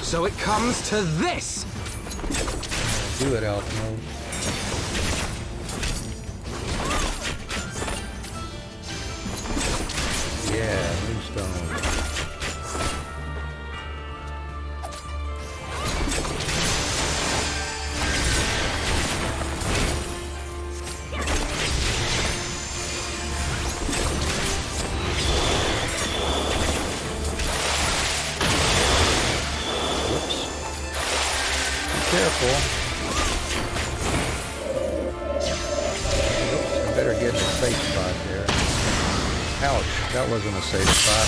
So it comes to this! Do it, Alphino. Yeah, new stone. Careful. Oops, I better get in a safe spot there. Ouch, that wasn't a safe spot.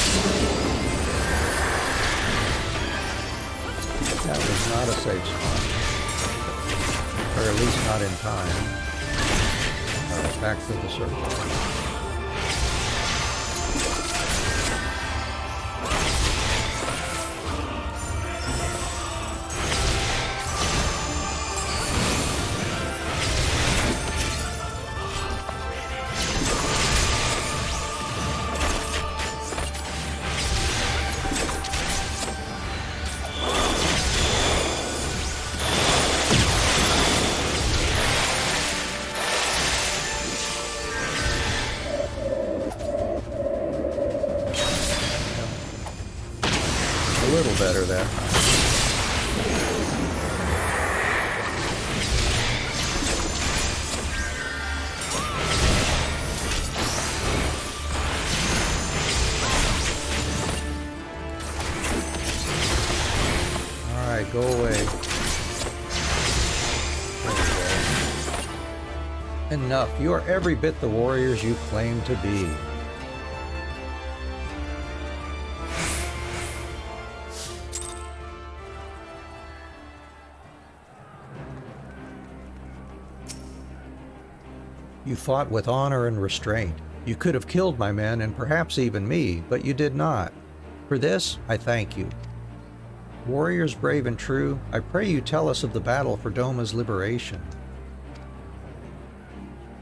That was not a safe spot. Or at least not in time. Alright, back to the circle. A little better that time. Alright, go away. There we go. Enough. You are every bit the warriors you claim to be. You fought with honor and restraint. You could have killed my men and perhaps even me, but you did not. For this, I thank you. Warriors brave and true, I pray you tell us of the battle for Doma's liberation.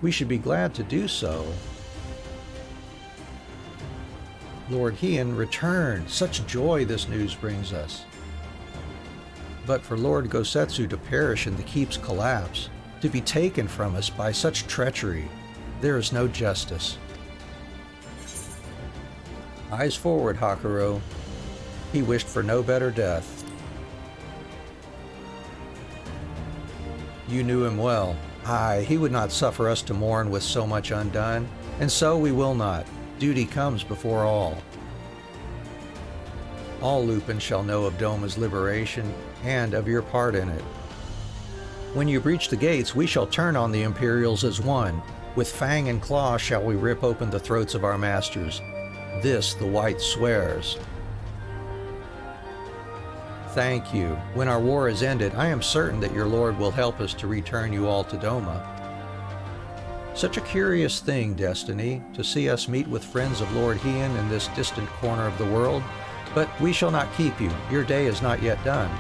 We should be glad to do so. Lord Heian returned. Such joy this news brings us. But for Lord Gosetsu to perish in the keep's collapse, to be taken from us by such treachery, there is no justice. Eyes forward, Hakuro. He wished for no better death. You knew him well. Aye, he would not suffer us to mourn with so much undone, and so we will not. Duty comes before all. All Lupin shall know of Doma's liberation, and of your part in it. When you breach the gates, we shall turn on the Imperials as one. With fang and claw shall we rip open the throats of our masters. This the White swears. Thank you. When our war is ended, I am certain that your Lord will help us to return you all to Doma. Such a curious thing, Destiny, to see us meet with friends of Lord Heian in this distant corner of the world. But we shall not keep you. Your day is not yet done.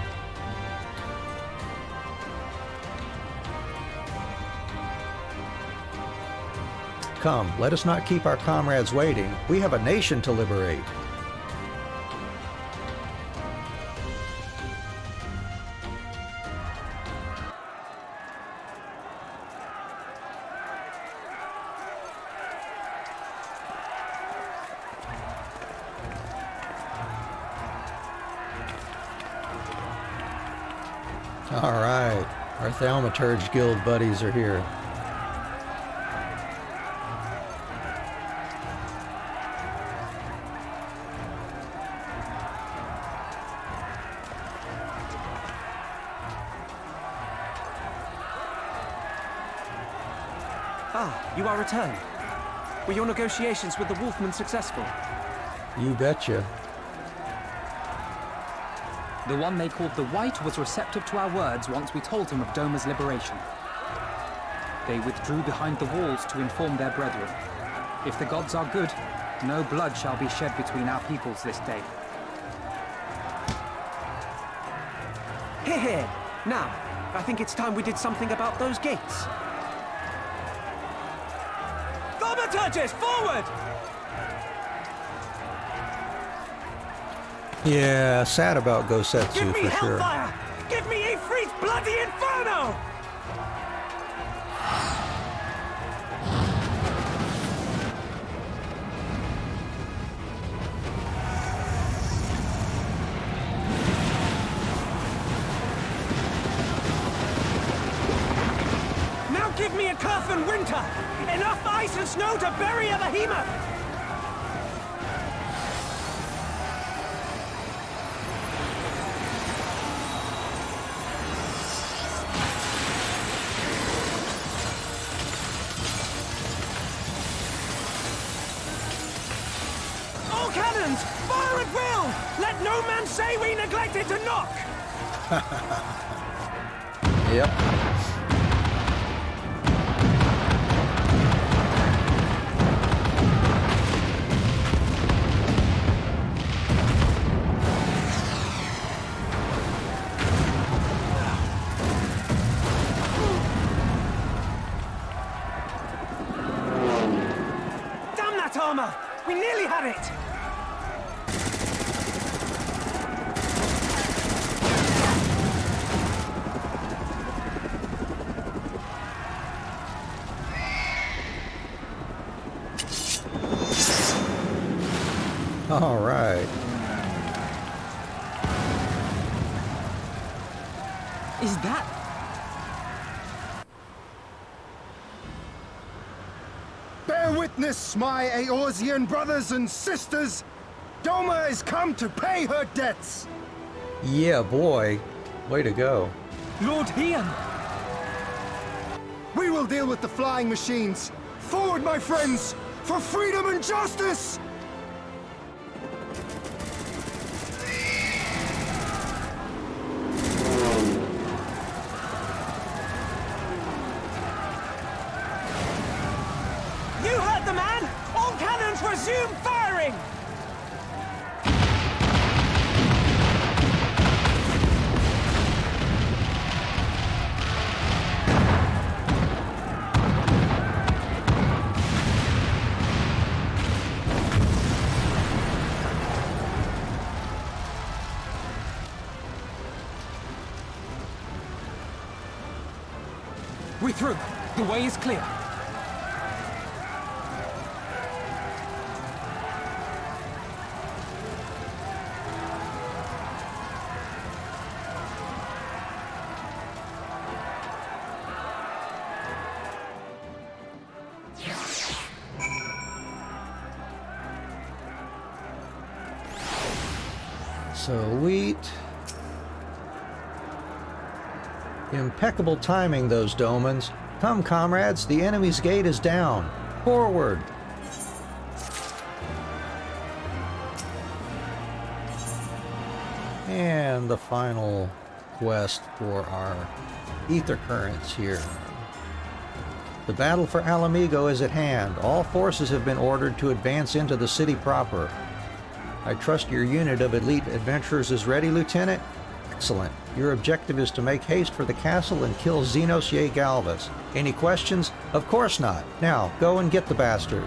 Come, let us not keep our comrades waiting. We have a nation to liberate. All right, our Thaumaturge Guild buddies are here. Ah, you are returned. Were your negotiations with the Wolfmen successful? You betcha. The one they called the White was receptive to our words once we told him of Doma's liberation. They withdrew behind the walls to inform their brethren. If the gods are good, no blood shall be shed between our peoples this day. Hear, hear. Now, I think it's time we did something about those gates. Thaumaturges, forward! Yeah, sad about Gosetsu Give me for sure. hellfire! Give me Ifrit's bloody inferno! Curfin winter! Enough ice and snow to bury a behemoth! All cannons! Fire at will! Let no man say we neglected to knock! Yep. Damn that armor! We nearly had it! All right. Is that... Bear witness, my Eorzean brothers and sisters! Doma has come to pay her debts! Yeah, boy. Way to go. Lord Hian! We will deal with the flying machines! Forward, my friends! For freedom and justice! You heard the man! All cannons resume firing! We're through. The way is clear. Sweet. Impeccable timing, those Domans. Come, comrades, the enemy's gate is down. Forward. And the final quest for our ether currents here. The battle for Ala Mhigan is at hand. All forces have been ordered to advance into the city proper. I trust your unit of elite adventurers is ready, Lieutenant? Excellent. Your objective is to make haste for the castle and kill Zenos ye Galvas. Any questions? Of course not. Now, go and get the bastard.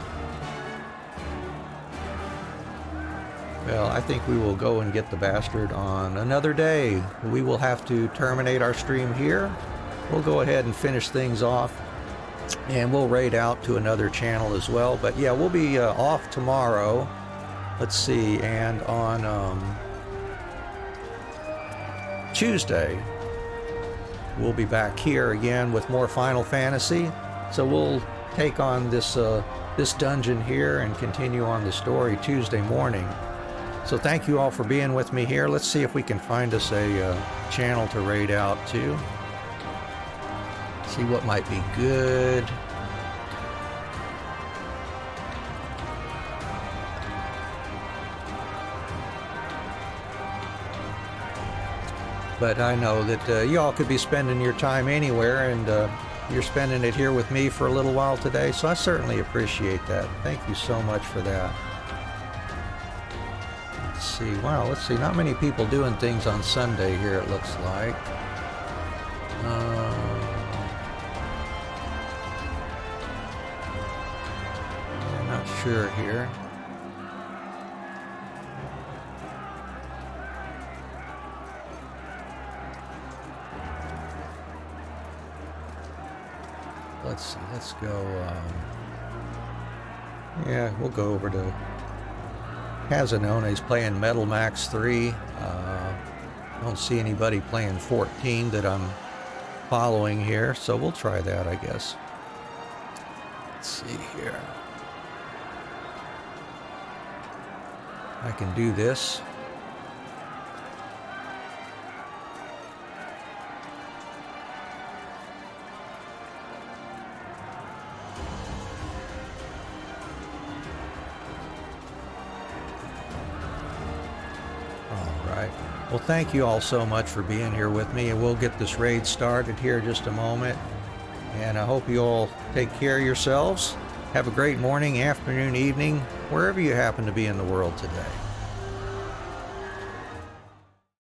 Well, I think we will go and get the bastard on another day. We will have to terminate our stream here. We'll go ahead and finish things off, and we'll raid out to another channel as well. But yeah, we'll be off tomorrow. Let's see, and on Tuesday, we'll be back here again with more Final Fantasy. So we'll take on this this dungeon here and continue on the story Tuesday morning. So thank you all for being with me here. Let's see if we can find us a channel to raid out to. See what might be good. But I know that y'all could be spending your time anywhere, and you're spending it here with me for a little while today, so I certainly appreciate that. Thank you so much for that. Let's see. Wow, let's see. Not many people doing things on Sunday here, it looks like. I'm not sure here. Let's see, let's go, yeah, we'll go over to Cazanone's playing Metal Max 3. Don't see anybody playing 14 that I'm following here, so we'll try that, I guess. Let's see here. I can do this. All right. Well, thank you all so much for being here with me, and we'll get this raid started here in just a moment. And I hope you all take care of yourselves. Have a great morning, afternoon, evening, wherever you happen to be in the world today.